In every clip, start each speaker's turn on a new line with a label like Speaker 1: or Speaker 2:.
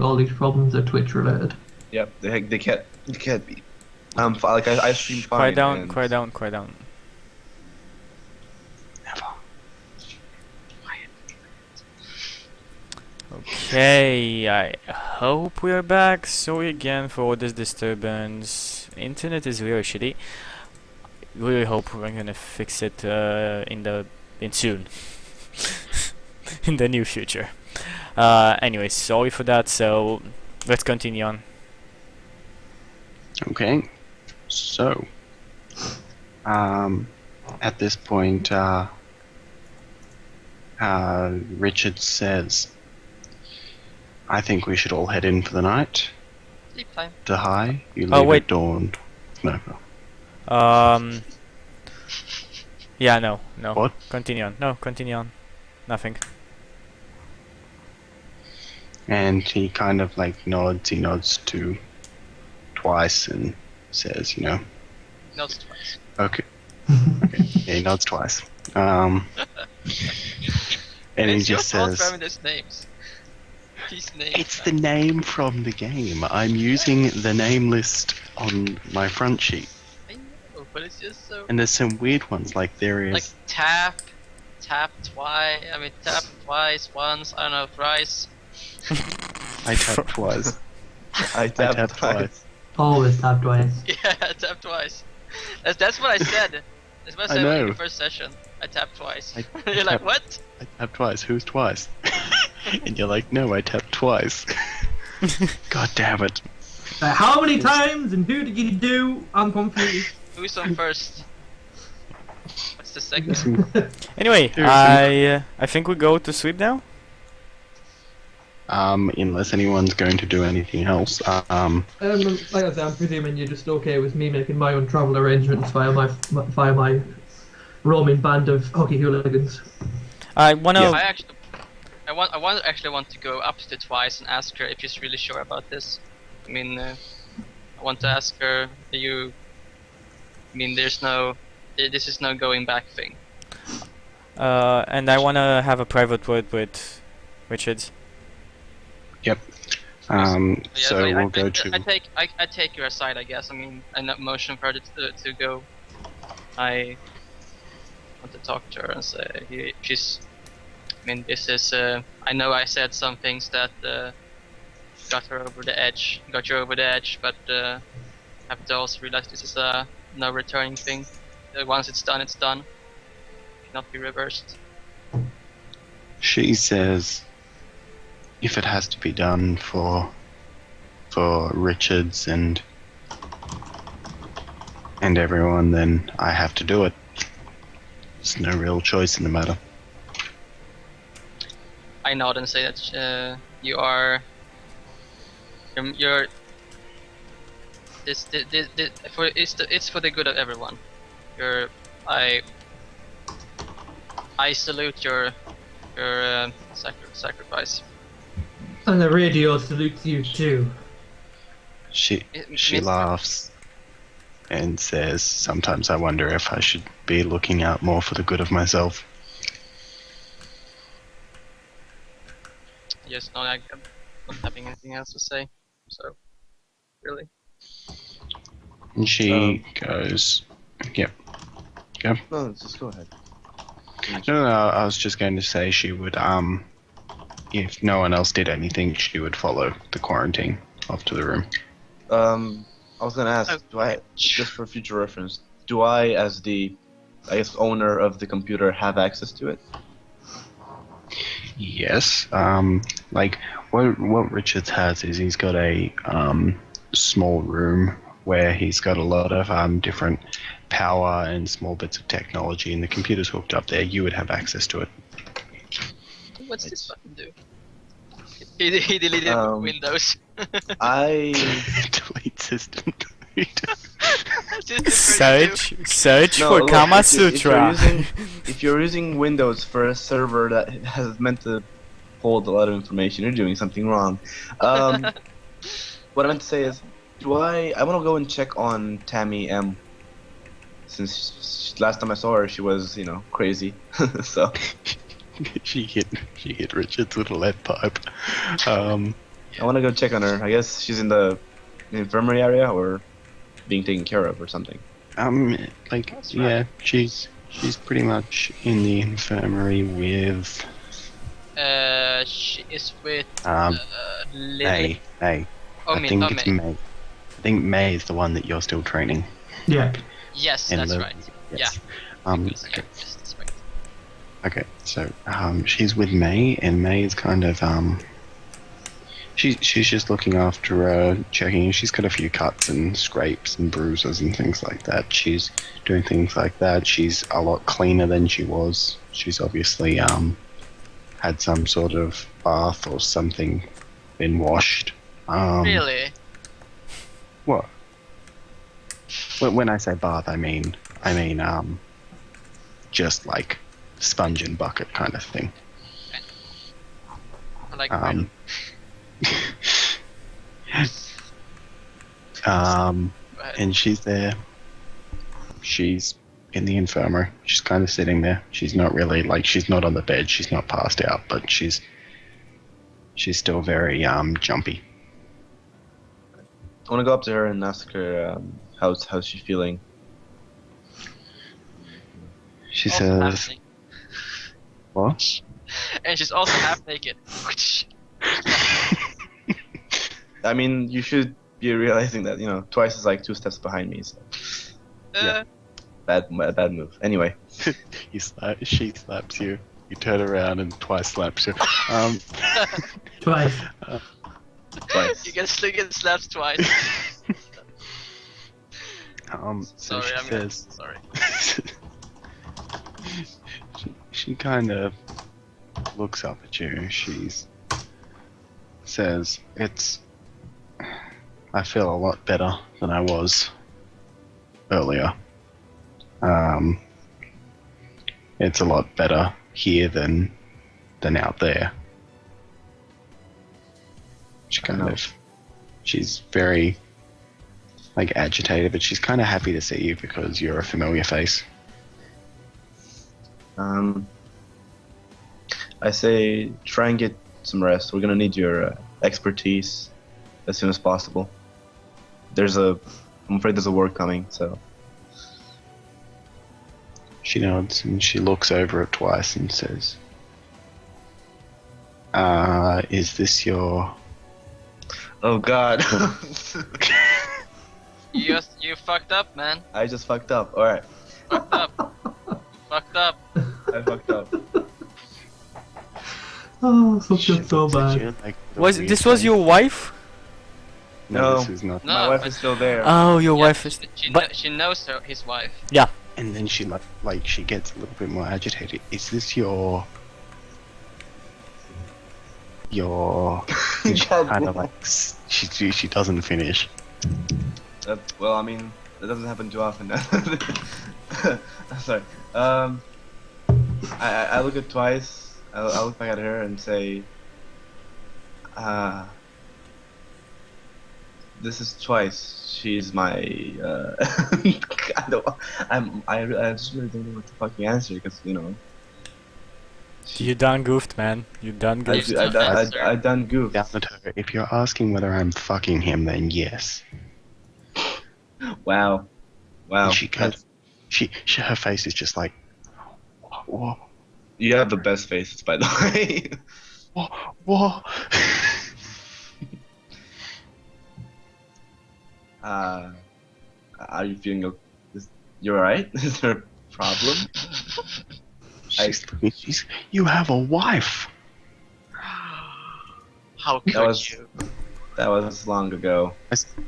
Speaker 1: all these problems are Twitch related.
Speaker 2: Yep, they can't be. Like I stream fine.
Speaker 3: Quiet down,
Speaker 2: and...
Speaker 3: quiet down, quiet down. Okay, I hope we are back. Sorry again for all this disturbance. Internet is really shitty. Really hope we're gonna fix it in soon. In the near future. Anyway, sorry for that, so let's continue on.
Speaker 4: Okay, so at this point, Richard says, I think we should all head in for the night.
Speaker 5: Sleep time.
Speaker 4: To high, you
Speaker 3: Oh,
Speaker 4: leave
Speaker 3: wait.
Speaker 4: at dawn. No.
Speaker 3: Yeah, no.
Speaker 4: What?
Speaker 3: Continue on. No, continue on. Nothing.
Speaker 4: And he kind of like nods. He nods to twice and says, you know,
Speaker 5: Notes twice.
Speaker 4: okay. Okay. Yeah, he nods twice. And he
Speaker 5: It's your
Speaker 4: just
Speaker 5: fault
Speaker 4: says,
Speaker 5: for having those names. These names.
Speaker 4: it's the name from the game. I'm using the name list on my front sheet.
Speaker 5: I know, but it's just so.
Speaker 4: And there's some weird ones, like there is...
Speaker 5: Like tap twice. I mean tap twice, once. I don't know, thrice.
Speaker 4: I tapped twice.
Speaker 2: I
Speaker 4: I tapped twice.
Speaker 1: Always tap twice.
Speaker 5: Yeah, tap twice. That's what I said. That's what I
Speaker 4: I
Speaker 5: said in
Speaker 4: know.
Speaker 5: the first session. I tapped twice.
Speaker 4: I
Speaker 5: You're like,
Speaker 4: tapped-
Speaker 5: what?
Speaker 4: I tapped twice. Who's twice? And you're like, no, I tapped twice. God damn it.
Speaker 1: How many times and who did you do? I'm confused.
Speaker 5: Who's on first? What's the second?
Speaker 3: Anyway,
Speaker 4: Seriously.
Speaker 3: I think we go to sleep now.
Speaker 4: Unless anyone's going to do anything else.
Speaker 1: Like I said, I'm presuming you're just okay with me making my own travel arrangements via my roaming band of hockey hooligans.
Speaker 3: I wanna.
Speaker 4: Yeah.
Speaker 5: I actually want to go up to twice and ask her if she's really sure about this. I mean, I want to ask her, I mean, this is no going back thing.
Speaker 3: And I wanna have a private word with Richard.
Speaker 4: Yep.
Speaker 5: Yeah,
Speaker 4: So we'll go to...
Speaker 5: I take your aside, I guess. I mean, I'm not motion for her to go. I want to talk to her and say she's. I mean, this is. I know I said some things that got her over the edge, got you over the edge, but have to also realize this is a no returning thing. Once it's done, it's done. Cannot be reversed.
Speaker 4: She says, if it has to be done for Richards and everyone, then I have to do it. There's no real choice in the matter.
Speaker 5: I nod and say that you are. You're. It's for the good of everyone. I salute your sacrifice.
Speaker 1: And the radio salutes you too.
Speaker 4: She
Speaker 5: Miss-
Speaker 4: laughs and says, sometimes I wonder if I should be looking out more for the good of myself.
Speaker 5: Yes, no, I'm not having anything else to say. So, really.
Speaker 4: And she goes, yep. Go.
Speaker 2: No, just go ahead.
Speaker 4: No, I was just going to say she would, if no one else did anything, she would follow the quarantine off to the room.
Speaker 2: I was gonna ask, do I, just for future reference, do I, as the, I guess, owner of the computer, have access to it?
Speaker 4: Yes. Like what Richards has is he's got a small room where he's got a lot of different power and small bits of technology, and the computer's hooked up there. You would have access to it.
Speaker 5: What's this fucking do? He deleted Windows.
Speaker 2: I
Speaker 4: Delete system.
Speaker 3: Search
Speaker 2: No,
Speaker 3: for
Speaker 2: look,
Speaker 3: Kama
Speaker 2: if you-
Speaker 3: Sutra.
Speaker 2: If you're using Windows for a server that has meant to hold a lot of information, you're doing something wrong. What I meant to say is, I want to go and check on Tammy M. Since last time I saw her, she was, crazy. So
Speaker 4: she hit Richards with a lead pipe.
Speaker 2: I want to go check on her. I guess she's in the infirmary area or being taken care of or something.
Speaker 4: Like,
Speaker 5: That's
Speaker 4: yeah,
Speaker 5: right.
Speaker 4: she's pretty much in the infirmary with
Speaker 5: She is with
Speaker 4: May.
Speaker 5: Lily. Oh,
Speaker 4: I think it's
Speaker 5: May.
Speaker 4: May. I think May is the one that you're still training.
Speaker 1: Yeah.
Speaker 5: Yes,
Speaker 4: in
Speaker 5: that's
Speaker 4: Lily.
Speaker 5: right.
Speaker 4: Yes.
Speaker 5: Because,
Speaker 4: Okay.
Speaker 5: yes, that's right.
Speaker 4: Okay, so she's with May, and May is kind of she's just looking after checking. She's got a few cuts and scrapes and bruises and things like that. She's doing things like that. She's a lot cleaner than she was. She's obviously had some sort of bath or something, been washed.
Speaker 5: Really?
Speaker 4: What? When I say bath, I mean just like sponge and bucket kind of thing.
Speaker 5: I like
Speaker 4: Um,
Speaker 5: Go ahead.
Speaker 4: and she's there. She's in the infirmary. She's kind of sitting there. She's not really like she's not on the bed. She's not passed out, but she's still very jumpy.
Speaker 2: I want to go up to her and ask her how's she feeling.
Speaker 4: She
Speaker 5: Also
Speaker 4: says,
Speaker 5: half naked.
Speaker 4: "What?"
Speaker 5: And she's also half naked.
Speaker 2: I mean, you should be realizing that Twice is like 2 steps behind me. So
Speaker 5: Uh,
Speaker 2: bad move. Anyway,
Speaker 4: She slaps you. You turn around and Twice slaps you.
Speaker 1: Twice.
Speaker 2: Twice.
Speaker 5: you get slapped twice.
Speaker 4: So
Speaker 5: Sorry,
Speaker 4: she
Speaker 5: I'm
Speaker 4: says,
Speaker 5: sorry.
Speaker 4: she kind of looks up at you. She says, I feel a lot better than I was earlier. It's a lot better here than out there. She's very like agitated, but she's kind of happy to see you because you're a familiar face.
Speaker 2: I say try and get some rest. We're gonna need your expertise as soon as possible. I'm afraid there's a war coming, so.
Speaker 4: She nods and she looks over it twice and says, is this your...
Speaker 2: Oh God.
Speaker 5: You fucked up, man.
Speaker 2: I just fucked up. All right.
Speaker 5: Fucked up. Fucked up.
Speaker 2: I fucked up.
Speaker 1: Oh, something so
Speaker 4: looks at
Speaker 1: bad.
Speaker 4: you, like, with a
Speaker 3: Was
Speaker 4: weird
Speaker 3: this was
Speaker 4: face.
Speaker 3: your wife?
Speaker 2: No.
Speaker 4: This is not.
Speaker 5: No,
Speaker 2: My wife
Speaker 5: but-
Speaker 2: is still there.
Speaker 3: Oh, your
Speaker 5: Yeah,
Speaker 3: wife is. But
Speaker 5: she knows his wife.
Speaker 4: And then she like she gets a little bit more agitated. Is this your
Speaker 2: God,
Speaker 4: kind of like she doesn't finish.
Speaker 2: well, I mean, that doesn't happen too often. I'm sorry. I look at Twice. I look back at her and say, "This is Twice. She's my." I just really don't know what to fucking answer because
Speaker 3: you done goofed, man. You done
Speaker 2: I,
Speaker 3: goofed.
Speaker 2: I done goofed.
Speaker 4: Down at her. If you're asking whether I'm fucking him, then yes.
Speaker 2: Wow.
Speaker 4: And she goes, her face is just like, what?
Speaker 2: You have the best faces, by the way.
Speaker 4: What?
Speaker 2: Are you feeling? You're alright? Is there a problem?
Speaker 4: You have a wife.
Speaker 5: How could you?
Speaker 2: That was long ago.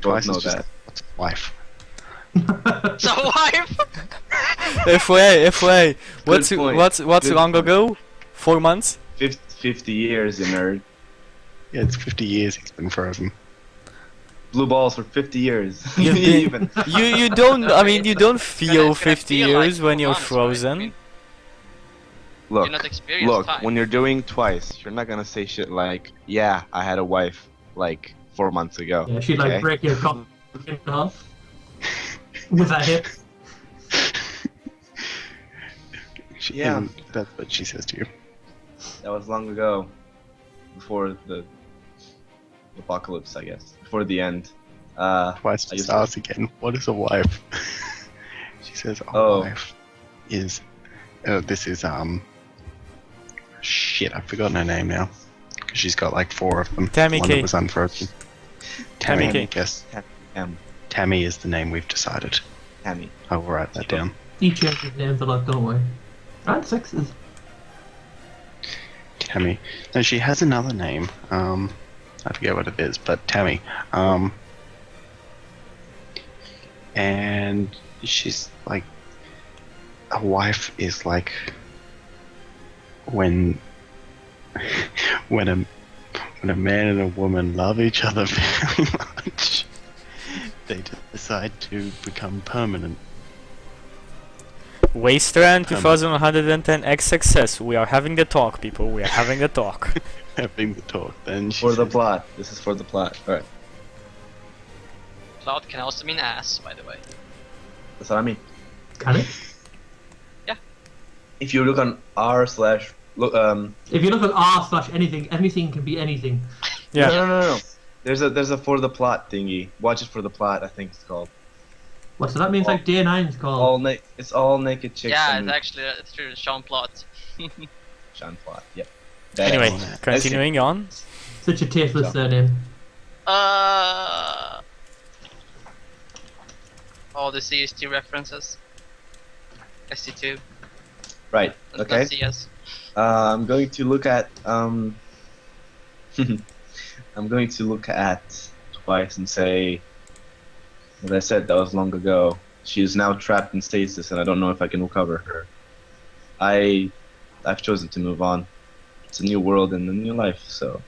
Speaker 4: Twice
Speaker 2: know
Speaker 4: is just
Speaker 2: that.
Speaker 4: wife.
Speaker 5: So wife.
Speaker 3: FYI, what's
Speaker 2: point.
Speaker 3: what's
Speaker 2: Good
Speaker 3: long
Speaker 2: point.
Speaker 3: ago? 4 months?
Speaker 2: 50 years, you nerd.
Speaker 4: Yeah, it's 50 years he's been frozen.
Speaker 2: Blue balls for 50 years.
Speaker 3: You've been-
Speaker 2: Even.
Speaker 3: You don't. I mean, you don't feel
Speaker 5: It's gonna
Speaker 3: 50
Speaker 5: feel like
Speaker 3: years when
Speaker 5: 2
Speaker 3: you're
Speaker 5: months, right?
Speaker 3: frozen.
Speaker 5: I mean,
Speaker 2: Look,
Speaker 5: you're not experienced
Speaker 2: look.
Speaker 5: time.
Speaker 2: When you're doing Twice, you're not gonna say shit like, "Yeah, I had a wife like 4 months ago."
Speaker 1: Yeah, she'd like
Speaker 2: okay?
Speaker 1: break your cup in half with that hip.
Speaker 2: Yeah.
Speaker 4: And that's what she says to you.
Speaker 2: That was long ago, before apocalypse, I guess, before the end.
Speaker 4: Twice
Speaker 2: I used
Speaker 4: starts again. What is a wife? She says a
Speaker 2: Oh.
Speaker 4: wife is. This is Shit, I've forgotten her name now. 'Cause she's got like 4 of them.
Speaker 3: Tammy
Speaker 4: The one
Speaker 3: K.
Speaker 4: that was unfrozen.
Speaker 3: Tammy
Speaker 4: Tammy,
Speaker 3: K.
Speaker 4: yes.
Speaker 2: Tam.
Speaker 4: Tammy is the name we've decided.
Speaker 2: Tammy.
Speaker 4: I will write that down.
Speaker 1: He changes names a lot, don't worry. And sexes.
Speaker 4: Tammy. No, she has another name. I forget what it is, but Tammy. And she's like, a wife is like when a man and a woman love each other very much, they decide to become permanent.
Speaker 3: Wasteland 2110 X success. We are having the talk, people. We are having the talk.
Speaker 4: Having the talk, then she
Speaker 2: For the
Speaker 4: says,
Speaker 2: plot. This is for the plot. Alright.
Speaker 5: Cloud can also mean ass, by the way.
Speaker 2: That's what I mean.
Speaker 1: Can it?
Speaker 2: If you look on
Speaker 1: If you look at r/anything, anything can be anything.
Speaker 3: Yeah.
Speaker 2: No. There's a for the plot thingy. Watch it for the plot, I think it's called.
Speaker 1: What, so that means like day 9's called.
Speaker 2: It's all naked chicks.
Speaker 5: Yeah,
Speaker 2: and
Speaker 5: it's true. Sean Plot.
Speaker 2: Sean plot. Yep.
Speaker 3: Anyway,
Speaker 2: Badass.
Speaker 3: continuing on.
Speaker 1: Such a tasteless
Speaker 2: So.
Speaker 1: surname.
Speaker 5: All the CST references. SC2.
Speaker 2: Right.
Speaker 5: Not
Speaker 2: Okay.
Speaker 5: CS.
Speaker 2: I'm going to look at I'm going to look at Twice and say, as I said, that was long ago. She is now trapped in stasis, and I don't know if I can recover her. I've chosen to move on. It's a new world and a new life, so.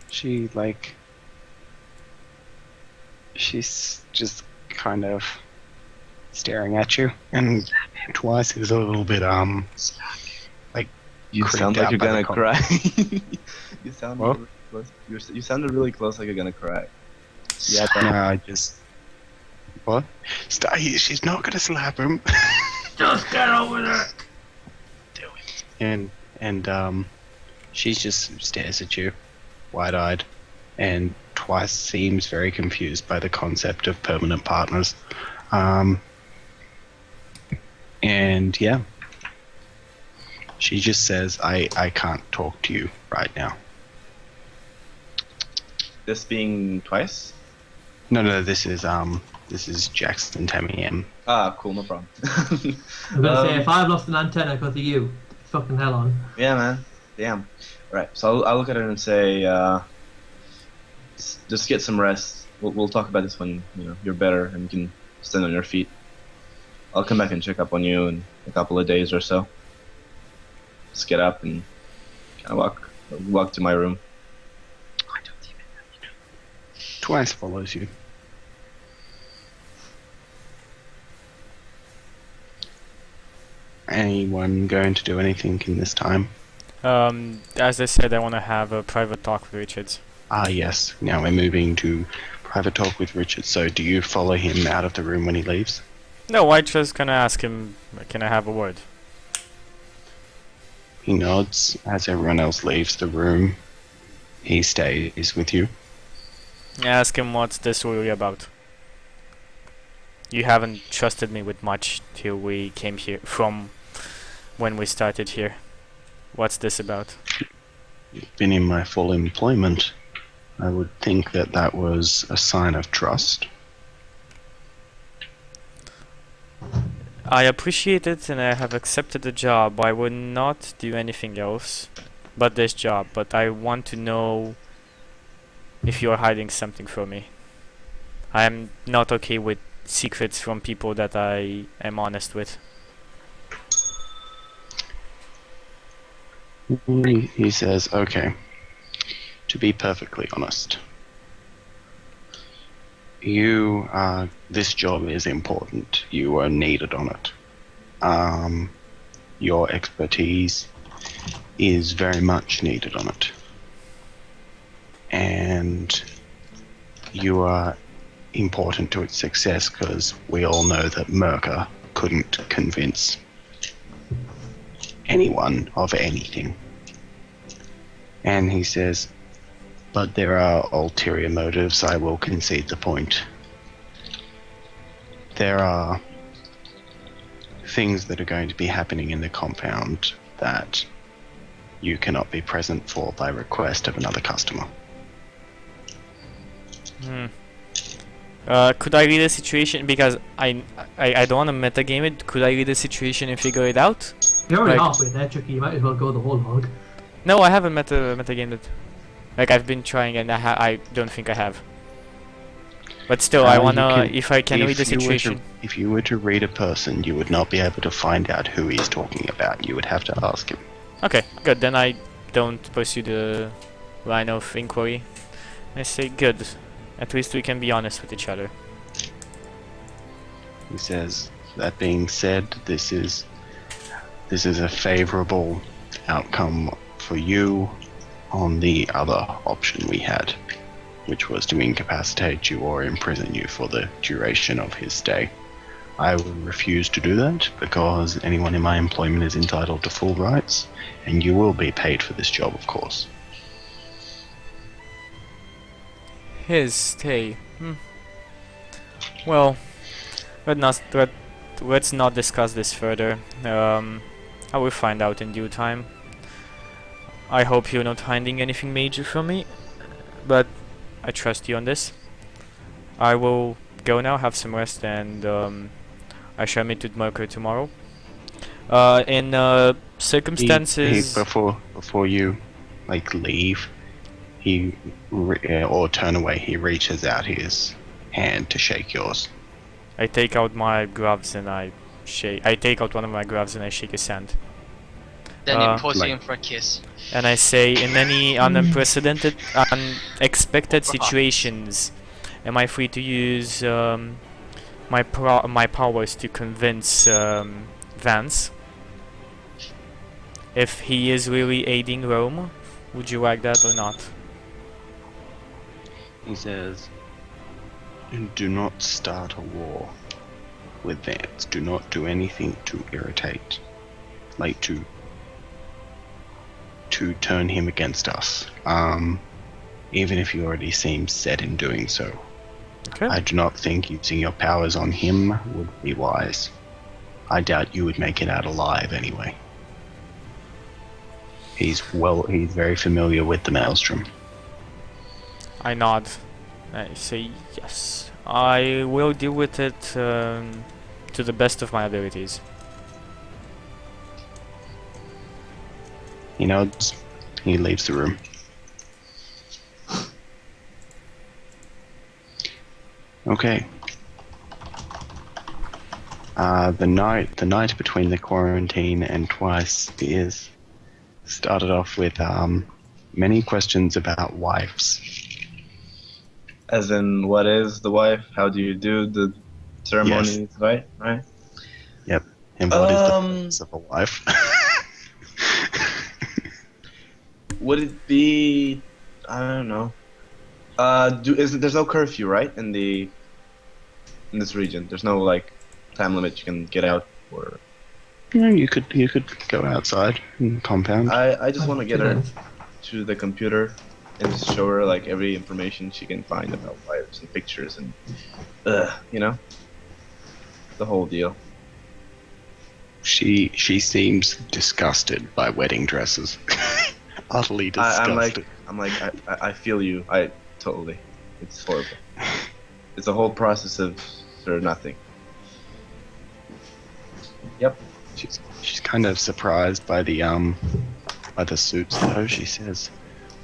Speaker 4: she like, she's just kind of staring at you, and Twice is a little bit
Speaker 2: You
Speaker 4: creeped
Speaker 2: sound like
Speaker 4: out
Speaker 2: you're
Speaker 4: by the
Speaker 2: gonna
Speaker 4: com-
Speaker 2: cry. You sound
Speaker 4: What?
Speaker 2: really close. You sounded really close, like you're gonna cry. Yeah,
Speaker 4: No, I just. What? She's not gonna slap him.
Speaker 1: Just get over there!
Speaker 4: and she just stares at you, wide-eyed, and Twice seems very confused by the concept of permanent partners. And yeah, she just says, I can't talk to you right now.
Speaker 2: This being Twice?
Speaker 4: No, this is Jackson Tammy M.
Speaker 2: Ah, cool, no problem.
Speaker 1: I'm gonna say, if I've lost an antenna because of you, fucking hell on.
Speaker 2: Yeah, man. Damn. Right. So I'll look at her and say, just get some rest. We'll talk about this when you're better and you can stand on your feet. I'll come back and check up on you in a couple of days or so. Just get up and kind of walk to my room.
Speaker 4: Twice follows you. Anyone going to do anything in this time?
Speaker 3: As I said, I want to have a private talk with Richards.
Speaker 4: Ah, yes. Now we're moving to private talk with Richard. So do you follow him out of the room when he leaves?
Speaker 3: No, I just gonna ask him, can I have a word?
Speaker 4: He nods as everyone else leaves the room. He stays with you.
Speaker 3: I ask him what's this really about. You haven't trusted me with much till we came here, from when we started here. What's this about?
Speaker 4: You've been in my full employment. I would think that that was a sign of trust.
Speaker 3: I appreciate it and I have accepted the job. I would not do anything else but this job, but I want to know if you're hiding something from me. I am not okay with secrets from people that I am honest with.
Speaker 4: He says, okay, to be perfectly honest, this job is important. You are needed on it. Your expertise is very much needed on it. And you are important to its success because we all know that Merca couldn't convince anyone of anything. And he says, but there are ulterior motives, I will concede the point. There are things that are going to be happening in the compound that you cannot be present for by request of another customer.
Speaker 3: Could I read the situation? Because I don't want to metagame it. Could I read the situation and figure it out?
Speaker 1: You're already
Speaker 3: Like-
Speaker 1: halfway there, Chucky. You might as well go the whole hog.
Speaker 3: No, I haven't metagamed it. Like, I've been trying and I don't think I have. But still, I
Speaker 4: You
Speaker 3: wanna,
Speaker 4: can-
Speaker 3: if I can read the
Speaker 4: you were to-
Speaker 3: situation.
Speaker 4: if you were to read a person, you would not be able to find out who he's talking about. You would have to ask him.
Speaker 3: Okay, good. Then I don't pursue the line of inquiry. I say, good. At least we can be honest with each other.
Speaker 4: He says, that being said, this is a favorable outcome for you on the other option we had, which was to incapacitate you or imprison you for the duration of his stay. I will refuse to do that because anyone in my employment is entitled to full rights, and you will be paid for this job, of course.
Speaker 3: His stay. Well, let's not discuss this further. I will find out in due time. I hope you're not hiding anything major from me, but I trust you on this. I will go now, have some rest, and I shall meet with Merker tomorrow. In circumstances...
Speaker 4: Before you leave, or turn away, he reaches out his hand to shake yours.
Speaker 3: I take out my gloves and I take out one of my gloves and I shake his hand.
Speaker 5: Then you pose him for a kiss.
Speaker 3: And I say, in any unprecedented, unexpected situations, am I free to use my powers to convince Vance? If he is really aiding Rome, would you like that or not?
Speaker 4: He says, do not start a war with Vance. Do not do anything to irritate, to turn him against us. Even if you already seem set in doing so.
Speaker 3: Okay.
Speaker 4: I do not think using your powers on him would be wise. I doubt you would make it out alive anyway. He's very familiar with the Maelstrom.
Speaker 3: I nod. I say yes. I will deal with it to the best of my abilities.
Speaker 4: He nods. He leaves the room. Okay. The night between the quarantine and twice beers started off with many questions about wives.
Speaker 2: As in, what is the wife? How do you do the ceremonies?
Speaker 4: Yes.
Speaker 2: Right?
Speaker 4: Yep. And what is the purpose of a wife?
Speaker 2: Would it be? I don't know. There's no curfew, right? In this region, there's no time limit you can get out or.
Speaker 4: You could go outside in the compound.
Speaker 2: I just want to get her to the computer and just show her every information she can find about wives and pictures and the whole deal.
Speaker 4: She seems disgusted by wedding dresses. Utterly disgusted.
Speaker 2: I feel you. I totally. It's horrible. It's a whole process of sort of nothing. Yep.
Speaker 4: She's kind of surprised by the suits though. She says,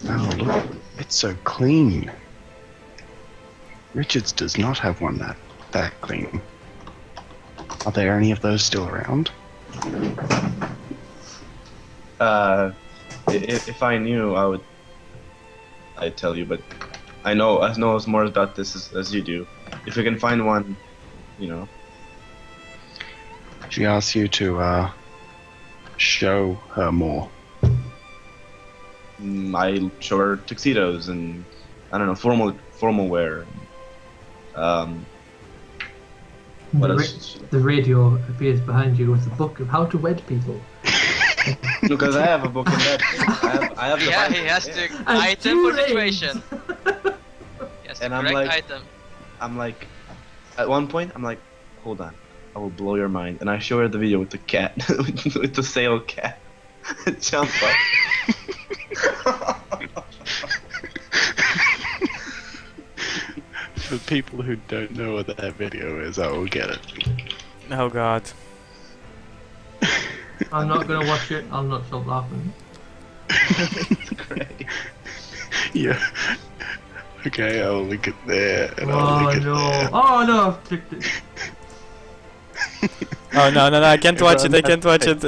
Speaker 4: "Oh look, it's so clean. Richards does not have one that clean. Are there any of those still around?"
Speaker 2: If I knew, I'd tell you, but I know as more about this as you do. If we can find one,
Speaker 4: She asks you to show her more.
Speaker 2: I show her tuxedos and I don't know formal wear. What else?
Speaker 1: The radio appears behind you with a book of how to wed people.
Speaker 2: Because I have a book in that thing. I have the
Speaker 5: Yeah,
Speaker 2: Bible.
Speaker 5: he has to
Speaker 1: And
Speaker 5: item
Speaker 1: two
Speaker 5: for situation. He has to
Speaker 2: And I'm
Speaker 5: correct
Speaker 2: like-
Speaker 5: item.
Speaker 2: I'm like, at one point, I'm like, hold on, I will blow your mind. And I show her the video with the cat, with the sail cat. It jumps up.
Speaker 4: For people who don't know what that video is, I will get it.
Speaker 3: Oh god.
Speaker 1: I'm not gonna watch it. I'll not stop laughing.
Speaker 2: It's great.
Speaker 4: Yeah. Okay, I'll link it there, and I'll
Speaker 1: Oh
Speaker 4: link it
Speaker 1: no!
Speaker 4: there.
Speaker 1: Oh no! I've clicked it.
Speaker 3: Oh no, I can't watch it, I can't watch it.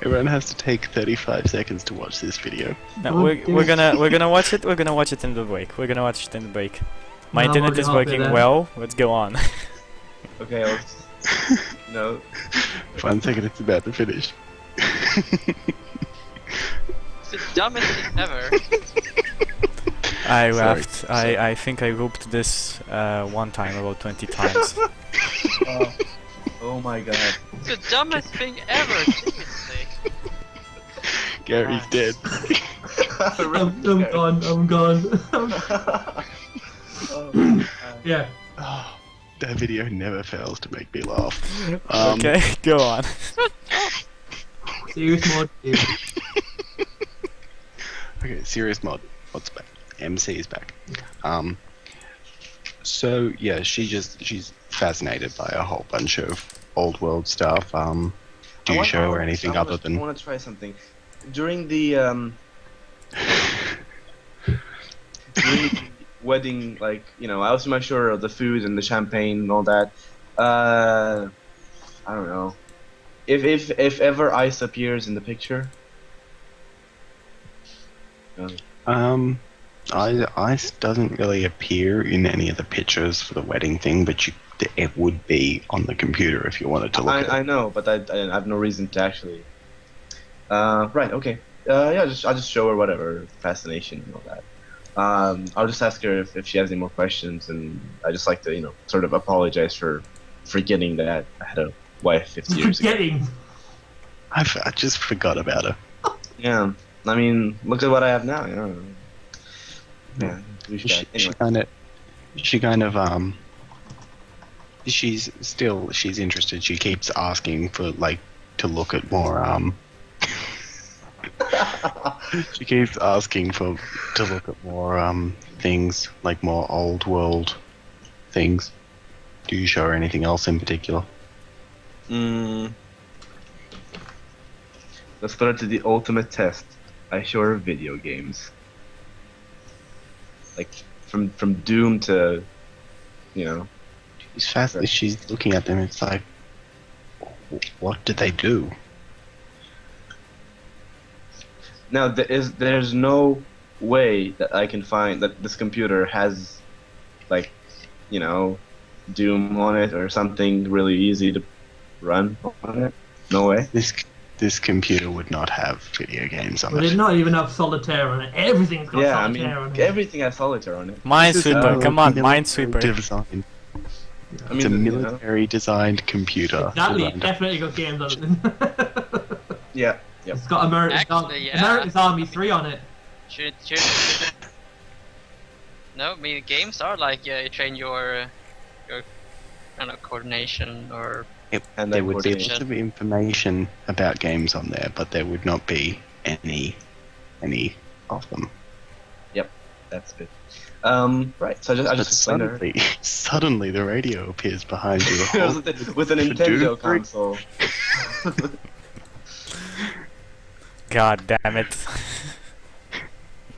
Speaker 4: Everyone has to take 35 seconds to watch this video.
Speaker 3: No, we're gonna watch it, we're gonna watch it in the break. We're gonna watch it in the break. My
Speaker 1: No, I'm
Speaker 3: internet
Speaker 1: already
Speaker 3: is
Speaker 1: halfway
Speaker 3: working
Speaker 1: there.
Speaker 3: well, let's go on.
Speaker 2: Okay, let's. No.
Speaker 4: 1 second, it's about to finish.
Speaker 5: It's the dumbest thing ever.
Speaker 3: I
Speaker 4: Sorry,
Speaker 3: laughed.
Speaker 4: sorry.
Speaker 3: I think I looped this one time about 20 times.
Speaker 2: Oh my god.
Speaker 5: It's the dumbest thing ever. Seriously.
Speaker 4: Gary's dead.
Speaker 1: I'm gone. I'm gone. Yeah.
Speaker 4: Oh, that video never fails to make me laugh.
Speaker 3: Okay, go on.
Speaker 1: Serious mode. Yeah.
Speaker 4: Okay, serious mod. What's back? MC is back. So yeah, she's fascinated by a whole bunch of old world stuff. Do you show her anything other than?
Speaker 2: I want to try something. During the during the wedding, like, you know, I was make sure of the food and the champagne and all that. I don't know. If ever ice appears in the picture.
Speaker 4: Ice doesn't really appear in any of the pictures for the wedding thing, but it would be on the computer if you wanted to look at
Speaker 2: I
Speaker 4: it.
Speaker 2: know, but I have no reason to actually. Right. Okay. Yeah. I'll just show her whatever fascination and all that. I'll just ask her if she has any more questions, and I just like to, sort of apologize for forgetting that I had a wife 50 years ago.
Speaker 1: Forgetting.
Speaker 4: I just forgot about her.
Speaker 2: Yeah. I mean, look at what I have now. Yeah.
Speaker 4: She
Speaker 2: Anyway.
Speaker 4: kind of she's interested. She keeps asking for to look at more she keeps asking to look at more things, like more old world things. Do you show her anything else in particular?
Speaker 2: Let's put it to the ultimate test. I show her video games. Like from Doom to,
Speaker 4: She's fast. She's looking at them. It's like, what do they do?
Speaker 2: Now there's no way that I can find that this computer has, Doom on it or something really easy to run on it. No way.
Speaker 4: This computer would not have video games on
Speaker 1: But
Speaker 4: it.
Speaker 1: it not even have solitaire on it. Everything's got
Speaker 2: Yeah, I mean,
Speaker 1: solitaire on it.
Speaker 2: everything has solitaire on it.
Speaker 3: Minesweeper, come on, Minesweeper.
Speaker 4: Design.
Speaker 2: I
Speaker 4: It's a
Speaker 2: mean,
Speaker 4: military designed computer.
Speaker 1: Exactly,
Speaker 4: designed-
Speaker 1: definitely got games on it.
Speaker 2: Yeah. Yep.
Speaker 1: It's got
Speaker 5: Actually, yeah.
Speaker 1: America's Army 3 on it.
Speaker 5: Should. No, I mean games are like you train your I don't know, coordination or
Speaker 2: And
Speaker 4: There
Speaker 2: then
Speaker 4: would be
Speaker 2: coordination.
Speaker 4: lots of information about games on there, but there would not be any of them.
Speaker 2: That's good. Right. So I
Speaker 4: But
Speaker 2: just explained to her.
Speaker 4: suddenly the radio appears behind you.
Speaker 2: with a Nintendo console.
Speaker 3: God damn it.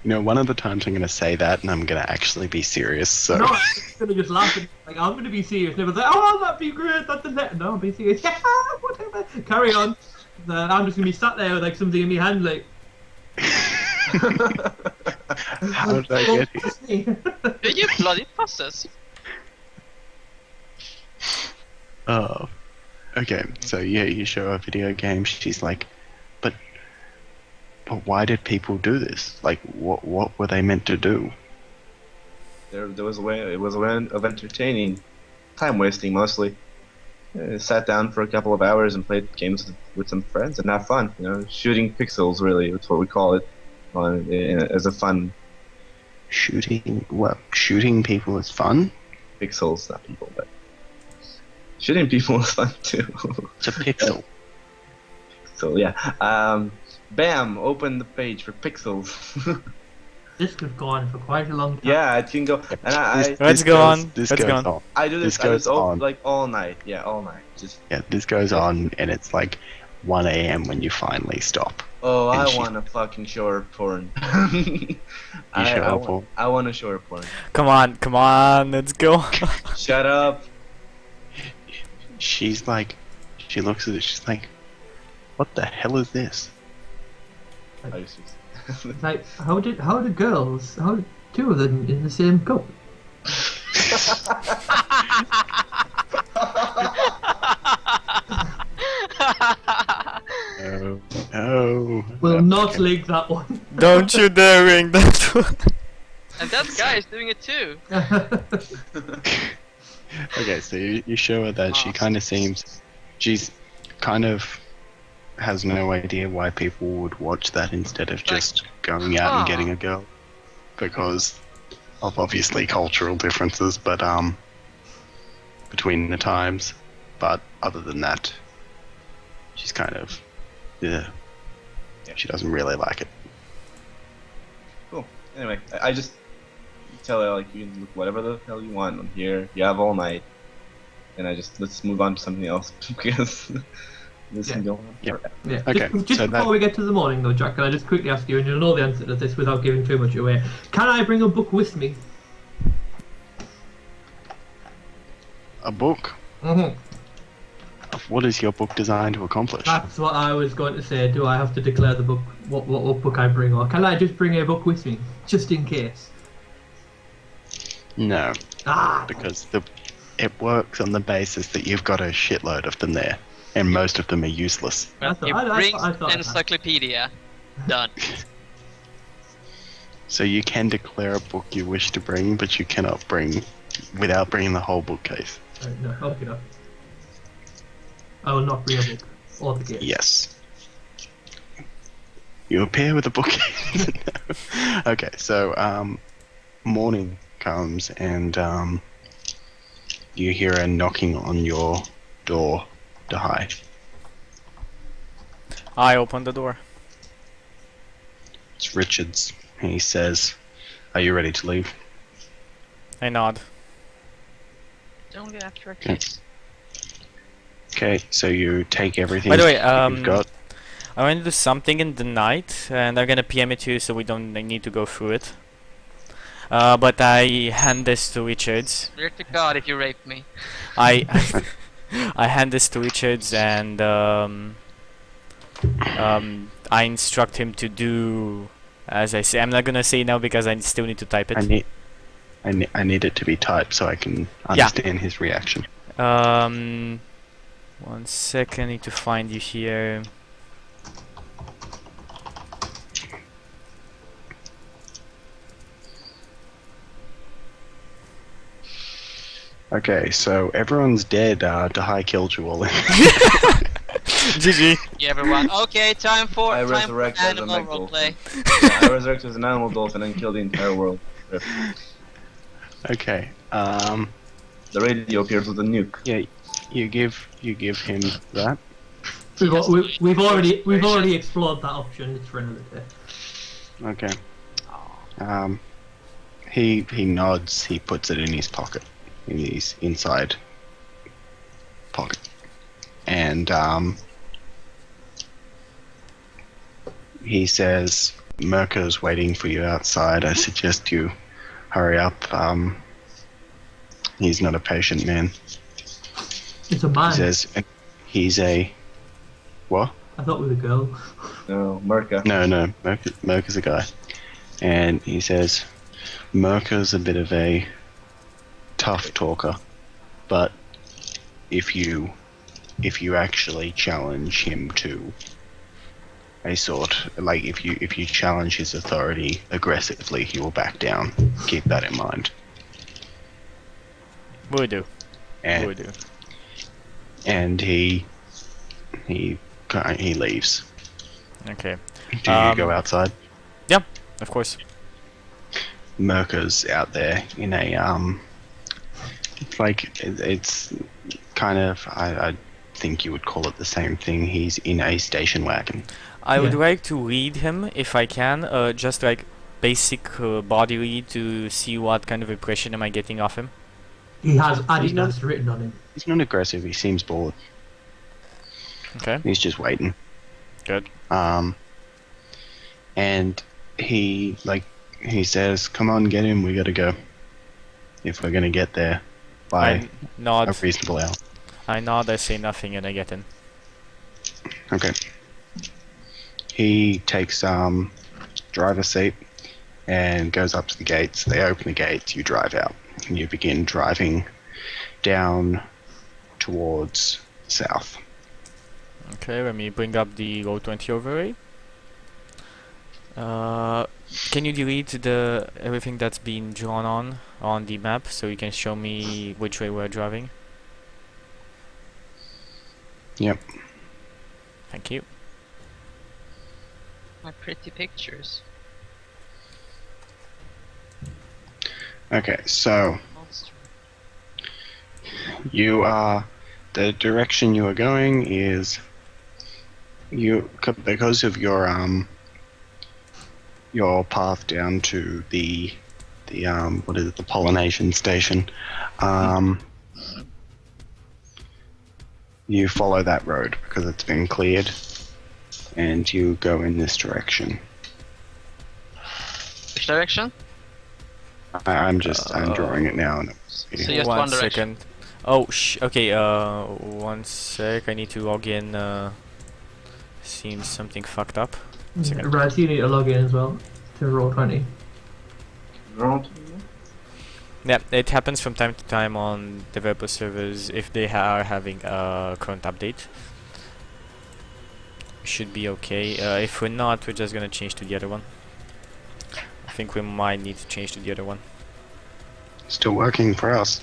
Speaker 4: One of the times I'm going to say that, and I'm going to actually be serious. So
Speaker 1: No, I'm gonna just laugh at like, I'm gonna be serious. Never say, oh, that'd be great, that's the net. No, be serious. Yeah, whatever. Carry on. I'm just gonna be sat there with like something in my hand, like.
Speaker 4: how did I get here?
Speaker 5: do you bloody process?
Speaker 4: Oh, okay. So yeah, you show her video games. She's like, but why did people do this? Like, what were they meant to do?
Speaker 2: There was a way. It was a way of entertaining, time wasting mostly. Sat down for a couple of hours and played games with some friends and have fun. You know, shooting pixels really. That's what we call it, as a fun
Speaker 4: Shooting what? Shooting people is fun.
Speaker 2: pixels, not people, but shooting people is fun too.
Speaker 4: It's a pixel.
Speaker 2: So yeah, bam! Open the page for pixels.
Speaker 1: This could go on for quite a long time.
Speaker 2: Yeah, it can go. And
Speaker 3: Let's go on.
Speaker 4: This
Speaker 3: Let's
Speaker 4: goes
Speaker 3: go on.
Speaker 4: on.
Speaker 2: I do this.
Speaker 4: This goes on.
Speaker 2: Like all night. Yeah, all night. Just
Speaker 4: Yeah, this goes on, and it's like 1 a.m. when you finally stop.
Speaker 2: oh,
Speaker 4: And
Speaker 2: I
Speaker 4: she-
Speaker 2: want a fucking shore porn.
Speaker 4: Porn.
Speaker 2: I want a shore porn.
Speaker 3: Come on, let's go.
Speaker 2: Shut up.
Speaker 4: She's like, she looks at it. She's like, "What the hell is this?"
Speaker 1: It's like, how did girls, how two of them in the same cup?
Speaker 4: Oh, no.
Speaker 1: Will not leak that one.
Speaker 3: Don't you dare ring that one.
Speaker 5: And that guy is doing it too.
Speaker 4: Okay, so you show her that she kind of seems, she's kind of has no idea why people would watch that instead of just going out and getting a girl, because of obviously cultural differences, but between the times. But other than that, she's kind of, yeah, she doesn't really like it.
Speaker 2: Cool. Anyway, I just tell her like you can look whatever the hell you want. I'm here. You have all night. And let's move on to something else because this can go on forever.
Speaker 1: Yeah.
Speaker 4: Okay,
Speaker 1: Just
Speaker 4: so
Speaker 1: before we get to the morning though, Jack, can I just quickly ask you, and you'll know the answer to this without giving too much away. Can I bring a book with me?
Speaker 4: A book?
Speaker 1: Mm-hmm.
Speaker 4: What is your book designed to accomplish?
Speaker 1: That's what I was going to say. Do I have to declare the book, what book I bring, or can I just bring a book with me, just in case?
Speaker 4: No,
Speaker 1: Ah!
Speaker 4: because it works on the basis that you've got a shitload of them there, and most of them are useless.
Speaker 1: I thought-
Speaker 5: He
Speaker 1: I
Speaker 5: brings
Speaker 1: thought that.
Speaker 5: encyclopedia. Done.
Speaker 4: So you can declare a book you wish to bring, but you cannot bring without bringing the whole bookcase.
Speaker 1: No, okay, no. I will not bring a book or the game.
Speaker 4: Yes. You appear with a bookcase. No. Okay, so morning comes and you hear a knocking on your door, Dahai.
Speaker 3: I open the door.
Speaker 4: It's Richards. He says, "Are you ready to leave?"
Speaker 3: I nod.
Speaker 5: Don't get after a kiss.
Speaker 4: Okay, so you take everything
Speaker 3: By the way,
Speaker 4: you've got.
Speaker 3: I want to do something in the night, and I'm gonna PM it to you so we don't need to go through it. But I hand this to Richards.
Speaker 5: Swear to God if you rape me.
Speaker 3: I I hand this to Richards, and I instruct him to do as I say. I'm not gonna say now because I still need to type it.
Speaker 4: I need it to be typed so I can understand his reaction.
Speaker 3: 1 second, I need to find you here.
Speaker 4: Okay, so everyone's dead. Dahai killed you all.
Speaker 3: GG.
Speaker 5: Yeah, everyone. Okay, time for
Speaker 2: I
Speaker 5: time for
Speaker 2: resurrect as a
Speaker 5: animal
Speaker 2: mech
Speaker 5: roleplay.
Speaker 2: Yeah, I resurrect as an animal dolphin and kill the entire world.
Speaker 4: Okay.
Speaker 2: The radio appears with a nuke.
Speaker 4: Yeah, you give him that.
Speaker 1: We've already explored that option. It's for another day.
Speaker 4: Okay. He nods. He puts it in his pocket, in his inside pocket, and he says, "Merker's waiting for you outside. I suggest you hurry up. He's not a patient man."
Speaker 1: It's a man.
Speaker 4: He says, "He's a what?"
Speaker 1: I thought we were a girl.
Speaker 2: No, Merca.
Speaker 4: No, Merker's a guy. And he says, Merker's a bit of a tough talker, but if you actually challenge him to a sort, like if you challenge his authority aggressively, he will back down. Keep that in mind.
Speaker 3: Will do.
Speaker 4: And
Speaker 3: Will do.
Speaker 4: and he leaves.
Speaker 3: Okay.
Speaker 4: Do you go outside?
Speaker 3: Yeah, of course.
Speaker 4: Merker's out there in a it's kind of I think you would call it the same thing. He's in a station wagon.
Speaker 3: I would
Speaker 1: Yeah.
Speaker 3: like to read him if I can, just like basic body read to see what kind of impression am I getting of him.
Speaker 1: He has
Speaker 4: He's not-
Speaker 1: Adidas written on him.
Speaker 4: He's not aggressive. He seems bored.
Speaker 3: Okay,
Speaker 4: He's just waiting.
Speaker 3: good.
Speaker 4: And he says, "Come on, get him. We gotta go. If we're gonna get there by
Speaker 3: I nod.
Speaker 4: a reasonable hour."
Speaker 3: I nod. I say nothing, and I get in.
Speaker 4: Okay. He takes driver's seat and goes up to the gates. They open the gates. You drive out. And you begin driving down towards south.
Speaker 3: Okay, let me bring up the Road 20 overlay. Can you delete the everything that's been drawn on the map so you can show me which way we're driving?
Speaker 4: Yep.
Speaker 3: Thank you.
Speaker 5: My pretty pictures.
Speaker 4: Okay, so you are the direction you are going is because of your path down to the what is it, the pollination station. You follow that road because it's been cleared, and you go in this direction.
Speaker 5: Which direction?
Speaker 4: I'm drawing it now. And
Speaker 5: So just one direction.
Speaker 3: Second. Oh, okay, 1 sec. I need to log in. Seems something fucked up. Second.
Speaker 1: Raz, you need to log in as well to Roll20.
Speaker 3: Yeah, it happens from time to time on developer servers if they are having a current update. Should be okay. If we're not, we're just gonna change to the other one. I think we might need to change to the other one.
Speaker 4: Still working for us.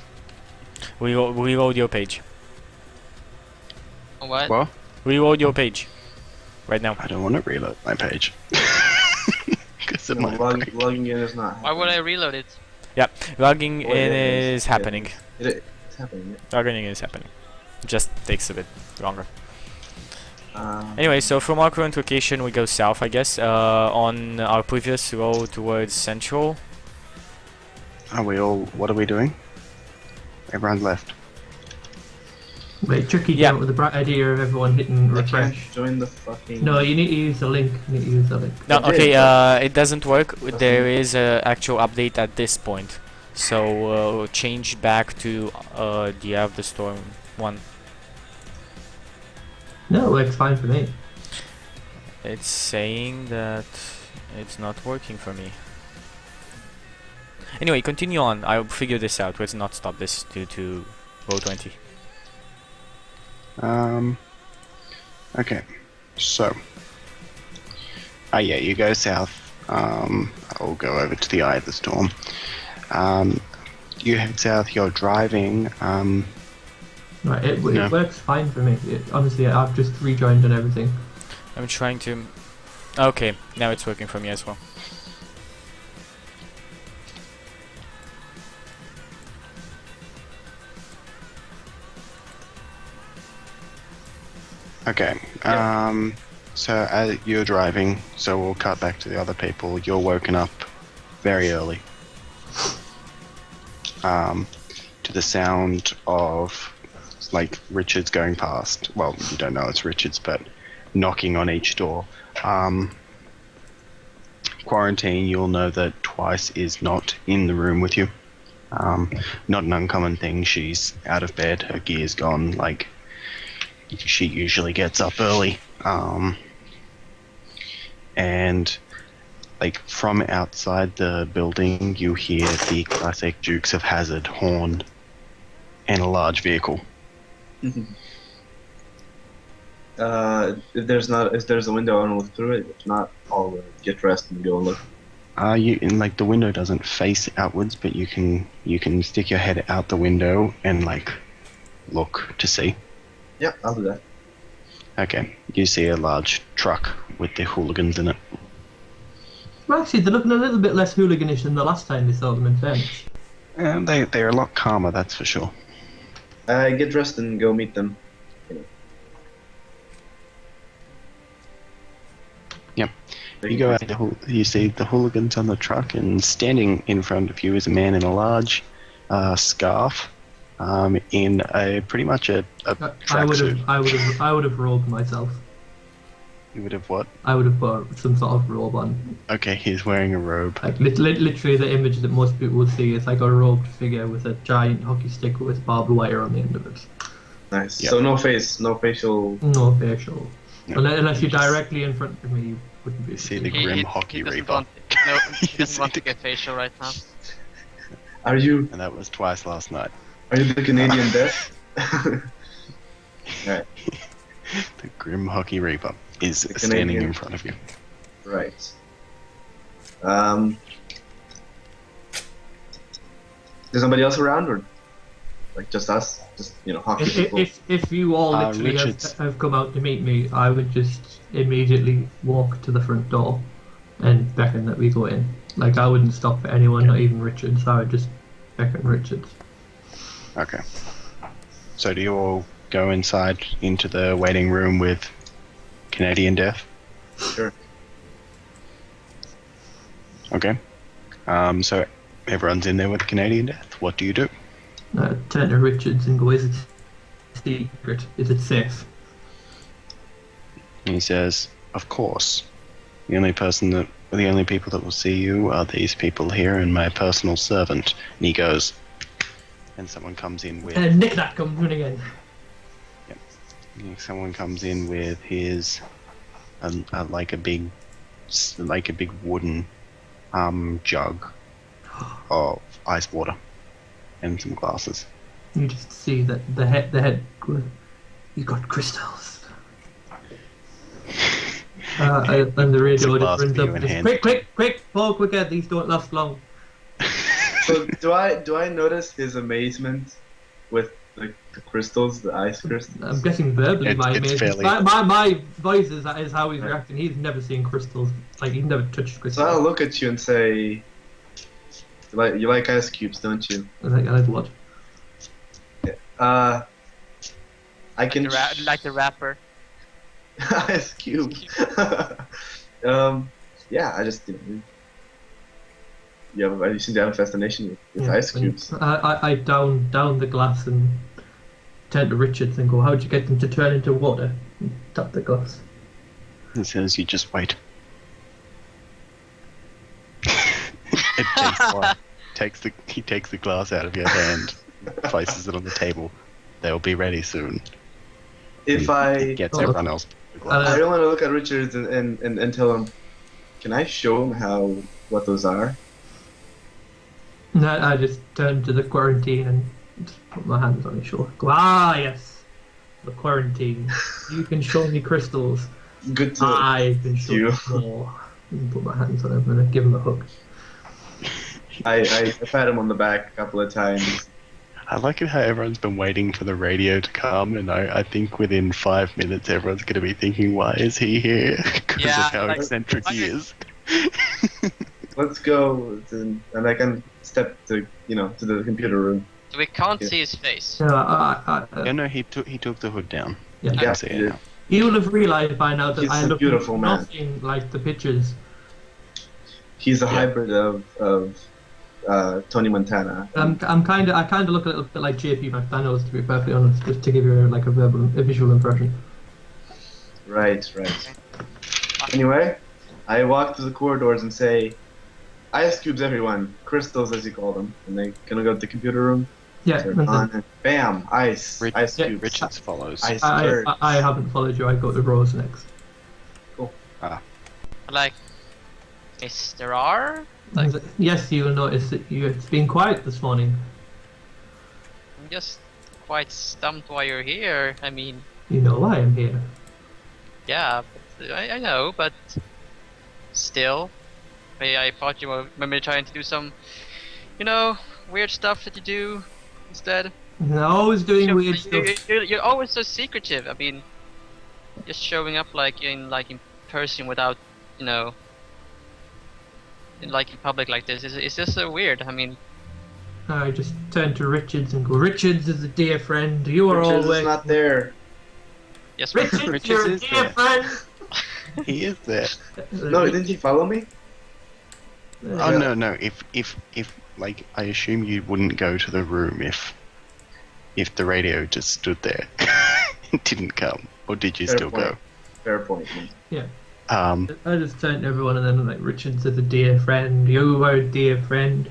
Speaker 3: Reload your page.
Speaker 5: What?
Speaker 4: Well,
Speaker 3: Reload your page. Right now.
Speaker 4: I don't want to reload my page. Because it
Speaker 2: No,
Speaker 4: might break.
Speaker 2: logging in is not.
Speaker 5: Why would I reload it?
Speaker 3: Logging
Speaker 2: Well,
Speaker 3: in
Speaker 2: it is,
Speaker 3: is happening.
Speaker 2: It's happening.
Speaker 3: Logging in is happening. Just takes a bit longer.
Speaker 2: Yeah.
Speaker 3: Anyway, so from our current location we go south, I guess. On our previous road towards Central.
Speaker 4: Are we all? What are we doing? Everyone left.
Speaker 1: Wait, Tricky
Speaker 3: Yeah.
Speaker 1: came up with the bright idea of everyone hitting
Speaker 2: I can't
Speaker 1: refresh.
Speaker 2: join the fucking.
Speaker 1: No, you need to use the link. You need to use the link.
Speaker 3: No,
Speaker 2: I did,
Speaker 3: okay,
Speaker 2: but-
Speaker 3: it doesn't work. There is a actual update at this point. So change back to the Eye of the Storm one.
Speaker 1: No, it works fine for me.
Speaker 3: It's saying that it's not working for me. Anyway, continue on. I'll figure this out. Let's not stop this due to row 20.
Speaker 4: Okay. So. Yeah, you go south. I'll go over to the Eye of the Storm. You head south. You're driving.
Speaker 1: Right, it
Speaker 4: Yeah.
Speaker 1: works fine for me. Honestly, I've just rejoined and everything.
Speaker 3: I'm trying to... Okay, now it's working for me as well.
Speaker 4: Okay.
Speaker 2: Yeah.
Speaker 4: So you're driving. So we'll cut back to the other people. You're woken up very early. To the sound of like Richard's going past. Well, you don't know it's Richard's, but knocking on each door. Quarantine, you'll know that Twice is not in the room with you. Not an uncommon thing. She's out of bed. Her gear's gone. Like, she usually gets up early. And like from outside the building, you hear the classic Dukes of Hazzard horn and a large vehicle.
Speaker 2: If there's a window, I will look through it. If not, I'll get dressed and go and look.
Speaker 4: Like the window doesn't face outwards, but you can stick your head out the window and like look to see.
Speaker 2: Yeah, I'll do that.
Speaker 4: Okay, you see a large truck with the hooligans in it.
Speaker 1: Well, actually, they're looking a little bit less hooliganish than the last time we saw them, in fairness.
Speaker 4: And they're a lot calmer, that's for sure.
Speaker 2: Get dressed and go meet them.
Speaker 4: Yep. You go out, you see the hooligans on the truck, and standing in front of you is a man in a large scarf, in a pretty much a tracksuit.
Speaker 1: I would have robed myself.
Speaker 4: You would have what?
Speaker 1: I would have put some sort of robe on.
Speaker 4: Okay, he's wearing a robe.
Speaker 1: Like literally, the image that most people would see is like a robed figure with a giant hockey stick with barbed wire on the end of it.
Speaker 2: Nice.
Speaker 4: Yep.
Speaker 2: So no face, no facial.
Speaker 1: No facial.
Speaker 4: No.
Speaker 1: Unless you're directly in front of me, you wouldn't be.
Speaker 4: You see the grim hockey
Speaker 5: doesn't
Speaker 4: reaper.
Speaker 5: want, no, he
Speaker 4: You
Speaker 5: doesn't want
Speaker 4: see
Speaker 5: to get facial right now.
Speaker 2: Are you?
Speaker 4: And that was twice last night.
Speaker 2: Are you the Canadian Death? Right.
Speaker 4: The grim hockey reaper is
Speaker 2: The
Speaker 4: standing
Speaker 2: Canadian.
Speaker 4: in front of you.
Speaker 2: Right. There's somebody else around, or like just us? Just hockey people.
Speaker 1: If you all literally
Speaker 4: Richards.
Speaker 1: have come out to meet me, I would just immediately walk to the front door and beckon that we go in. Like, I wouldn't stop for anyone, not even Richards. I would just beckon Richards.
Speaker 4: Okay. So do you all go inside into the waiting room with Canadian Death?
Speaker 2: Sure.
Speaker 4: Okay. So everyone's in there with Canadian Death. What do you do?
Speaker 1: Turn to Richards and go, is it secret? Is it safe?
Speaker 4: And he says, "Of course. The only people that will see you are these people here and my personal servant." And he goes, and someone comes in with
Speaker 1: Nick that comes running in.
Speaker 4: someone comes in with his like a big wooden jug of ice water and some glasses.
Speaker 1: You just see that the head goes, "You got crystals." And the radio
Speaker 4: glass
Speaker 1: just runs
Speaker 4: for you
Speaker 1: up.
Speaker 4: in
Speaker 1: Just,
Speaker 4: hand.
Speaker 1: quick, Paul, quicker! These don't last long.
Speaker 2: So do I notice his amazement with the crystals, the ice crystals?
Speaker 1: I'm guessing verbally
Speaker 4: It's
Speaker 1: my amazement.
Speaker 4: fairly-
Speaker 1: My voice is how he's reacting. He's never seen crystals. Like, he's never touched crystals.
Speaker 2: So I'll look at you and say, you like ice cubes, don't you?
Speaker 1: I like what?
Speaker 2: I can
Speaker 5: Like the rapper.
Speaker 2: ice cube. Yeah, I just you seem to have a fascination with ice cubes.
Speaker 1: I down the glass and turn to Richards and go, "How'd you get them to turn into water?" And tap the glass.
Speaker 4: He says, "You just wait." It takes a while. He takes the glass out of your hand, places it on the table. They'll be ready soon.
Speaker 2: If I
Speaker 4: Gets
Speaker 1: Oh,
Speaker 4: everyone else the glass.
Speaker 2: I don't want to look at Richards and tell him, can I show him what those are?
Speaker 1: And I just turn to the quarantine and just put my hands on his shoulder. Go, yes, the quarantine. You can show me crystals.
Speaker 2: Good to
Speaker 1: I can show
Speaker 2: you.
Speaker 1: you more. And put my hands on him and I give him a hug.
Speaker 2: I pat him on the back a couple of times.
Speaker 4: I like it how everyone's been waiting for the radio to come, and I think within 5 minutes everyone's going to be thinking, why is he here? Because
Speaker 5: Yeah,
Speaker 4: of how
Speaker 5: like-
Speaker 4: eccentric he is.
Speaker 2: Let's go, and I can step to the computer room.
Speaker 5: So we can't
Speaker 2: Yeah.
Speaker 5: see his face.
Speaker 4: Yeah, no, he took the hood down.
Speaker 1: Yeah.
Speaker 4: You
Speaker 2: Yeah,
Speaker 4: can see it now.
Speaker 1: He will have realised by now that
Speaker 2: He's
Speaker 1: I
Speaker 2: a
Speaker 1: look
Speaker 2: beautiful man.
Speaker 1: nothing like the pictures.
Speaker 2: He's a
Speaker 4: Yeah.
Speaker 2: hybrid of Tony Montana.
Speaker 1: I kind of look a little bit like JP McDaniels, to be perfectly honest, just to give you like a visual impression.
Speaker 2: Right. Anyway, I walk through the corridors and say, "Ice cubes, everyone! Crystals, as you call them." And they gonna go to the computer room.
Speaker 1: Yeah,
Speaker 2: Turn
Speaker 1: that's
Speaker 2: on
Speaker 1: it.
Speaker 2: and bam! Ice
Speaker 1: Yeah.
Speaker 2: cubes.
Speaker 4: Richards follows.
Speaker 2: Ice
Speaker 1: I
Speaker 2: birds.
Speaker 1: haven't followed you. I go to Rose next.
Speaker 5: Like, Mr. R? Like,
Speaker 1: Yes, you will notice that it's been quiet this morning.
Speaker 5: I'm just quite stumped why you're here. I mean,
Speaker 1: You know why I'm here.
Speaker 5: yeah, but I know, but still. I thought you were maybe trying to do some, weird stuff that you do instead.
Speaker 1: They're always doing weird
Speaker 5: You-
Speaker 1: stuff.
Speaker 5: You're always so secretive. I mean, just showing up like in person without, you know, in public like this is just so weird. I mean,
Speaker 1: I just turn to Richards and go, Richards is a dear friend. You are
Speaker 2: Richards is
Speaker 1: always.
Speaker 2: not there.
Speaker 5: yes, but
Speaker 1: Richards,
Speaker 4: Richards
Speaker 1: you're a
Speaker 4: is
Speaker 1: dear
Speaker 4: there.
Speaker 1: friend.
Speaker 4: He is there.
Speaker 2: No, didn't he follow me?
Speaker 4: Oh no. If like I assume you wouldn't go to the room if the radio just stood there and didn't come, or did you
Speaker 2: Fair
Speaker 4: still
Speaker 2: point.
Speaker 4: go?
Speaker 2: Fair point. Man.
Speaker 1: I just turned to everyone and then I'm like, Richards is a dear friend. You are a dear friend.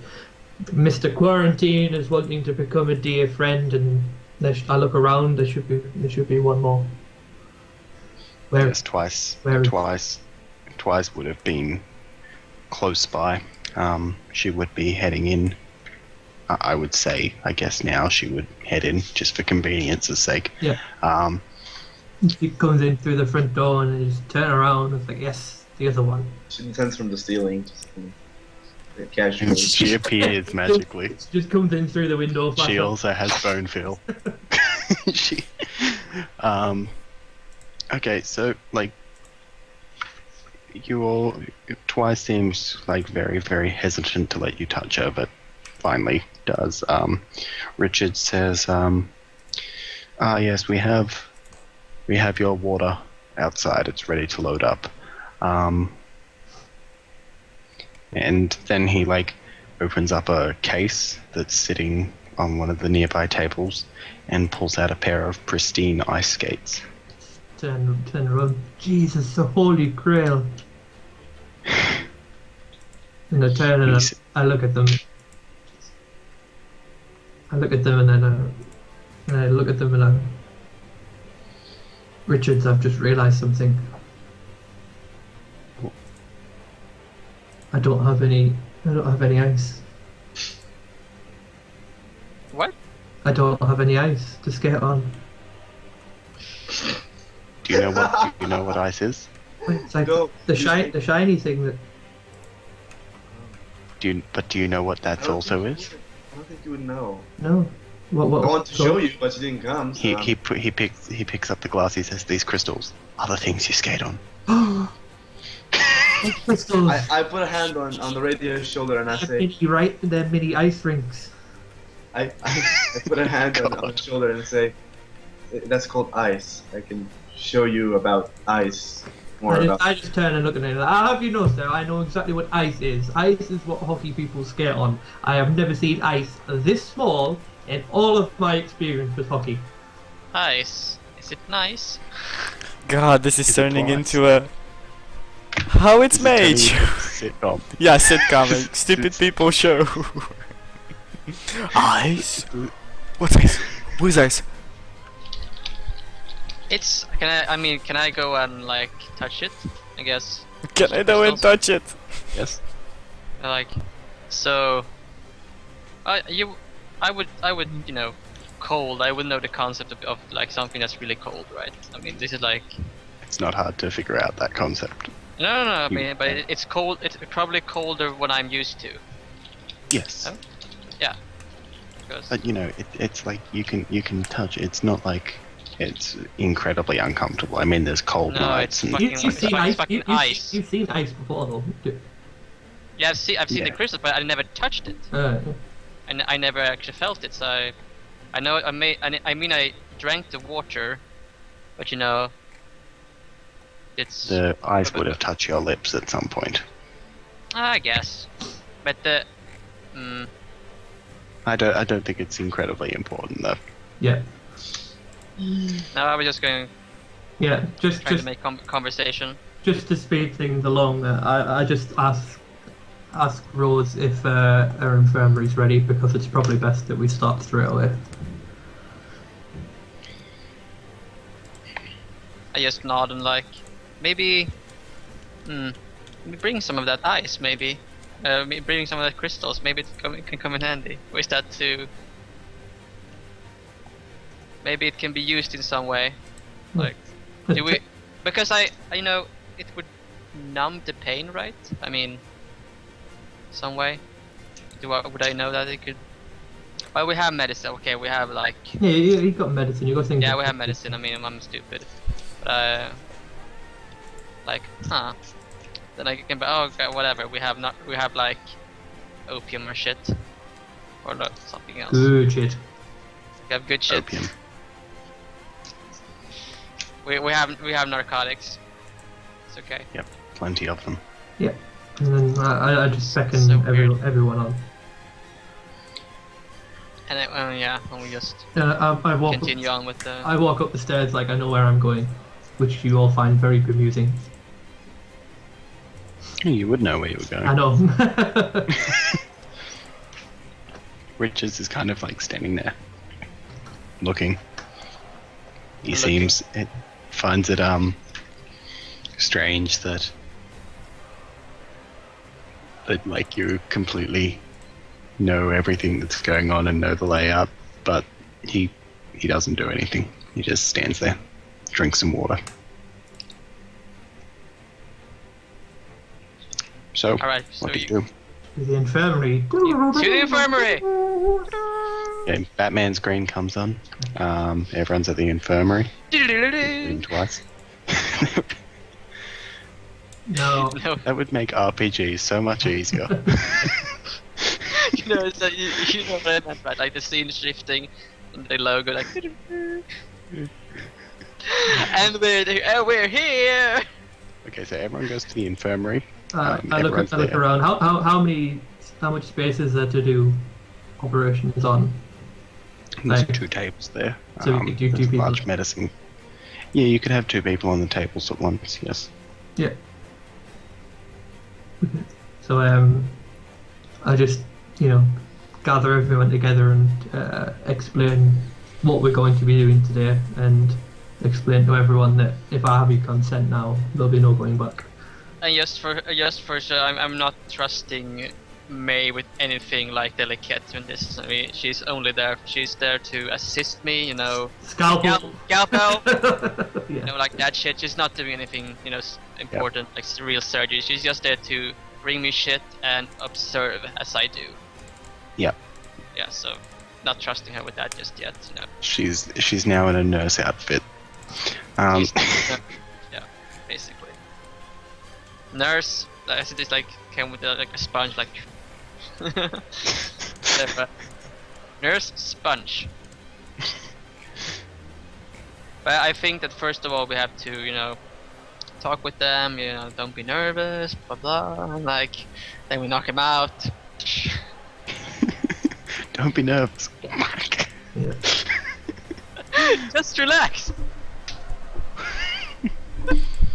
Speaker 1: Mr. Quarantine is wanting to become a dear friend, and I look around. There should be one more. Where?
Speaker 4: Yes, twice.
Speaker 1: Where is-
Speaker 4: Twice would have been close by. She would be heading in. I would say, I guess now she would head in just for convenience's sake.
Speaker 1: Yeah.
Speaker 4: Um,
Speaker 1: She comes in through the front door and I just turn around. It's like, yes, the other one.
Speaker 2: She descends from the ceiling. Just
Speaker 4: and
Speaker 2: casually.
Speaker 4: she appears magically.
Speaker 1: She just comes in through the window. flash
Speaker 4: She
Speaker 1: up.
Speaker 4: also has bone feel. she, okay, so like you all twice seems like very, very hesitant to let you touch her, but finally does. Richard says, yes, we have your water outside. It's ready to load up. And then he like opens up a case that's sitting on one of the nearby tables and pulls out a pair of pristine ice skates.
Speaker 1: Turn around. Jesus, the holy grail. And I turn and
Speaker 4: He's-
Speaker 1: I look at them. I look at them and then I look at them and I. Richards, I've just realised something. I don't have any ice.
Speaker 5: what?
Speaker 1: I don't have any ice to skate on.
Speaker 4: Do you know what ice is?
Speaker 1: It's like
Speaker 2: No,
Speaker 1: the
Speaker 2: you
Speaker 1: the shiny thing that.
Speaker 4: Do you know what that also is?
Speaker 2: I don't think you would know.
Speaker 1: No. What?
Speaker 2: I want to show you, but you didn't come. So.
Speaker 4: He picks up the glass. He says, "These crystals are the things you skate on."
Speaker 1: Crystals.
Speaker 2: I put a hand on the radio's shoulder and I say,
Speaker 1: They're mini ice rinks.
Speaker 2: I put a hand on the
Speaker 4: God.
Speaker 2: shoulder and say, that's called ice. I can show you about ice. More about.
Speaker 1: I just turn and look at it. I'll have you know, sir, I know exactly what ice is. Ice is what hockey people skate on. I have never seen ice this small in all of my experience with hockey.
Speaker 5: Nice. Is it nice?
Speaker 3: God, this is
Speaker 4: Is it
Speaker 3: turning
Speaker 4: twice?
Speaker 3: into a. How it's made?
Speaker 4: It's a sitcom.
Speaker 3: Yeah, sitcom, a stupid people show. Ice? What's ice? Who's ice?
Speaker 5: It's. Can I go and like touch it? I guess.
Speaker 3: Can I go and touch it?
Speaker 4: Yes.
Speaker 5: Like, so. I would cold. I would know the concept of like something that's really cold, right? I mean, this is like.
Speaker 4: It's not hard to figure out that concept.
Speaker 5: No. I mean, but it's cold. It's probably colder what I'm used to.
Speaker 4: Yes.
Speaker 5: Oh. Yeah. Because
Speaker 4: But it's like you can touch. It's not like it's incredibly uncomfortable. I mean, there's cold
Speaker 5: No,
Speaker 4: nights
Speaker 5: it's
Speaker 4: and
Speaker 5: fucking-
Speaker 1: You've
Speaker 5: it's
Speaker 1: seen
Speaker 5: fucking-
Speaker 1: ice.
Speaker 5: fucking
Speaker 1: You've
Speaker 5: ice.
Speaker 1: you've seen ice before, though.
Speaker 5: yeah, I've seen the
Speaker 4: Yeah.
Speaker 5: crystals, but I never touched it, and I never actually felt it. So I know I drank the water, but it's.
Speaker 4: the ice would have touched your lips at some point.
Speaker 5: I guess, but the.
Speaker 4: I don't think it's incredibly important though.
Speaker 1: Yeah.
Speaker 5: No, I was just going
Speaker 1: Yeah.
Speaker 5: trying
Speaker 1: Just
Speaker 5: to make conversation.
Speaker 1: just to speed things along, I just ask Rose if her infirmary's ready, because it's probably best that we start straight away.
Speaker 5: I just nod and like, maybe. Bring some of that ice, maybe. Bring some of that crystals. Maybe it can come in handy. Or is that too? Maybe it can be used in some way. Like, do we? Because I know it would numb the pain, right? I mean, some way. Would I know that it could? But we have medicine. Okay, we have like.
Speaker 1: Yeah, you got medicine. You got things.
Speaker 5: Yeah, we have medicine. I mean, I'm stupid. But like, then I can. Oh, okay, whatever. We have not. We have like opium or shit, or not, something else.
Speaker 1: Good shit.
Speaker 5: We have good shit.
Speaker 4: Opium.
Speaker 5: We have narcotics. It's okay.
Speaker 4: Yep, plenty of them.
Speaker 1: Yeah. And then I just second
Speaker 5: So weird.
Speaker 1: everyone on.
Speaker 5: And then, yeah, and we just
Speaker 1: I walk
Speaker 5: continue
Speaker 1: up,
Speaker 5: on with the.
Speaker 1: I walk up the stairs like I know where I'm going, which you all find very bemusing.
Speaker 4: You would know where you were going.
Speaker 1: I know.
Speaker 4: Richards is kind of like standing there, looking. He
Speaker 5: Looking.
Speaker 4: finds it strange that like you completely know everything that's going on and know the layout, but he doesn't do anything. He just stands there, drinks some water. So,
Speaker 5: Alright, so
Speaker 4: what do you
Speaker 5: you.
Speaker 4: do?
Speaker 1: To the infirmary.
Speaker 5: To the infirmary!
Speaker 4: Okay, Batman's green comes on. Everyone's at the infirmary. Green twice.
Speaker 1: No.
Speaker 5: No,
Speaker 4: That would make RPG so much easier.
Speaker 5: you know, so you know what I meant, right? Like the scene shifting, and the logo like. And we're here.
Speaker 4: Okay, so everyone goes to the infirmary.
Speaker 1: I look
Speaker 4: everyone's there.
Speaker 1: around. How much space is there to do operations on?
Speaker 4: There's
Speaker 1: Like-
Speaker 4: 2 tables there.
Speaker 1: So we could do
Speaker 4: there's
Speaker 1: 2 people.
Speaker 4: large medicine. Yeah, you could have 2 people on the tables at once. Yes.
Speaker 1: Yeah. So I just gather everyone together and explain what we're going to be doing today, and explain to everyone that if I have your consent now, there'll be no going back.
Speaker 5: And just for sure, I'm not trusting May with anything like delicate in this. I mean, she's there to assist me, you know.
Speaker 1: Scalpel.
Speaker 5: Scalpel.
Speaker 1: Yeah.
Speaker 5: You know, like that shit. She's not doing anything, important, like real surgery. She's just there to bring me shit and observe as I do.
Speaker 4: Yep.
Speaker 5: Yeah, so not trusting her with that just yet,
Speaker 4: She's now in a nurse outfit.
Speaker 5: Yeah, basically. Nurse, I said this like came with like a sponge, like. Whatever. Nurse sponge. But I think that first of all we have to, talk with them. Don't be nervous, blah blah. Like, then we knock him out.
Speaker 4: Don't be nervous.
Speaker 1: Yeah.
Speaker 5: Just relax.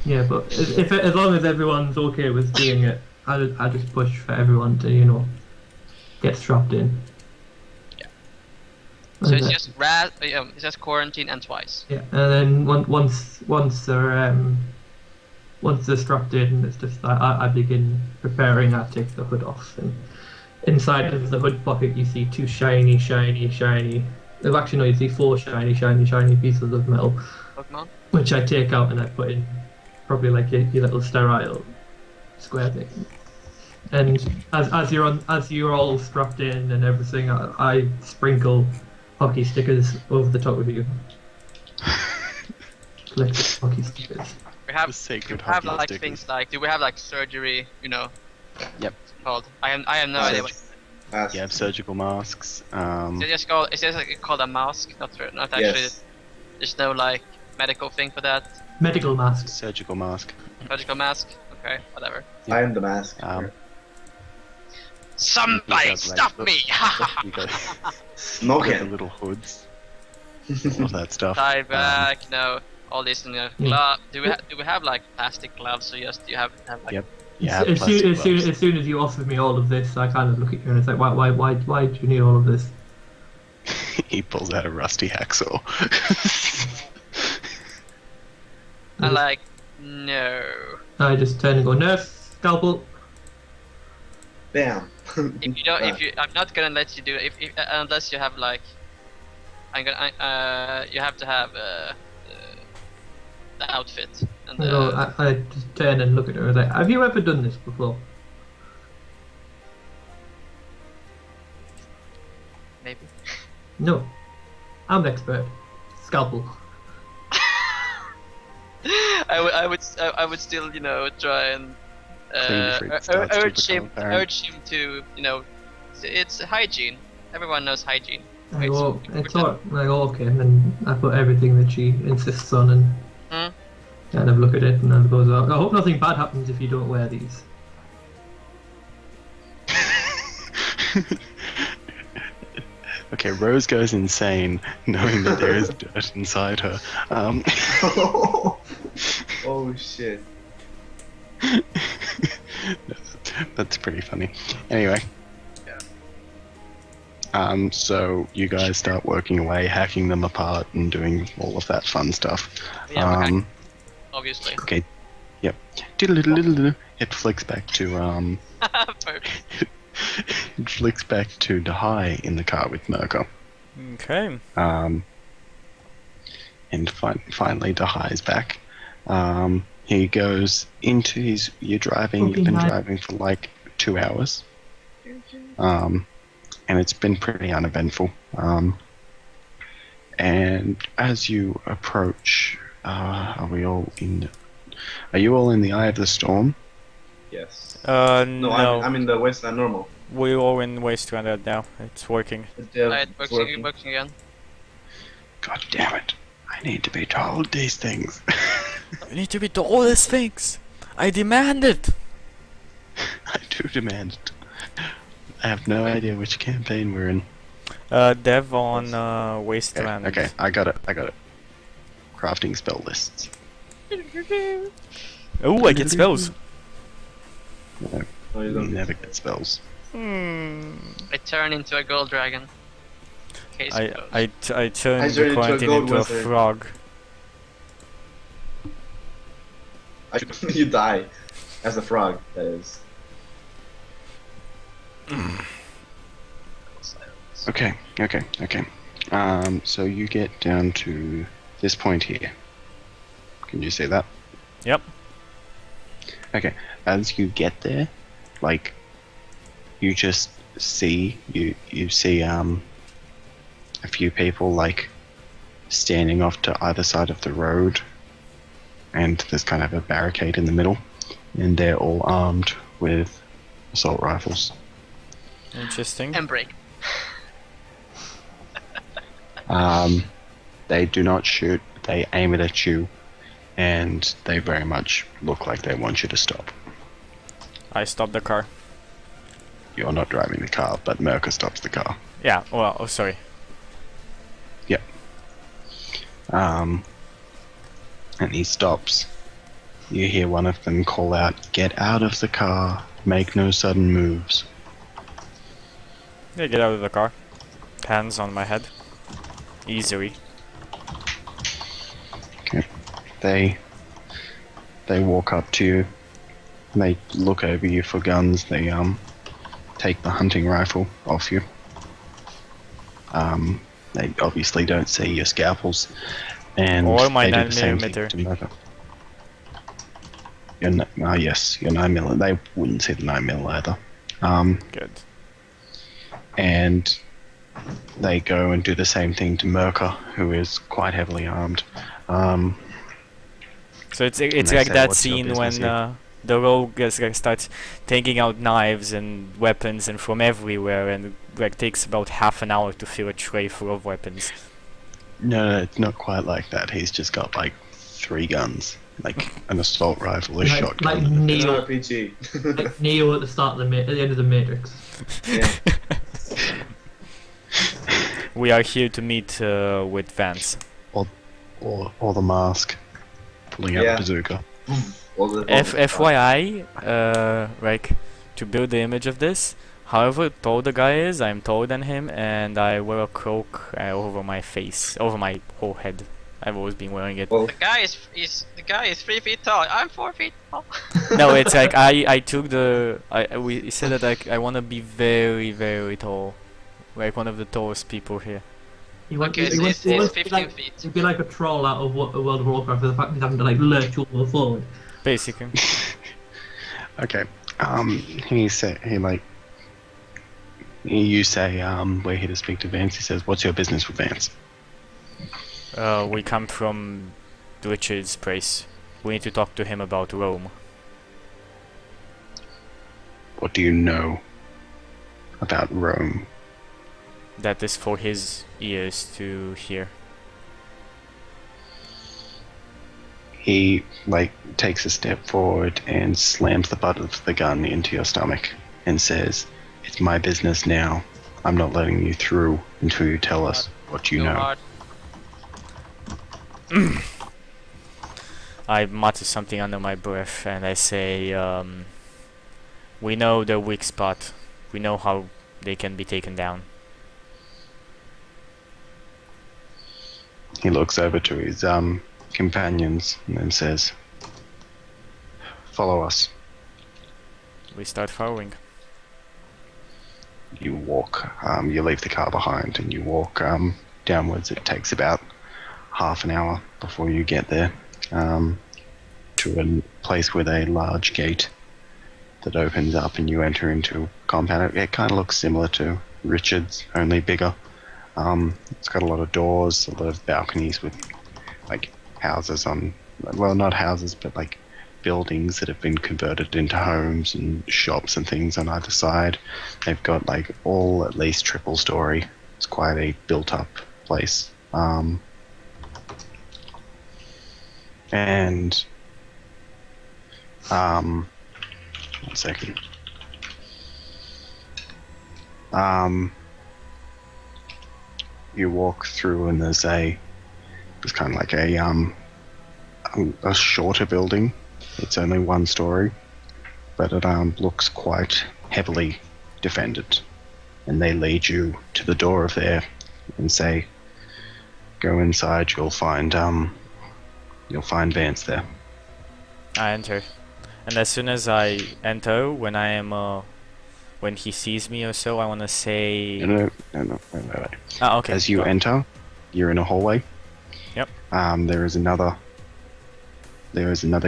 Speaker 1: Yeah, but if as long as everyone's okay with doing it, I just push for everyone to get strapped in.
Speaker 5: Yeah. So
Speaker 1: And,
Speaker 5: it's just quarantine and twice.
Speaker 1: yeah, and then once they're strapped in, it's just I begin preparing. I take the hood off, and inside of the hood pocket you see 2 shiny. Well, actually, no, you see 4 shiny pieces of metal,
Speaker 5: Pokemon.
Speaker 1: which I take out and I put in probably like your little sterile square thing. And as you're all strapped in and everything, I sprinkle hockey stickers over the top of you. Collect hockey stickers.
Speaker 5: We have
Speaker 4: The sacred
Speaker 5: we have
Speaker 4: hockey
Speaker 5: like
Speaker 4: stickers.
Speaker 5: things like, do we have like surgery?
Speaker 4: Yep.
Speaker 5: It's called. I have no idea what.
Speaker 4: You have surgical masks.
Speaker 5: It's just like called a mask, not actually.
Speaker 2: Yes.
Speaker 5: There's no like medical thing for that.
Speaker 1: Medical masks.
Speaker 4: Surgical mask.
Speaker 5: Surgical mask. Okay, whatever.
Speaker 2: I am the mask.
Speaker 5: Somebody
Speaker 4: Like,
Speaker 5: stop me!
Speaker 4: You got
Speaker 2: Smoke
Speaker 4: the
Speaker 2: it.
Speaker 4: little hoods. All that stuff.
Speaker 5: Die back. All this
Speaker 1: Yeah.
Speaker 5: glove. Do we have like plastic gloves? So just you have like.
Speaker 4: Yep. Yeah.
Speaker 1: as soon as you offer me all of this, I kind of look at you and it's like, why do you need all of this?
Speaker 4: He pulls out a rusty hacksaw.
Speaker 5: I'm like, no.
Speaker 1: I just turn and go, nurse, scalpel.
Speaker 2: Bam.
Speaker 5: If you don't, I'm not gonna let you do it. If unless you have like, you have to have the outfit and
Speaker 1: I just turn and look at her and like, have you ever done this before?
Speaker 5: maybe.
Speaker 1: No, I'm an expert. Scalpel.
Speaker 5: I would still, try and
Speaker 4: Clean before it starts to become apparent.
Speaker 5: urge him to, it's hygiene. Everyone knows hygiene.
Speaker 1: I
Speaker 5: It's
Speaker 1: go, it's
Speaker 5: important.
Speaker 1: all, I go, okay, and then I put everything that she insists on and
Speaker 5: Hmm?
Speaker 1: kind of look at it and I goes, I hope nothing bad happens if you don't wear these.
Speaker 4: Okay, Rose goes insane knowing that there is dirt inside her.
Speaker 2: Oh shit.
Speaker 4: That's pretty funny. Anyway. So you guys start working away, hacking them apart, and doing all of that fun stuff.
Speaker 5: Yeah, we're hacking, obviously.
Speaker 4: Okay. Yep. Diddle-diddle-diddle. It flicks back to
Speaker 5: Perfect.
Speaker 4: it flicks back to Dahai in the car with Mirko.
Speaker 3: Okay.
Speaker 4: And finally Dahai's back. He goes into his. You've been driving for like 2 hours. And it's been pretty uneventful. And as you approach, are you all in the eye of the storm?
Speaker 2: Yes.
Speaker 3: No.
Speaker 2: No, I'm in the Wasteland normal.
Speaker 3: We're all in Wasteland right now. It's working.
Speaker 5: Alright, working again.
Speaker 4: God damn it! I need to be told these things.
Speaker 3: You need to be told all these things. I demand it.
Speaker 4: I do demand it. I have no idea which campaign we're in.
Speaker 3: Dev on Wasteland.
Speaker 4: Okay, I got it. Crafting spell lists.
Speaker 3: Oh, I get spells.
Speaker 4: No,
Speaker 2: No, you
Speaker 4: you
Speaker 2: don't.
Speaker 4: never get spells.
Speaker 5: I turn into a gold dragon. Case
Speaker 3: I
Speaker 5: closed.
Speaker 3: turned
Speaker 2: I
Speaker 3: the
Speaker 2: turned into a
Speaker 3: quarantine
Speaker 2: gold
Speaker 3: into a
Speaker 2: wizard.
Speaker 3: frog.
Speaker 2: You die as a frog. That is.
Speaker 4: Okay. So you get down to this point here. Can you see that?
Speaker 3: Yep.
Speaker 4: Okay. As you get there, like, you just see you see a few people like standing off to either side of the road, and there's kind of a barricade in the middle, and they're all armed with assault rifles.
Speaker 3: Interesting.
Speaker 5: And break.
Speaker 4: They do not shoot, they aim it at you, and they very much look like they want you to stop.
Speaker 3: I stopped the car.
Speaker 4: You're not driving the car, but Mirko stops the car.
Speaker 3: Yeah. Well. Oh, sorry.
Speaker 4: Yep. And he stops. You hear one of them call out, "Get out of the car, make no sudden moves."
Speaker 3: Yeah, get out of the car. Hands on my head. Easily.
Speaker 4: Okay. They walk up to you. They look over you for guns. They take the hunting rifle off you. They obviously don't see your scalpels, and
Speaker 3: Or my
Speaker 4: they do the same
Speaker 3: 9mm.
Speaker 4: thing to Mirko. Yes, your 9mm. They wouldn't see the 9mm either.
Speaker 3: Good.
Speaker 4: And they go and do the same thing to Mirko, who is quite heavily armed.
Speaker 3: So it's
Speaker 4: they
Speaker 3: like
Speaker 4: say,
Speaker 3: that
Speaker 4: "What's your
Speaker 3: scene
Speaker 4: business
Speaker 3: when
Speaker 4: here?"
Speaker 3: the rogue starts taking out knives and weapons and from everywhere, and like takes about half an hour to fill a tray full of weapons.
Speaker 4: No, it's not quite like that. He's just got like 3 guns, like an assault rifle, a shotgun.
Speaker 1: Like
Speaker 2: It's an
Speaker 1: Neo,
Speaker 2: RPG.
Speaker 1: like Neo at the start of at the end of the Matrix.
Speaker 2: Yeah.
Speaker 3: We are here to meet with Vance.
Speaker 4: or the mask, pulling out
Speaker 2: Yeah.
Speaker 4: the bazooka.
Speaker 2: All the-
Speaker 3: FYI, like to build the image of this, however tall the guy is, I'm taller than him, and I wear a cloak over my face, over my whole head. I've always been wearing it.
Speaker 2: Well,
Speaker 5: The guy is 3 feet tall. I'm 4 feet tall.
Speaker 3: No, it's like I took the we said that like I want to be very very tall, like one of the tallest people here.
Speaker 5: Okay, so
Speaker 1: wants
Speaker 5: he's
Speaker 1: to be
Speaker 5: 15
Speaker 1: like,
Speaker 5: feet.
Speaker 1: It'd be like a troll out of World of Warcraft for the fact he's having to like lurch over forward.
Speaker 3: Basically.
Speaker 4: Okay. He said he like You say, we're here to speak to Vance. He says, what's your business with Vance?
Speaker 3: We come from Richard's place. We need to talk to him about Rome.
Speaker 4: What do you know about Rome?
Speaker 3: That is for his ears to hear.
Speaker 4: He, takes a step forward and slams the butt of the gun into your stomach and says, it's my business now. I'm not letting you through until you tell us what you
Speaker 5: Go
Speaker 4: know.
Speaker 5: hard.
Speaker 3: I mutter something under my breath and I say, we know their weak spot. We know how they can be taken down.
Speaker 4: He looks over to his companions and then says, follow us.
Speaker 3: We start following.
Speaker 4: You walk, you leave the car behind and you walk downwards. It takes about half an hour before you get there to a place with a large gate that opens up and you enter into a compound. It kind of looks similar to Richard's, only bigger. It's got a lot of doors, a lot of balconies with houses on, well, not houses, but buildings that have been converted into homes and shops and things on either side. They've got all at least triple story. It's quite a built up place. And one second. You walk through and there's kind of a shorter building. It's only one story, but it looks quite heavily defended. And they lead you to the door of there and say, go inside, you'll find Vance there.
Speaker 3: I enter. And as soon as I enter, when he sees me or so, I want to say...
Speaker 4: No.
Speaker 3: Ah, okay.
Speaker 4: As you
Speaker 3: go.
Speaker 4: enter, you're in a hallway.
Speaker 3: Yep.
Speaker 4: There is another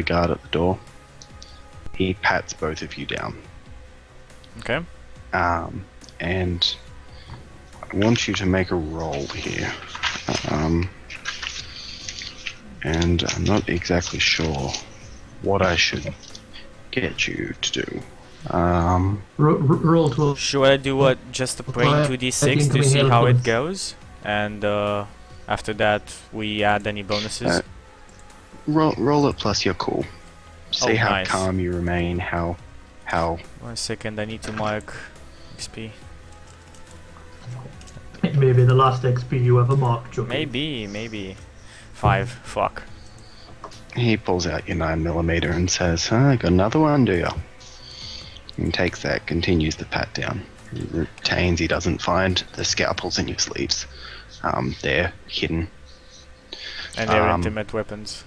Speaker 4: guard at the door. He pats both of you down.
Speaker 3: Okay.
Speaker 4: And I want you to make a roll here. And I'm not exactly sure what I should get you to do.
Speaker 1: Roll 12.
Speaker 3: Should I do what? Just a brain
Speaker 1: I
Speaker 3: 2d6
Speaker 1: think
Speaker 3: to
Speaker 1: we
Speaker 3: see
Speaker 1: have
Speaker 3: how it
Speaker 1: those.
Speaker 3: goes? And after that, we add any bonuses?
Speaker 4: Roll it plus you're cool. See
Speaker 3: Oh,
Speaker 4: how
Speaker 3: nice.
Speaker 4: calm you remain, how
Speaker 3: 1 second, I need to mark XP.
Speaker 1: It may be the last XP you ever marked, Johnny.
Speaker 3: Maybe. 5. Fuck.
Speaker 4: he pulls out your 9mm and says, "I got another one, do you?" And takes that, continues the pat down. He retains, he doesn't find the scalpels in your sleeves. They're hidden.
Speaker 3: And they're intimate weapons.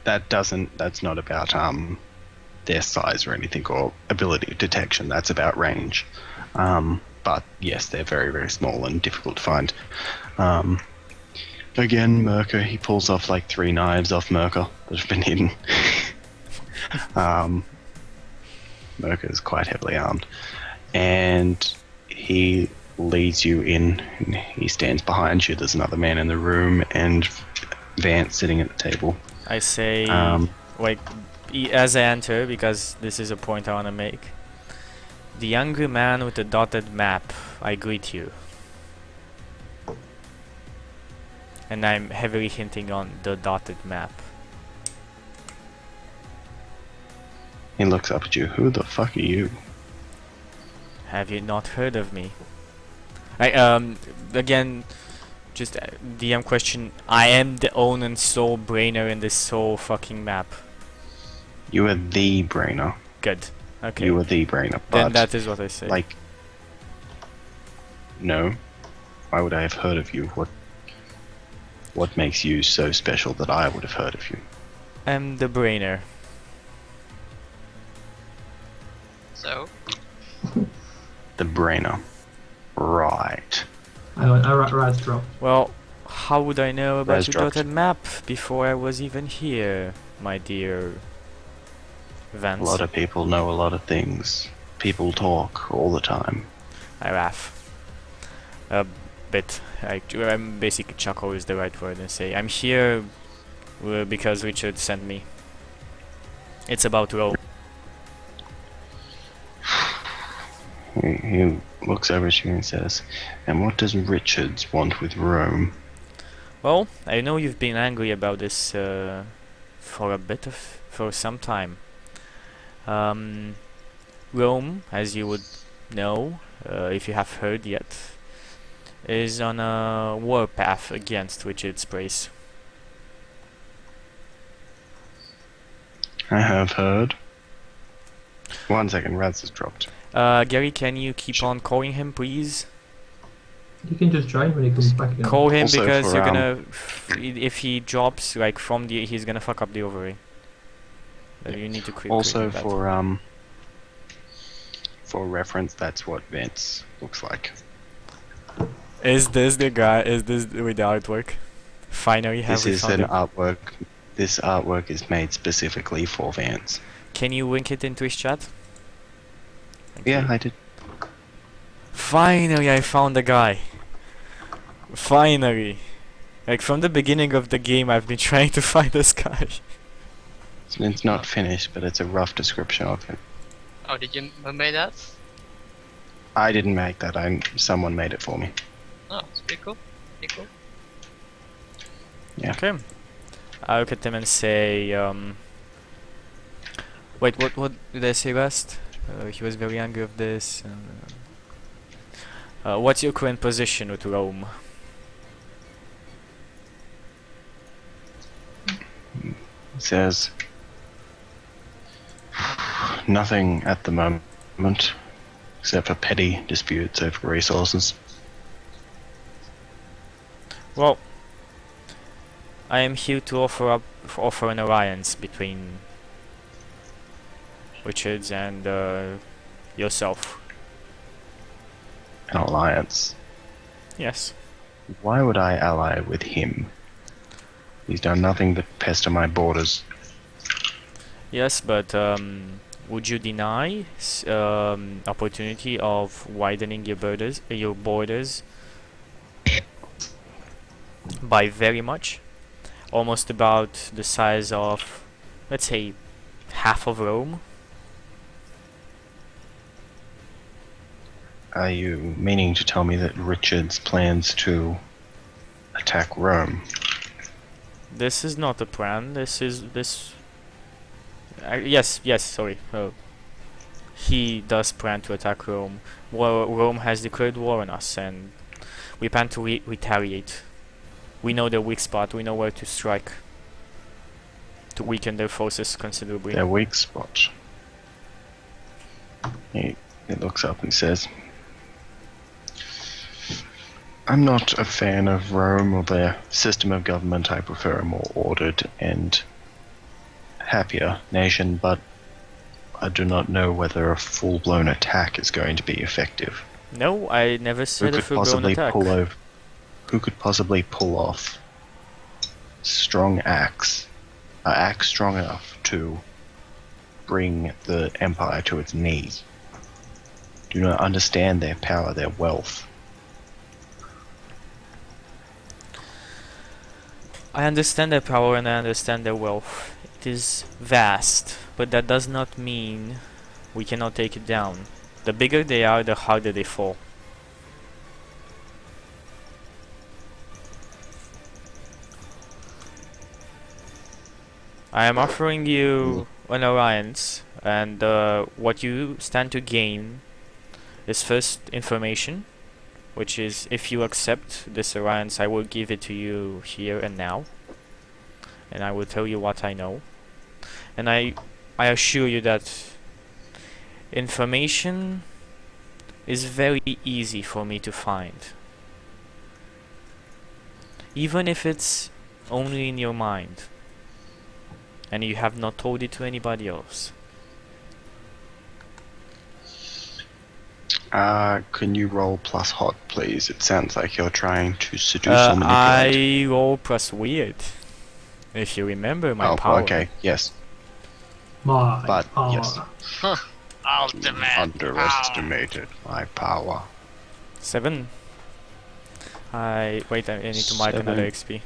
Speaker 4: That's not about their size or anything or ability of detection. That's about range. But yes, they're very, very small and difficult to find. Again, Merker, he pulls off like 3 knives off Merker that have been hidden. Merker is quite heavily armed. And he leads you in, and he stands behind you. There's another man in the room, and Vance sitting at the table.
Speaker 3: I say, as I enter, because this is a point I want to make. The angry man with the dotted map, I greet you. And I'm heavily hinting on the dotted map.
Speaker 4: He looks up at you. "Who the fuck are you?"
Speaker 3: Have you not heard of me? Again, just DM question. I am the own and sole brainer in this whole fucking map.
Speaker 4: You are the brainer.
Speaker 3: Good. Okay.
Speaker 4: You are the brainer. But
Speaker 3: Then that is what I say.
Speaker 4: like, no. Why would I have heard of you? What makes you so special that I would have heard of you?
Speaker 3: I'm the brainer.
Speaker 5: So,
Speaker 4: The brainer. Right.
Speaker 1: I rise drop.
Speaker 3: Well, how would I know about
Speaker 4: Rise
Speaker 3: the
Speaker 4: dropped.
Speaker 3: dotted map before I was even here, my dear
Speaker 4: A
Speaker 3: Vance?
Speaker 4: lot of people know a lot of things. people talk all the time.
Speaker 3: I laugh. A bit. I'm basically chuckle is the right word and say, I'm here because Richard sent me. It's about Rome.
Speaker 4: He looks over at you and says, "And what does Richards want with Rome?"
Speaker 3: Well, I know you've been angry about this for some time. Rome, as you would know, if you have heard yet, is on a war path against Richard's praise.
Speaker 4: I have heard. 1 second, Raz has dropped.
Speaker 3: Gary, can you keep on calling him, please?
Speaker 1: You can just join when he comes back again.
Speaker 3: Call him
Speaker 4: Also
Speaker 3: because
Speaker 4: for,
Speaker 3: you're gonna. If he drops like from the, he's gonna fuck up the ovary. You need to quick.
Speaker 4: Also for reference, that's what Vince looks like.
Speaker 3: Is this the guy? Is this with the artwork? Finally, have
Speaker 4: This
Speaker 3: we
Speaker 4: is
Speaker 3: found
Speaker 4: an
Speaker 3: him?
Speaker 4: artwork. This artwork is made specifically for Vance.
Speaker 3: Can you link it into his chat? Thank
Speaker 4: Yeah,
Speaker 3: you.
Speaker 4: I did.
Speaker 3: Finally, I found the guy. Finally. Like from the beginning of the game, I've been trying to find this guy.
Speaker 4: It's not finished, but it's a rough description of him.
Speaker 5: Oh, did you make that?
Speaker 4: I didn't make that. Someone made it for me.
Speaker 5: Oh, it's pretty cool. Pretty cool.
Speaker 4: Yeah.
Speaker 3: Okay. I look at him and say, wait, what did I say last? He was very angry of this. What's your current position with Rome?
Speaker 4: He says, "Nothing at the moment, except for petty disputes over resources."
Speaker 3: Well, I am here to offer an alliance between Richards and yourself.
Speaker 4: An alliance.
Speaker 3: Yes.
Speaker 4: Why would I ally with him? He's done nothing but pester my borders.
Speaker 3: Yes, but would you deny opportunity of widening your borders by very much? Almost about the size of, let's say, half of Rome?
Speaker 4: Are you meaning to tell me that Richard's plans to attack Rome?
Speaker 3: This is not a plan. Yes, sorry. He does plan to attack Rome. Well, Rome has declared war on us, and we plan to retaliate. We know their weak spot. We know where to strike to weaken their forces considerably.
Speaker 4: Their weak spot. He looks up and says, "I'm not a fan of Rome or their system of government. I prefer a more ordered and happier nation, but I do not know whether a full-blown attack is going to be effective.
Speaker 3: No, I never
Speaker 4: Who
Speaker 3: said a
Speaker 4: could
Speaker 3: full-blown
Speaker 4: possibly
Speaker 3: attack.
Speaker 4: Who could possibly pull off strong axe strong enough to bring the empire to its knees? Do not understand their power, their wealth."
Speaker 3: I understand their power and I understand their wealth. It is vast, but that does not mean we cannot take it down. The bigger they are, the harder they fall. I am offering you an alliance, and what you stand to gain is first information, which is, if you accept this alliance, I will give it to you here and now, and I will tell you what I know. And I assure you that information is very easy for me to find, even if it's only in your mind and you have not told it to anybody else.
Speaker 4: Can you roll plus hot, please? It sounds like you're trying to seduce or manipulate.
Speaker 3: I roll plus weird, if you remember my
Speaker 4: Oh,
Speaker 3: power.
Speaker 4: okay, yes.
Speaker 1: My
Speaker 4: But,
Speaker 1: power.
Speaker 4: yes.
Speaker 5: Ultimate.
Speaker 4: underestimated my power.
Speaker 3: 7. Wait, I need to mark another
Speaker 4: 7.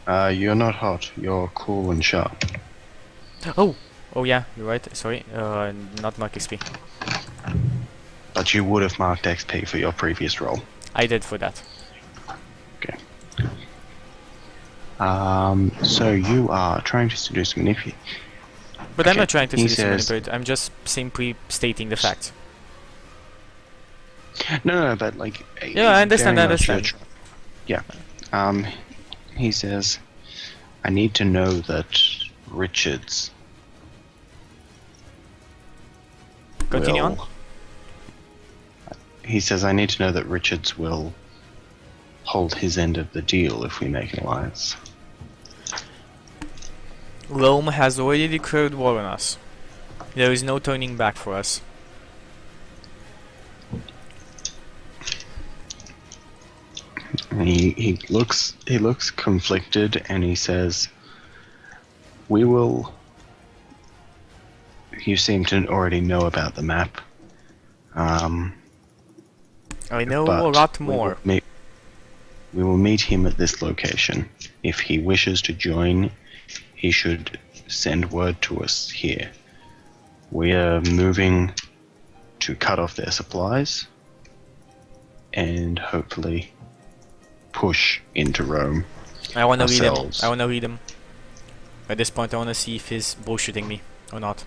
Speaker 3: XP.
Speaker 4: You're not hot. You're cool and sharp.
Speaker 3: Oh yeah, you're right. Sorry, not mark XP.
Speaker 4: But you would have marked XP for your previous roll.
Speaker 3: I did for that.
Speaker 4: Okay. So you are trying to seduce manipulate.
Speaker 3: But I'm
Speaker 4: Okay,
Speaker 3: not trying to
Speaker 4: he
Speaker 3: seduce
Speaker 4: says-
Speaker 3: manipulate. I'm just simply stating the fact.
Speaker 4: No, but like.
Speaker 3: Yeah, I understand.
Speaker 4: very
Speaker 3: I
Speaker 4: much your
Speaker 3: understand.
Speaker 4: Yeah. He says, I need to know that Richards.
Speaker 3: Continue
Speaker 4: will-
Speaker 3: on.
Speaker 4: He says, I need to know that Richards will hold his end of the deal if we make an alliance.
Speaker 3: Rome has already declared war on us. There is no turning back for us.
Speaker 4: And he looks conflicted, and he says, "We will." You seem to already know about the map.
Speaker 3: I know
Speaker 4: But
Speaker 3: a lot
Speaker 4: we will
Speaker 3: more.
Speaker 4: We will meet him at this location. If he wishes to join, he should send word to us here. We are moving to cut off their supplies and hopefully push into Rome.
Speaker 3: I wanna read him.
Speaker 4: ourselves.
Speaker 3: I wanna read him. At this point, I wanna see if he's bullshitting me or not.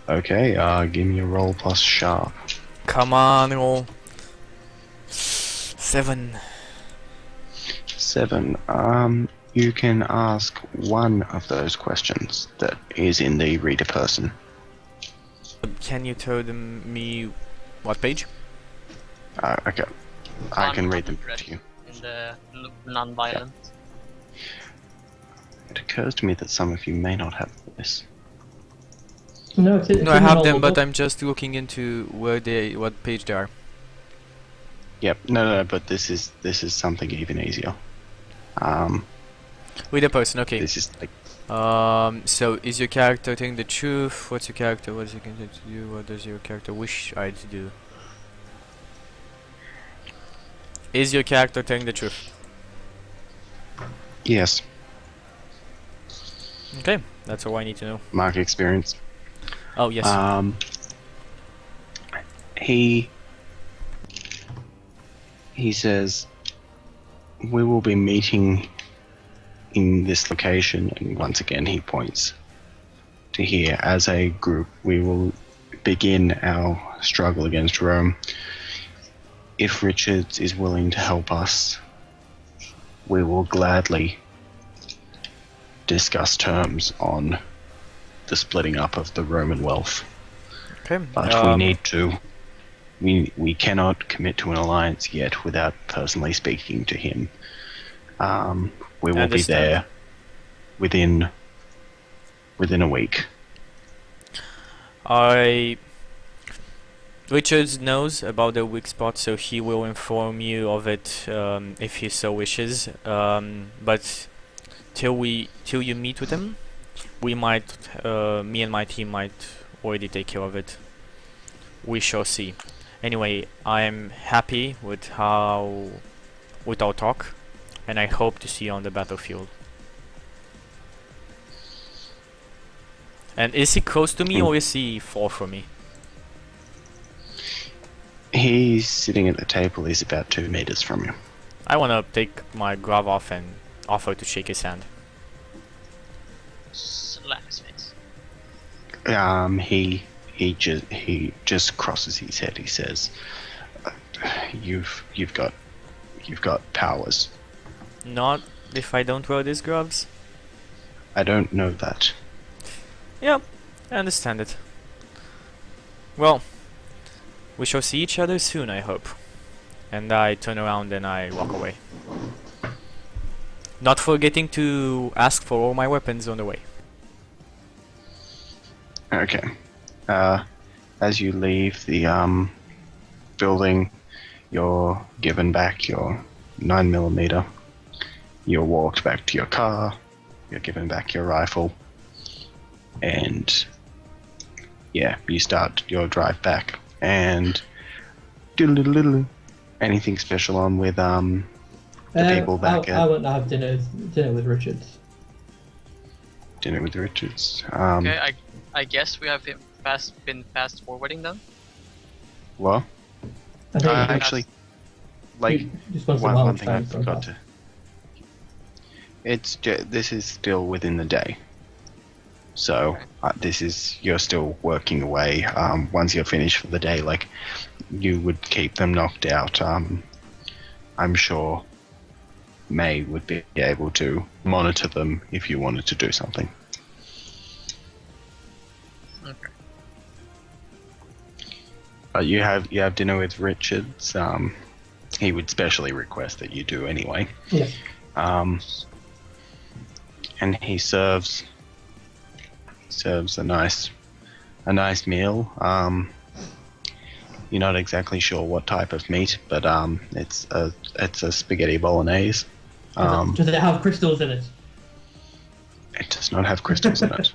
Speaker 4: Okay, give me a roll plus sharp.
Speaker 3: Come on, roll. 7.
Speaker 4: 7. You can ask one of those questions that is in the reader person.
Speaker 3: Can you tell me what page?
Speaker 4: Okay. I can read them to you.
Speaker 5: In the non-violent.
Speaker 4: It occurs to me that some of you may not have this.
Speaker 1: No, it's
Speaker 3: No, I
Speaker 1: in the
Speaker 3: have
Speaker 1: normal
Speaker 3: them, but
Speaker 1: book.
Speaker 3: I'm just looking into what page they are.
Speaker 4: Yep. No, but this is something even easier.
Speaker 3: Read a person, okay.
Speaker 4: This is like
Speaker 3: So is your character telling the truth? What's your character? What is your character to do? What does your character wish I to do? Is your character telling the truth?
Speaker 4: yes,
Speaker 3: Okay, that's all I need to know.
Speaker 4: mark experience.
Speaker 3: Oh yes.
Speaker 4: He says we will be meeting in this location, and once again he points to here. As a group, we will begin our struggle against Rome. If Richards is willing to help us, we will gladly discuss terms on the splitting up of the Roman wealth.
Speaker 3: Okay.
Speaker 4: But we need to. We cannot commit to an alliance yet without personally speaking to him. We will be
Speaker 3: Understand.
Speaker 4: there within a week.
Speaker 3: Richards knows about the weak spot, so he will inform you of it if he so wishes. But till you meet with him, we might, me and my team might already take care of it. We shall see. Anyway, I'm happy with our talk, and I hope to see you on the battlefield. And is he close to me or is he far from me?
Speaker 4: He's sitting at the table. He's about 2 meters from you.
Speaker 3: I wanna take my glove off and offer to shake his hand.
Speaker 5: Slap his face.
Speaker 4: He just crosses his head. He says, "You've got powers."
Speaker 3: Not if I don't wear these gloves.
Speaker 4: I don't know that.
Speaker 3: Yep, I understand it. Well, we shall see each other soon, I hope. And I turn around and I walk away. Not forgetting to ask for all my weapons on the way.
Speaker 4: Okay. As you leave the building, you're given back your 9mm. You're walked back to your car. You're given back your rifle, and yeah, you start your drive back, and doodle-doodle-doodle. Anything special on with the people back
Speaker 1: I
Speaker 4: at
Speaker 1: want to have dinner with Richards.
Speaker 4: dinner with Richards?
Speaker 5: Okay, I guess we have been fast forwarding them.
Speaker 4: Well,
Speaker 1: I think
Speaker 4: actually, like
Speaker 1: he just wants some
Speaker 4: one
Speaker 1: lunch
Speaker 4: thing I
Speaker 1: time so
Speaker 4: forgot
Speaker 1: far.
Speaker 4: to. This is still within the day, so you're still working away. Once you're finished for the day, like you would keep them knocked out. I'm sure May would be able to monitor them if you wanted to do something.
Speaker 5: Okay.
Speaker 4: You have dinner with Richards. He would specially request that you do anyway.
Speaker 1: Yeah.
Speaker 4: And he serves a nice meal. You're not exactly sure what type of meat, but it's a spaghetti bolognese.
Speaker 1: Does it have crystals in it?
Speaker 4: It does not have crystals in it.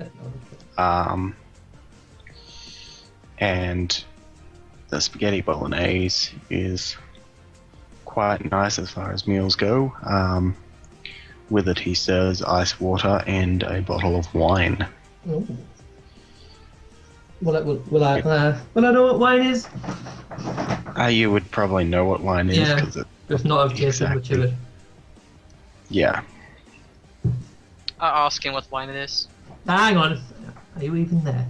Speaker 4: And the spaghetti bolognese is quite nice as far as meals go. With it, he serves ice water and a bottle of wine.
Speaker 1: Ooh. Will I know what wine is?
Speaker 4: You would probably know what wine is
Speaker 1: Yeah.
Speaker 4: because
Speaker 1: Just not have tasted much of it.
Speaker 4: yeah.
Speaker 5: I'll ask him what wine it is.
Speaker 1: Hang on. Are you even there?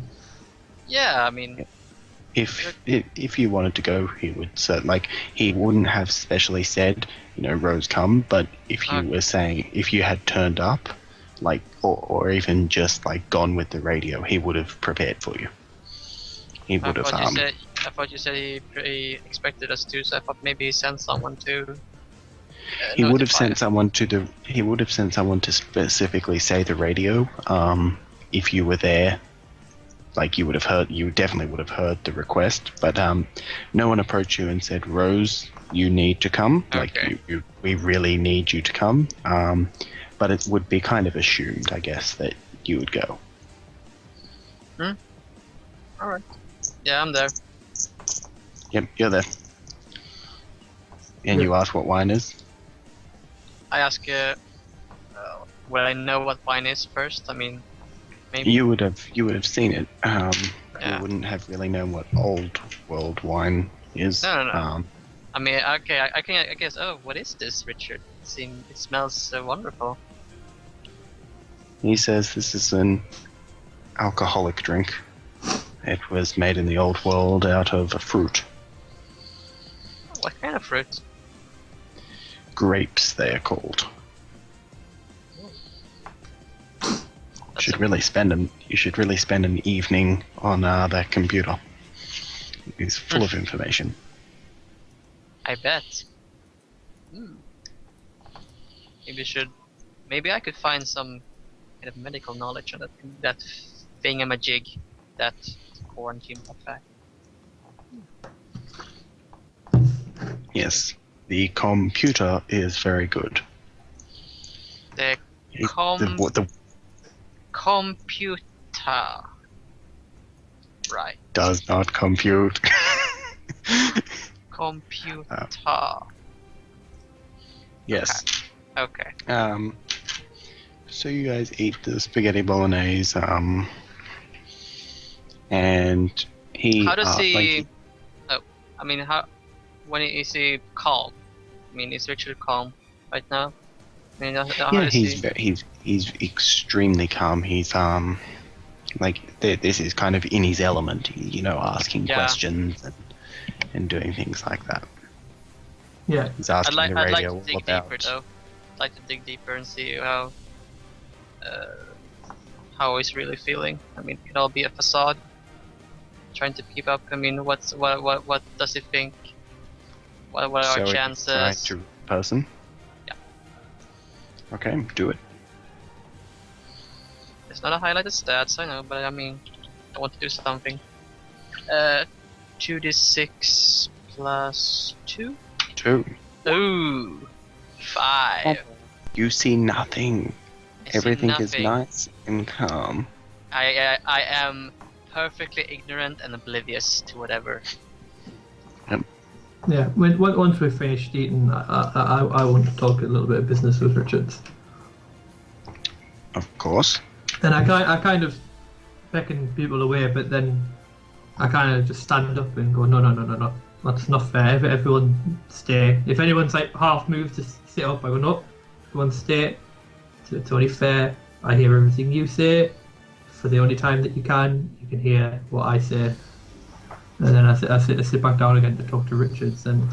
Speaker 5: Yeah, I mean,
Speaker 4: If you wanted to go, he would he wouldn't have specially said, Rose come, but if you were saying, if you had turned up, or even just gone with the radio, he would have prepared for you. He would have.
Speaker 5: I thought you said he expected us to, so I thought maybe he sent someone to.
Speaker 4: He would have
Speaker 5: notify
Speaker 4: sent
Speaker 5: us.
Speaker 4: someone to He would have sent someone to specifically say the radio. If you were there. You definitely would have heard the request, but no one approached you and said, Rose, you need to come.
Speaker 5: Okay.
Speaker 4: We really need you to come. But it would be kind of assumed, I guess, that you would go.
Speaker 5: Alright. Yeah, I'm there.
Speaker 4: Yep, you're there. And you ask what wine is?
Speaker 5: I ask, will I know what wine is first? I mean, maybe.
Speaker 4: You would have seen it.
Speaker 5: Yeah.
Speaker 4: You wouldn't have really known what old world wine is.
Speaker 5: No. I mean, okay, I guess. Oh, what is this, Richard? It smells so wonderful.
Speaker 4: He says this is an alcoholic drink. It was made in the old world out of a fruit.
Speaker 5: What kind of fruit?
Speaker 4: Grapes, they are called. You should really spend an evening on that computer. It's full of information.
Speaker 5: I bet. Maybe I could find some kind of medical knowledge on that thingamajig, that quarantine effect.
Speaker 4: Yes, the computer is very good.
Speaker 5: The computer. Right.
Speaker 4: does not compute.
Speaker 5: Computer.
Speaker 4: Yes.
Speaker 5: Okay.
Speaker 4: So you guys eat the spaghetti bolognese, and he.
Speaker 5: How does he? I mean, is he calm? I mean, is Richard calm right now? I mean,
Speaker 4: Yeah, he's extremely calm. He's this is kind of in his element, asking questions and doing things like that.
Speaker 1: Yeah.
Speaker 4: He's asking
Speaker 5: I'd
Speaker 4: the
Speaker 5: like
Speaker 4: radio
Speaker 5: to dig
Speaker 4: all about.
Speaker 5: deeper though. I'd like to dig deeper and see how he's really feeling. I mean, it could all be a facade. Trying to keep up. I mean, what does he think? What are
Speaker 4: So
Speaker 5: our
Speaker 4: it's
Speaker 5: chances?
Speaker 4: right to person.
Speaker 5: Yeah.
Speaker 4: Okay, do it.
Speaker 5: It's not a highlighted stats, I know, but I mean, I want to do something. 2d6 plus 2?
Speaker 4: 2.
Speaker 5: Ooh! 5.
Speaker 4: You see nothing.
Speaker 5: I see
Speaker 4: Everything is
Speaker 5: nothing.
Speaker 4: nice and calm.
Speaker 5: I am perfectly ignorant and oblivious to whatever.
Speaker 1: Yeah, once we're finished eating, I want to talk a little bit of business with Richards.
Speaker 4: Of course.
Speaker 1: And I kind of beckon people away, but then I kind of just stand up and go, no. That's not fair. Everyone stay. If anyone's like half moved to sit up, I go, no, everyone stay. It's only fair. I hear everything you say. For the only time that you can hear what I say. And then I sit back down again to talk to Richards, and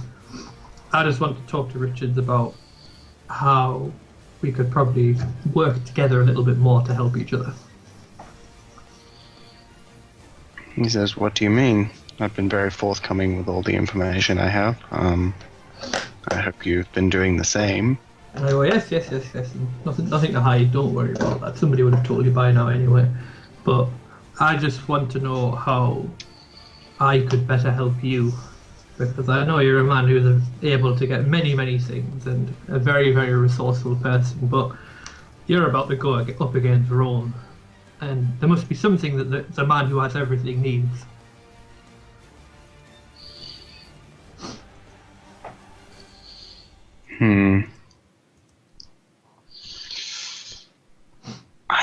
Speaker 1: I just want to talk to Richards about how we could probably work together a little bit more to help each other.
Speaker 4: He says, "What do you mean? I've been very forthcoming with all the information I have. I hope you've been doing the same."
Speaker 1: And I go, yes. Nothing to hide. Don't worry about that. Somebody would have told you by now anyway. But I just want to know how I could better help you, because I know you're a man who's able to get many things and a very, very resourceful person, but you're about to go up against Rome, and there must be something that the man who has everything needs.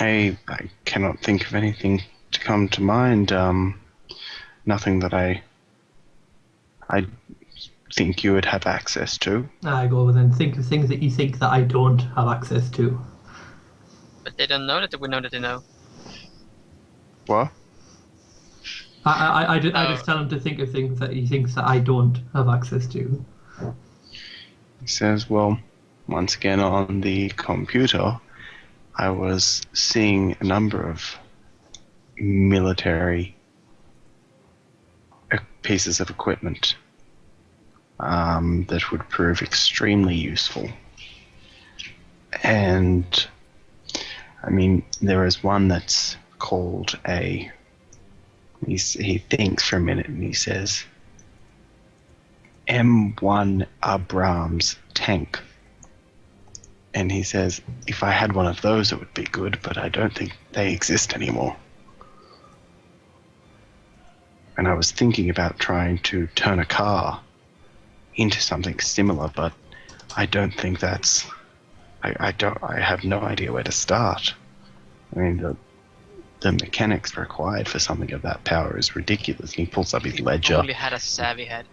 Speaker 4: I cannot think of anything to come to mind. Nothing that I think you would have access to.
Speaker 1: I go, well, then think of things that you think that I don't have access to.
Speaker 5: But they don't know that we know that they know.
Speaker 4: What?
Speaker 1: I just tell him to think of things that he thinks that I don't have access to.
Speaker 4: He says, well, once again on the computer, I was seeing a number of military pieces of equipment that would prove extremely useful. And, I mean, there is one that's called a... He thinks for a minute and he says, M1 Abrams tank. And he says, if I had one of those, it would be good, but I don't think they exist anymore. And I was thinking about trying to turn a car into something similar, but I don't think that's... I have no idea where to start. I mean, the mechanics required for something of that power is ridiculous. He pulls up his ledger.
Speaker 5: Only had a savvy head.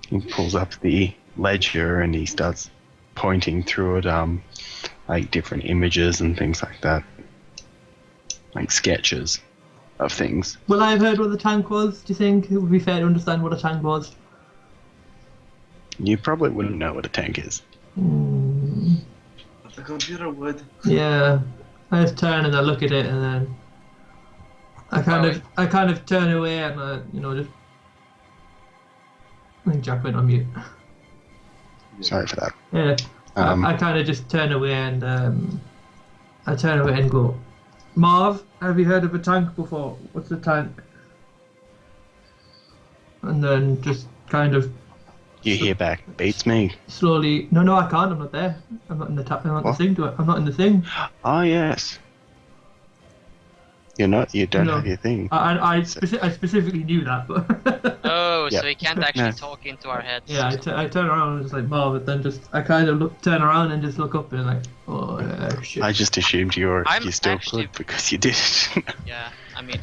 Speaker 4: He pulls up the ledger and he starts pointing through it, like different images and things like that, like sketches of things.
Speaker 1: Will I have heard what the tank was? Do you think it would be fair to understand what a tank was?
Speaker 4: You probably wouldn't know what a tank is.
Speaker 2: But the computer would.
Speaker 1: Yeah, I just turn and I look at it, and then I kind of turn away and I, just. I think Jack went on mute.
Speaker 4: Sorry for that.
Speaker 1: Yeah, I kind of just turn away and go, Marv, have you heard of a tank before? What's a tank? And then just kind of.
Speaker 4: You hear back, beats me.
Speaker 1: Slowly. No, I can't. I'm not there. I'm not in the I'm not in the thing. I'm not in the thing.
Speaker 4: Ah, yes. You're not. You don't have your thing.
Speaker 1: I specifically knew that, but.
Speaker 5: Oh,
Speaker 4: Yeah.
Speaker 5: so he can't actually talk into our heads.
Speaker 1: Yeah, I turn around and just like Marv, but then just I kind of turn around and just look up and like, oh shit.
Speaker 4: I just assumed you're still
Speaker 5: actually-
Speaker 4: good because you did it.
Speaker 5: Yeah, I mean,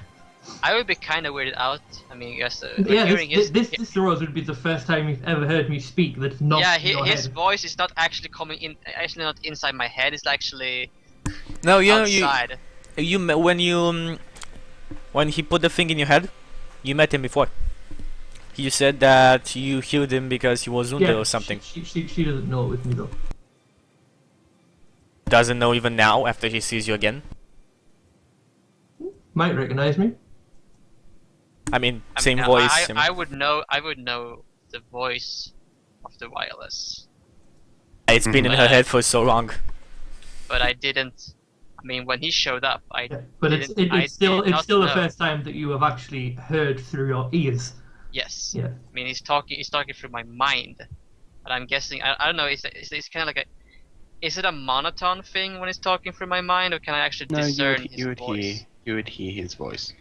Speaker 5: I would be kind of weirded out. I mean, yes,
Speaker 1: Yeah,
Speaker 5: hearing
Speaker 1: this Rose would be the first time you've ever heard me speak. That's not.
Speaker 5: yeah,
Speaker 1: in your
Speaker 5: his
Speaker 1: head.
Speaker 5: voice is not actually coming in. Actually, not inside my head. It's actually
Speaker 3: No,
Speaker 5: outside.
Speaker 3: When he put the thing in your head, you met him before. You said that you healed him because he was wounded or something.
Speaker 1: She doesn't know it with me though.
Speaker 3: Doesn't know even now after he sees you again.
Speaker 1: Might recognize me.
Speaker 3: I mean,
Speaker 5: I
Speaker 3: same
Speaker 5: mean,
Speaker 3: voice.
Speaker 5: I would know. I would know the voice of the wireless,
Speaker 3: It's been in her head for so long.
Speaker 5: but I didn't. I mean, when he showed up,
Speaker 1: Yeah, but it's still the first time that you have actually heard through your ears.
Speaker 5: Yes.
Speaker 1: Yeah.
Speaker 5: I mean, he's talking through my mind, but I'm guessing. I don't know. It's kind of like a. Is it a monotone thing when he's talking through my mind, or can I actually
Speaker 4: No,
Speaker 5: discern his voice?
Speaker 4: You would hear his voice.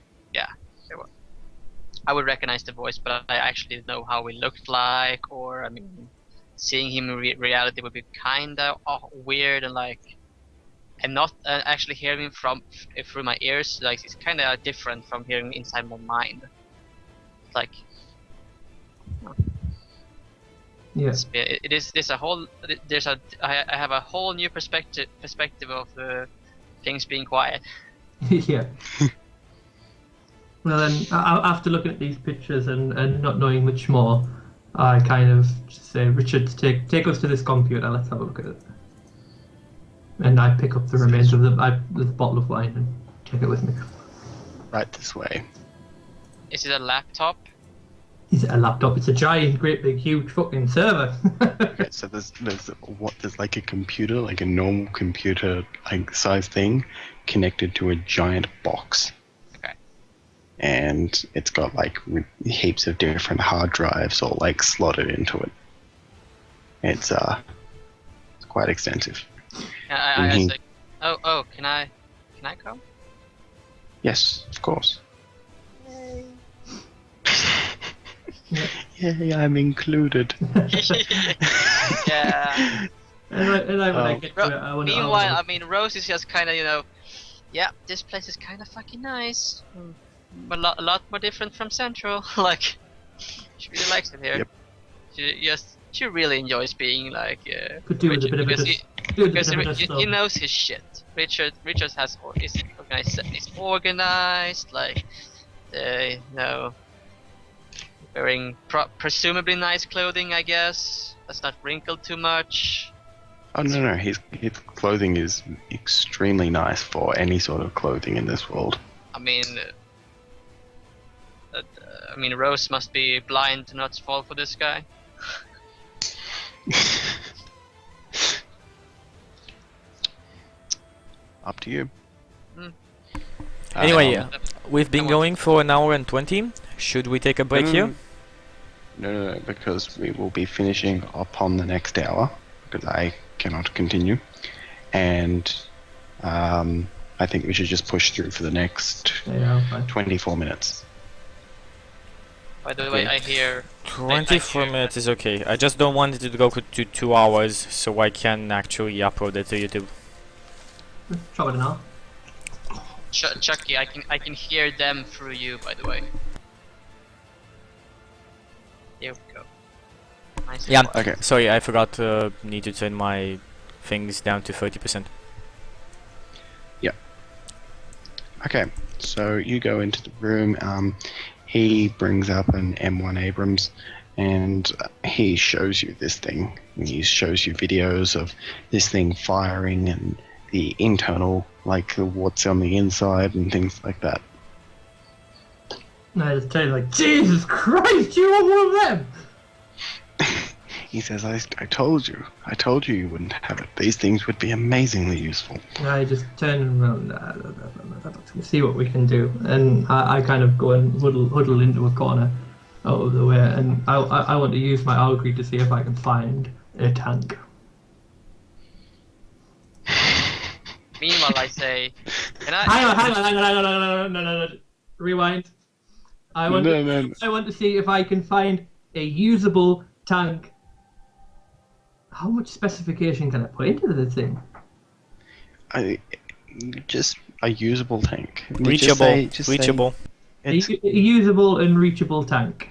Speaker 5: I would recognize the voice, but I actually didn't know how he looked like, or I mean, seeing him in reality would be kind of weird, and like, and not actually hearing him through my ears, like it's kind of different from hearing inside my mind. Like,
Speaker 1: Yeah.
Speaker 5: it is. There's a whole. I have a whole new perspective of things being quiet.
Speaker 1: Yeah. Well, then, after looking at these pictures and not knowing much more, I kind of just say, Richard, take us to this computer. Let's have a look at it. And I pick up the remains of the bottle of wine and take it with me.
Speaker 4: Right this way.
Speaker 5: Is it a laptop?
Speaker 1: Is it a laptop? It's a giant, great, big, huge fucking server.
Speaker 4: Okay, so there's like a computer, like a normal computer like size thing, connected to a giant box.
Speaker 5: Okay.
Speaker 4: And it's got like heaps of different hard drives all like slotted into it. It's quite extensive.
Speaker 5: I was like, oh, can I come?
Speaker 4: Yes, of course. Yay, I'm included.
Speaker 5: Yeah.
Speaker 1: and when I get to it, I want to.
Speaker 5: Meanwhile, I mean, Rose is just kind of, yeah, this place is kind of fucking nice, but a lot more different from Central. Like, she really likes it here.
Speaker 4: Yep.
Speaker 5: She really enjoys being like.
Speaker 1: Could do with a bit of
Speaker 5: because he knows his shit. Richard is organized, like, wearing presumably nice clothing, I guess. That's not wrinkled too much.
Speaker 4: Oh no, his clothing is extremely nice for any sort of clothing in this world.
Speaker 5: I mean, Rose must be blind to not fall for this guy.
Speaker 4: Up to you.
Speaker 3: Anyway, we've been going for an hour and 20. Should we take a break here?
Speaker 4: No, because we will be finishing upon the next hour, because I cannot continue. And I think we should just push through for the next 24 minutes.
Speaker 5: By the way, I hear...
Speaker 3: 24 minutes is okay. I just don't want it to go to 2 hours, so I can actually upload it to YouTube.
Speaker 1: Chop it in half.
Speaker 5: Chucky, I can hear them through you, by the way. There we go. Nice.
Speaker 3: Yeah,
Speaker 4: Okay.
Speaker 3: Sorry, I forgot to need to turn my things down to 30%.
Speaker 4: Yeah. Okay, so you go into the room. He brings up an M1 Abrams, and he shows you this thing. He shows you videos of this thing firing and the internal, like what's on the inside and things like that.
Speaker 1: And I just tell you, like, Jesus Christ, you want one of them?
Speaker 4: He says, I told you you wouldn't have it. These things would be amazingly useful.
Speaker 1: And I just turn around, see what we can do. And I kind of go and huddle into a corner out of the way, and I want to use my augury to see if I can find a tank.
Speaker 5: Meanwhile, I say, can I...
Speaker 1: Hang on, no. Rewind. I want to see if I can find a usable tank. How much specification can I put into this thing?
Speaker 4: Just a usable tank.
Speaker 3: Reachable.
Speaker 4: Just
Speaker 3: reachable.
Speaker 1: A usable and reachable tank.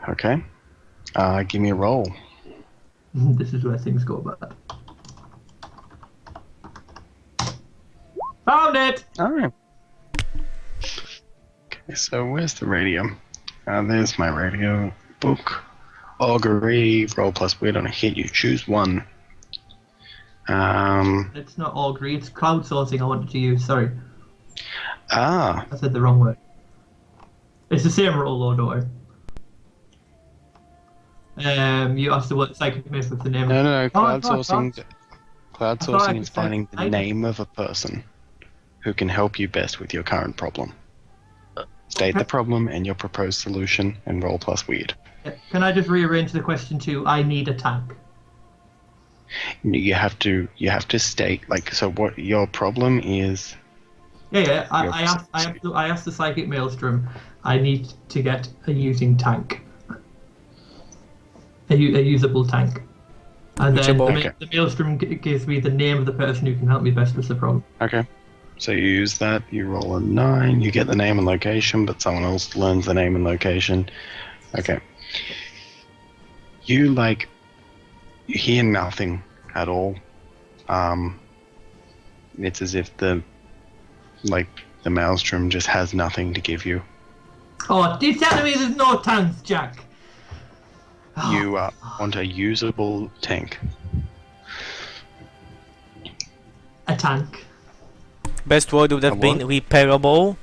Speaker 4: Okay. Give me a roll.
Speaker 1: This is where things go bad. Found it!
Speaker 4: Alright. Okay, so where's the radio? There's my radio book. Augury, roll plus weird on a hit, you choose one.
Speaker 1: It's not augury, it's crowdsourcing I wanted to use, sorry.
Speaker 4: Ah.
Speaker 1: I said the wrong word. It's the same roll though, don't I? You asked what psychic myth with the name.
Speaker 4: No, crowdsourcing. Crowdsourcing is finding the name of a person who can help you best with your current problem. State the problem and your proposed solution, and roll plus weird.
Speaker 1: Can I just rearrange the question to I need a tank?
Speaker 4: You have to state, like, so what your problem is
Speaker 1: Yeah.
Speaker 4: You have
Speaker 1: I asked the psychic maelstrom. I need to get a using tank, a usable tank, and then
Speaker 3: Reachable.
Speaker 4: Okay.
Speaker 1: the maelstrom gives me the name of the person who can help me best with the problem.
Speaker 4: Okay. So you use that, you roll a 9, you get the name and location, but someone else learns the name and location. Okay. You hear nothing at all. It's as if the maelstrom just has nothing to give you.
Speaker 1: Oh, you're telling me there's no tanks, Jack?
Speaker 4: You want a usable tank.
Speaker 1: A tank.
Speaker 3: Best word would have
Speaker 4: A
Speaker 3: been
Speaker 4: what?
Speaker 3: repairable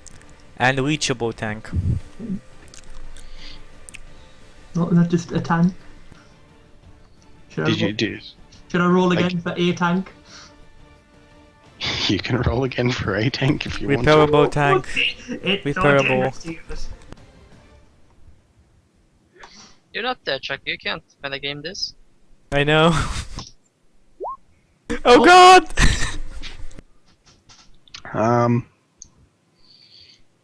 Speaker 3: and reachable tank.
Speaker 1: Not just a tank. Should I roll again for a tank?
Speaker 4: You can roll again for a tank if you want to.
Speaker 3: Repairable tank.
Speaker 1: It's
Speaker 3: Repairable.
Speaker 5: You're not there, Chuck. You can't metagame this.
Speaker 3: I know. Oh god!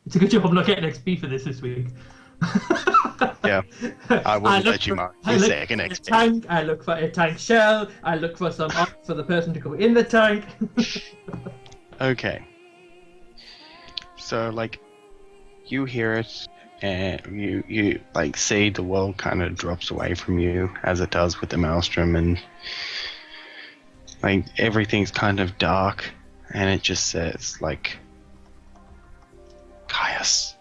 Speaker 1: It's a good job I'm not getting XP for this week.
Speaker 4: Yeah. I wouldn't
Speaker 1: look
Speaker 4: let you
Speaker 1: for-
Speaker 4: mark
Speaker 1: I
Speaker 4: your
Speaker 1: look
Speaker 4: second
Speaker 1: for a
Speaker 4: XP.
Speaker 1: tank. I look for a tank shell. I look for some arms for the person to go in the tank.
Speaker 4: Okay. So you hear it, and you see the world kind of drops away from you as it does with the maelstrom, and everything's kind of dark, and it just says Caius.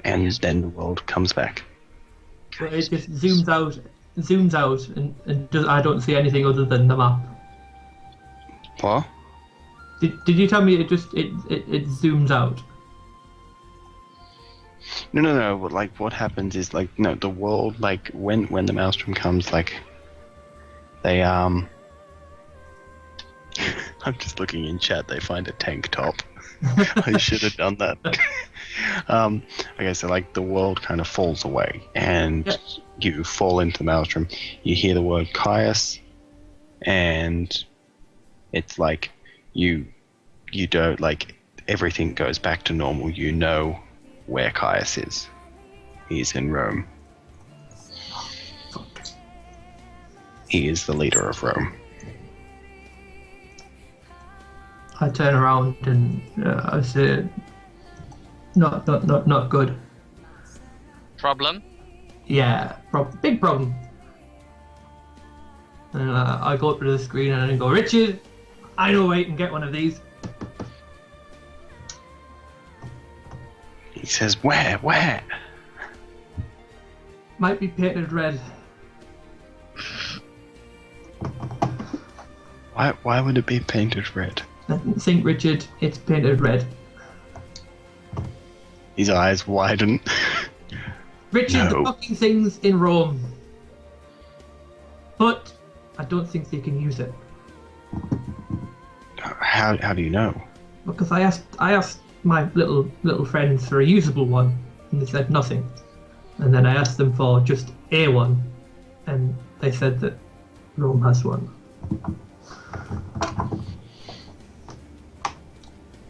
Speaker 4: And then the world comes back.
Speaker 1: But it just zooms out, and I don't see anything other than the map.
Speaker 4: What?
Speaker 1: Did you tell me it zooms out?
Speaker 4: No. What happens is the world when the maelstrom comes they I'm just looking in chat. They find a tank top. I should have done that. Okay, so the world kind of falls away, and
Speaker 1: Yep.
Speaker 4: you fall into the maelstrom. You hear the word Caius, and it's you don't everything goes back to normal. You know where Caius is. He's in Rome. He is the leader of Rome.
Speaker 1: I turn around and I say, not good.
Speaker 5: Problem?
Speaker 1: Yeah, big problem. And I go up to the screen and I go, Richard, I know where you can get one of these.
Speaker 4: He says, Where?
Speaker 1: Might be painted red.
Speaker 4: Why would it be painted red?
Speaker 1: Think, Richard, it's painted red.
Speaker 4: His eyes widen.
Speaker 1: Richard,
Speaker 4: No.
Speaker 1: the fucking thing's in Rome. But I don't think they can use it.
Speaker 4: How do you know?
Speaker 1: Because I asked my little friends for a usable one, and they said nothing. And then I asked them for just a one, and they said that Rome has one.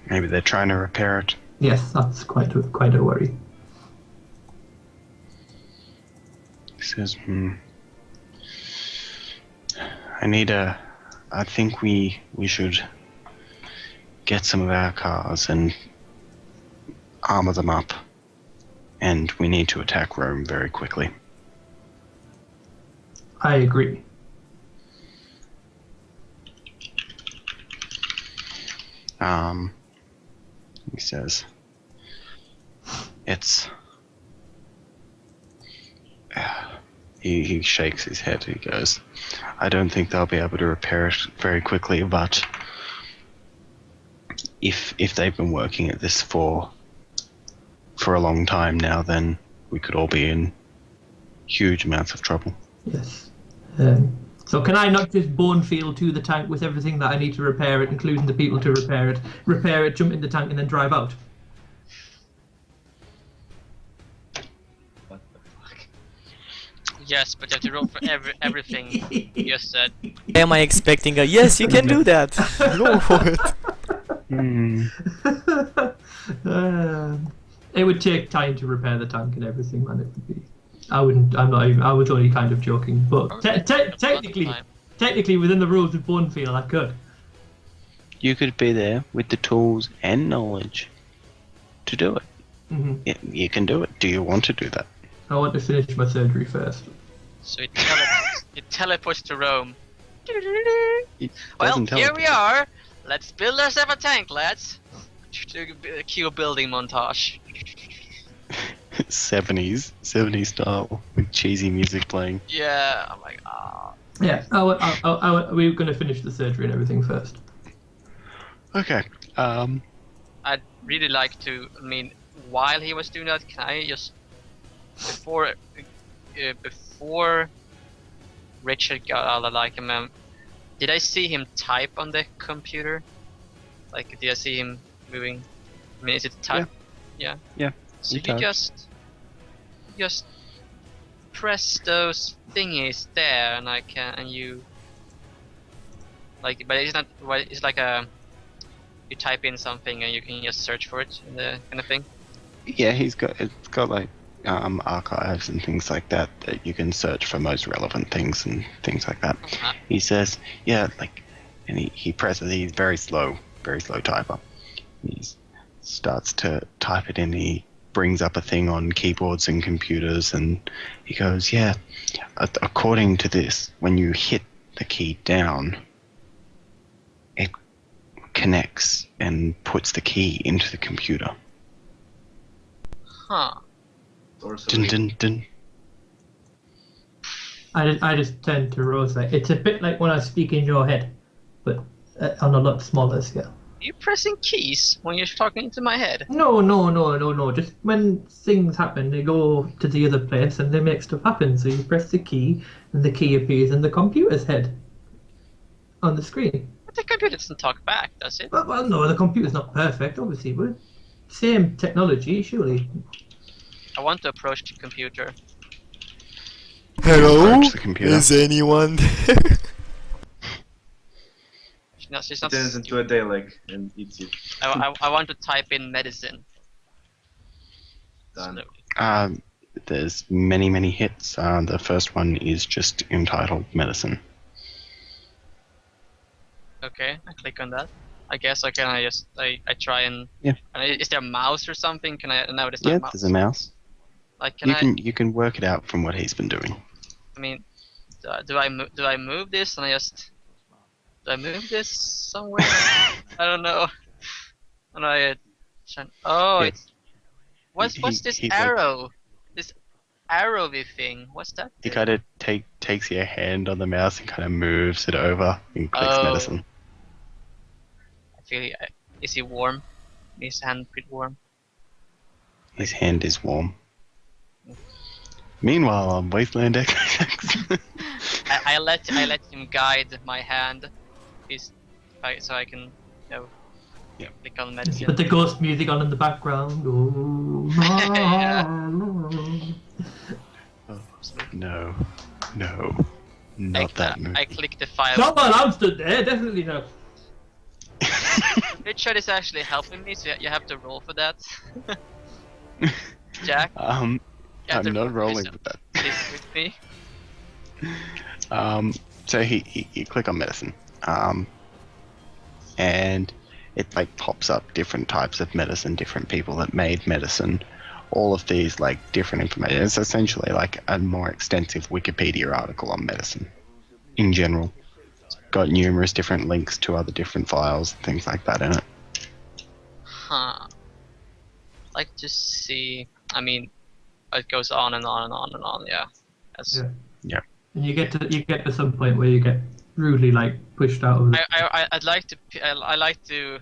Speaker 4: Maybe they're trying to repair it.
Speaker 1: Yes, that's quite a worry.
Speaker 4: He says, I think we should get some of our cars and armor them up. And we need to attack Rome very quickly.
Speaker 1: I agree.
Speaker 4: He says, it's... He shakes his head. He goes, I don't think they'll be able to repair it very quickly, but if they've been working at this for a long time now, then we could all be in huge amounts of trouble.
Speaker 1: Yes. So can I not just bone field to the tank with everything that I need to repair it, including the people to repair it, jump in the tank, and then drive out?
Speaker 2: What the fuck?
Speaker 5: Yes, but you have to roll for everything you just said.
Speaker 3: Am I expecting a yes? You can do that. Roll for it.
Speaker 4: Hmm.
Speaker 1: It would take time to repair the tank and everything, man. It would be. I wouldn't. I'm not even. I was only kind of joking, but technically, within the rules of Bonefield, I could.
Speaker 4: You could be there with the tools and knowledge to do it.
Speaker 1: Mm-hmm.
Speaker 4: You can do it. Do you want to do that?
Speaker 1: I want to finish my surgery first.
Speaker 5: So it teleports to Rome.
Speaker 4: It
Speaker 5: Well,
Speaker 4: doesn't
Speaker 5: here we
Speaker 4: teleport.
Speaker 5: are. Let's build ourselves a tank, lads. Cue building montage.
Speaker 4: 70s style with cheesy music playing.
Speaker 5: Yeah, I'm like, ah.
Speaker 1: Yeah, we were going to finish the surgery and everything first.
Speaker 4: Okay.
Speaker 5: I'd really like to. I mean, while he was doing that, can I just before Richard got out of like him, did I see him type on the computer? Like, did I see him moving? I mean, is it type? Yeah.
Speaker 4: Yeah.
Speaker 5: So
Speaker 4: he
Speaker 5: you
Speaker 4: typed.
Speaker 5: just press those thingies there, and I can, and you like, but it's not. Well, it's like a. You type in something and you can just search for it in the kind of thing.
Speaker 4: Yeah, it's got like archives and things like that that you can search for most relevant things and things like that.
Speaker 5: Uh-huh.
Speaker 4: He says, yeah, like, and he presses. He's very slow typer. He starts to type it in. He brings up a thing on keyboards and computers, and he goes, yeah, according to this, when you hit the key down, it connects and puts the key into the computer.
Speaker 5: Huh.
Speaker 4: Dun, dun, dun.
Speaker 1: I just tend to Rose like it's a bit like when I speak in your head, but on a lot smaller scale.
Speaker 5: You pressing keys when you're talking into my head?
Speaker 1: No. Just when things happen, they go to the other place and they make stuff happen. So you press the key, and the key appears in the computer's head on the screen.
Speaker 5: But the computer doesn't talk back, does it?
Speaker 1: Well, no, the computer's not perfect, obviously, but same technology, surely.
Speaker 5: I want to approach the computer.
Speaker 3: Hello?
Speaker 4: Approach the computer.
Speaker 3: Is anyone there?
Speaker 5: She's not.
Speaker 2: Turns into a Dalek and eats you.
Speaker 5: I want to type in medicine.
Speaker 2: Done.
Speaker 5: Slowly.
Speaker 4: There's many hits. The first one is just entitled Medicine.
Speaker 5: Okay, I click on that. I guess I try and.
Speaker 4: Yeah.
Speaker 5: Is there a mouse or something? Can I? No, there's
Speaker 4: Yeah,
Speaker 5: not a mouse.
Speaker 4: there's a mouse.
Speaker 5: Like,
Speaker 4: You can work it out from what he's been doing.
Speaker 5: I mean, do I move this and do I move this somewhere? I don't know. And
Speaker 4: Yeah.
Speaker 5: It's what's this
Speaker 4: he's like-
Speaker 5: arrow? This arrowy thing. What's that?
Speaker 4: He kind of takes your hand on the mouse and kind of moves it over and clicks
Speaker 5: Oh.
Speaker 4: Medicine.
Speaker 5: I feel. Is he warm? Is his hand pretty warm?
Speaker 4: His hand is warm. Meanwhile, on Wasteland X.
Speaker 5: I let him guide my hand. So I can
Speaker 4: Yeah.
Speaker 5: click on medicine.
Speaker 1: Put the ghost music on in the background. Oh,
Speaker 5: Yeah.
Speaker 4: No, not
Speaker 5: I
Speaker 4: that movie.
Speaker 5: click the file.
Speaker 1: Someone I'm stood there, definitely no.
Speaker 5: Richard is actually helping me, so you have to roll for that. Jack, you have
Speaker 4: I'm
Speaker 5: to
Speaker 4: not rolling
Speaker 5: yourself.
Speaker 4: with that.
Speaker 5: Please with me.
Speaker 4: So he click on medicine, and it like pops up different types of medicine, different people that made medicine, all of these like different information. It's essentially like a more extensive Wikipedia article on medicine in general. It's got numerous different links to other different files, things like that in it.
Speaker 5: Huh. Like to see. I mean, it goes on and on and on and on. Yeah. That's,
Speaker 1: Yeah. And you get to some point where you get rudely like pushed out of the.
Speaker 5: I'd like to. I like to.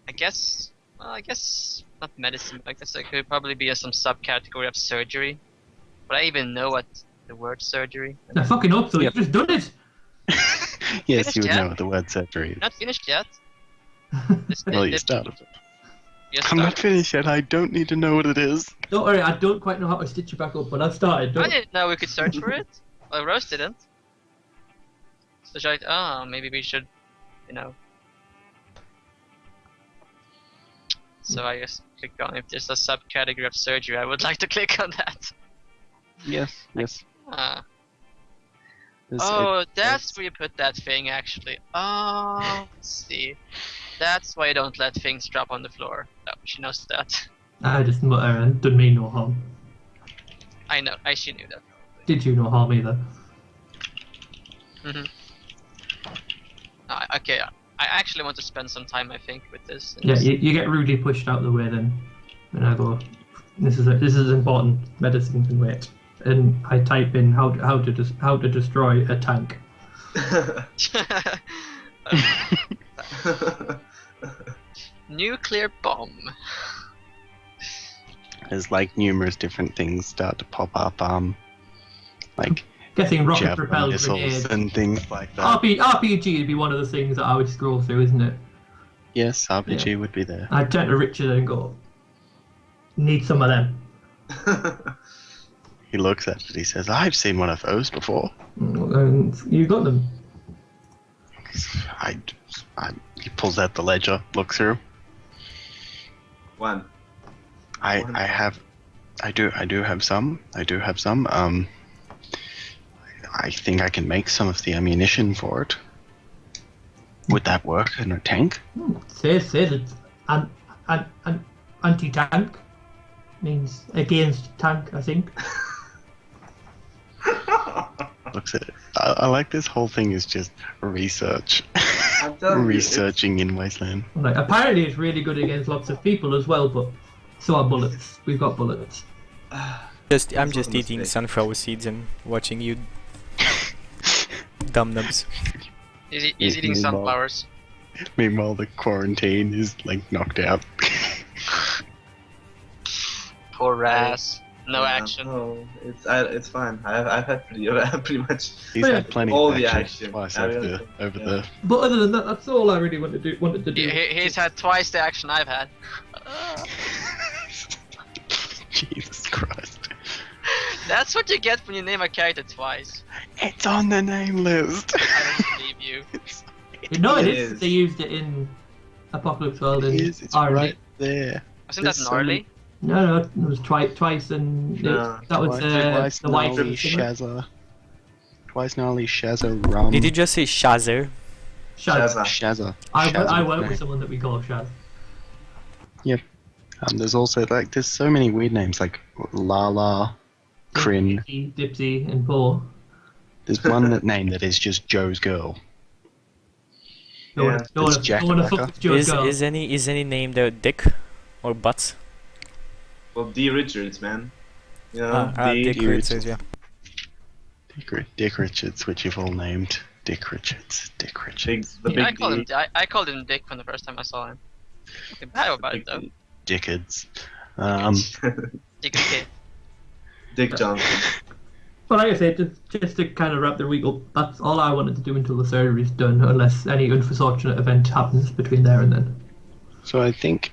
Speaker 5: I guess. Well, I guess not medicine. But I guess it could probably be some subcategory of surgery. Would I even know what the word surgery?
Speaker 1: I fucking hope so.
Speaker 4: Yep.
Speaker 1: You just done it.
Speaker 4: Yes, you would
Speaker 5: yet?
Speaker 4: know what the word surgery is.
Speaker 5: Not finished yet.
Speaker 4: Well, you started it.
Speaker 5: Yes,
Speaker 4: I'm not finished yet. I don't need to know what it is.
Speaker 1: Don't worry, I don't quite know how to stitch it back up, but I've started.
Speaker 5: I
Speaker 1: Don't...
Speaker 5: didn't know we could search for it. Well, Rose didn't. So she's like, oh, maybe we should, you know. So I guess click on if there's a subcategory of surgery. I would like to click on that.
Speaker 4: Yes, yes.
Speaker 5: Ah.
Speaker 4: There's-
Speaker 5: Oh, that's where you put that thing actually. Oh, let's see. That's why you don't let things drop on the floor. Oh, she knows that.
Speaker 1: I just didn't mean no harm.
Speaker 5: I know, she knew that.
Speaker 1: Did you no harm either?
Speaker 5: Okay, I actually want to spend some time, I think, with this.
Speaker 1: Yeah, you get rudely pushed out the way then, and I go, this is important. Medicine can wait. And I type in how to destroy a tank.
Speaker 5: Nuclear bomb.
Speaker 4: There's like numerous different things start to pop up. Like
Speaker 1: Guessing rocket
Speaker 4: javelin
Speaker 1: propelled
Speaker 4: missiles
Speaker 1: grenades.
Speaker 4: and things like that.
Speaker 1: RPG would be one of the things that I would scroll through, isn't it?
Speaker 4: Yes, RPG would be there.
Speaker 1: I'd turn to Richard and go, need some of them.
Speaker 4: He looks at it. He says, "I've seen one of those before."
Speaker 1: And you got them.
Speaker 4: He pulls out the ledger, looks through.
Speaker 2: One.
Speaker 4: I do have some. I think I can make some of the ammunition for it. Would that work in a tank?
Speaker 1: Says it's anti-tank. Means against tank, I think.
Speaker 4: Looks at it. I like this whole thing is just research.
Speaker 2: I'm telling you,
Speaker 4: Researching in Wasteland.
Speaker 1: Like, apparently it's really good against lots of people as well, but so are bullets. We've got bullets.
Speaker 3: I'm
Speaker 2: This
Speaker 3: just
Speaker 2: was a
Speaker 3: eating
Speaker 2: mistake.
Speaker 3: sunflower seeds and watching you dum-dums.
Speaker 5: He's
Speaker 4: He's
Speaker 5: eating
Speaker 4: meanwhile-
Speaker 5: sunflowers.
Speaker 4: Meanwhile, the quarantine is like knocked out.
Speaker 5: Poor Raz. No
Speaker 2: Yeah,
Speaker 5: action.
Speaker 2: No, it's fine. I've had pretty much
Speaker 4: He's had plenty
Speaker 2: all
Speaker 4: of
Speaker 2: the
Speaker 4: action
Speaker 2: action.
Speaker 4: twice
Speaker 2: I
Speaker 4: over
Speaker 2: really-
Speaker 4: over
Speaker 2: yeah.
Speaker 4: the.
Speaker 1: But other than that, that's all I really wanted to do.
Speaker 5: He's had twice the action I've had.
Speaker 4: Jesus Christ!
Speaker 5: That's what you get when you name a character twice.
Speaker 4: It's on the name list.
Speaker 5: I don't believe you.
Speaker 1: No, it
Speaker 2: It
Speaker 1: is.
Speaker 2: is.
Speaker 1: They used it in Apocalypse World and
Speaker 4: It is. It's
Speaker 1: R&D.
Speaker 4: right there.
Speaker 5: Wasn't
Speaker 4: There's
Speaker 5: that
Speaker 4: so
Speaker 5: gnarly?
Speaker 1: No, it was twice, and
Speaker 2: No.
Speaker 1: that was
Speaker 4: Twice
Speaker 1: the white
Speaker 4: gnarly
Speaker 1: ribbon.
Speaker 4: Shazza. Twice gnarly Shazza rum.
Speaker 3: Did you just say Shazer?
Speaker 1: Shaz.
Speaker 2: Shazza.
Speaker 4: Shazza?
Speaker 1: I
Speaker 4: Shazza
Speaker 1: work
Speaker 4: name.
Speaker 1: with someone that we call Shaz.
Speaker 4: There's also like there's so many weird names like Lala, Kryn.
Speaker 1: Dipsy, and Paul.
Speaker 4: There's one name that is just Joe's girl.
Speaker 1: No
Speaker 2: Yeah.
Speaker 1: one
Speaker 4: It's Jack
Speaker 1: fuck
Speaker 4: Blacker.
Speaker 1: with Joe's girl.
Speaker 3: Is any name there Dick or Butts?
Speaker 2: Well, D. Richards, man. You know,
Speaker 3: Dick
Speaker 4: D.
Speaker 3: Richards, yeah.
Speaker 4: Dick Richards, which you've all named. Dick Richards.
Speaker 2: big, the
Speaker 5: Yeah,
Speaker 2: big D.
Speaker 5: I called him Dick from the first time I saw him. Fucking bad about it though.
Speaker 4: Dickards.
Speaker 5: Dick and Kid.
Speaker 2: Dick Johnson.
Speaker 1: But like I said, just to kind of wrap the week up, that's all I wanted to do until the surgery is done, unless any unfortunate event happens between there and then.
Speaker 4: So I think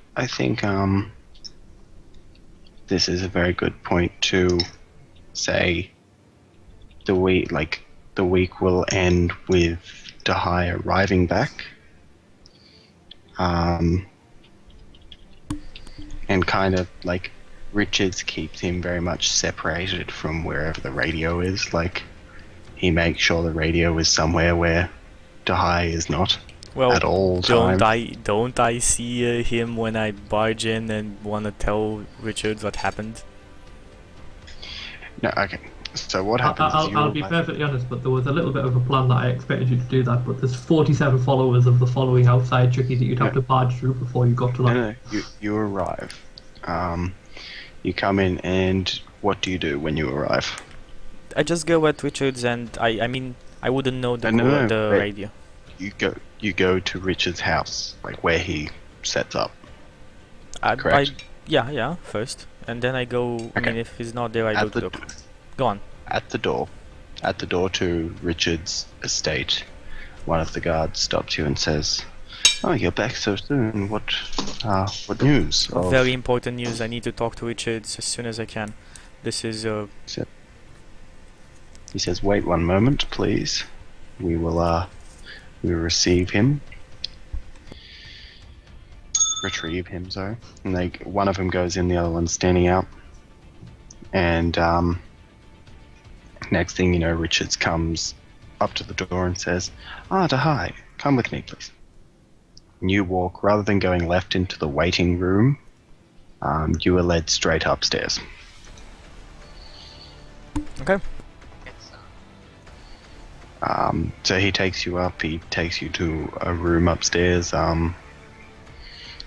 Speaker 4: this is a very good point to say the week will end with Dahai arriving back. And kind of like Richards keeps him very much separated from wherever the radio is. Like he makes sure the radio is somewhere where Dahai is not
Speaker 3: Well,
Speaker 4: at all times.
Speaker 3: don't I see him when I barge in and want to tell Richards what happened?
Speaker 4: No, okay. So what happens? is
Speaker 1: I'll
Speaker 4: you're
Speaker 1: be
Speaker 4: like-
Speaker 1: perfectly honest, but there was a little bit of a plan that I expected you to do that, but there's 47 followers of the following outside tricky that you'd have to barge through before you got to that.
Speaker 4: No, you arrive. You come in, and what do you do when you arrive?
Speaker 3: I just go at Richards and I mean I wouldn't know the
Speaker 4: No,
Speaker 3: the
Speaker 4: wait.
Speaker 3: radio.
Speaker 4: You go to Richard's house, like where he sets up. Correct.
Speaker 3: Yeah, first, and then I go. I
Speaker 4: Okay.
Speaker 3: mean, if he's not there, I go
Speaker 4: At
Speaker 3: to
Speaker 4: the
Speaker 3: the. Go on.
Speaker 4: at the door to Richard's estate, one of the guards stops you and says, Oh, you're back so soon. What news?
Speaker 3: Very important news. I need to talk to Richard as soon as I can. This is
Speaker 4: He says, "Wait one moment, please. We will receive him, retrieve him." Sorry, and one of them goes in, the other one's standing out, and next thing you know, Richards comes up to the door and says, "Hi, come with me, please." And you walk, rather than going left into the waiting room, you are led straight upstairs.
Speaker 3: okay.
Speaker 4: So he takes you up, he takes you to a room upstairs,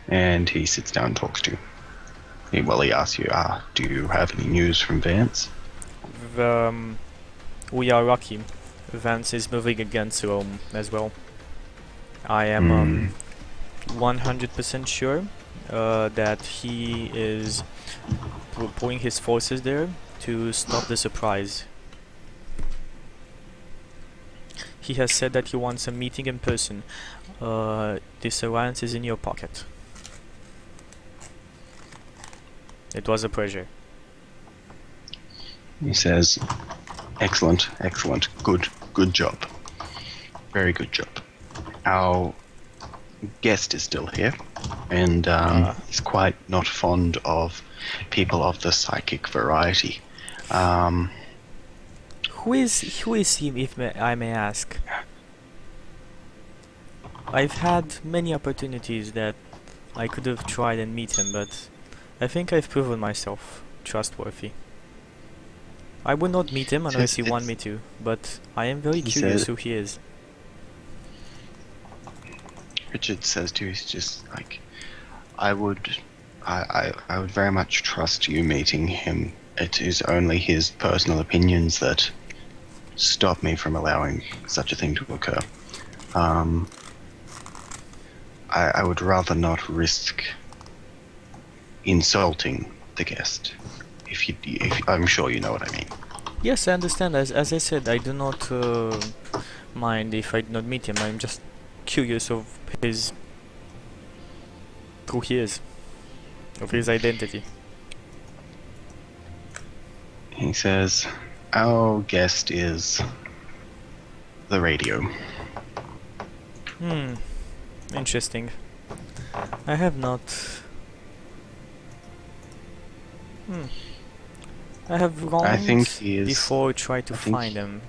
Speaker 4: and he sits down and talks to you. He asks you, do you have any news from Vance?
Speaker 3: We are lucky. Vance is moving against Rome as well. I am 100% sure that he is pulling his forces there to stop the surprise. He has said that he wants a meeting in person. This alliance is in your pocket. It was a pleasure.
Speaker 4: He says, excellent, good job. Very good job. Our guest is still here, and he's quite not fond of people of the psychic variety.
Speaker 3: Who is he, if I may ask? I've had many opportunities that I could have tried and meet him, but I think I've proven myself trustworthy. I would not meet him unless he want me to, but I am very curious who he is.
Speaker 4: Richard says to you, he's just like, I would very much trust you meeting him. It is only his personal opinions that stop me from allowing such a thing to occur. I would rather not risk insulting the guest. If I'm sure you know what I mean.
Speaker 3: Yes, I understand. As I said, I do not mind if I do not meet him. I'm just curious of who he is, of his identity.
Speaker 4: He says, our guest is the radio.
Speaker 3: Interesting. I have not... I have long before tried to find him.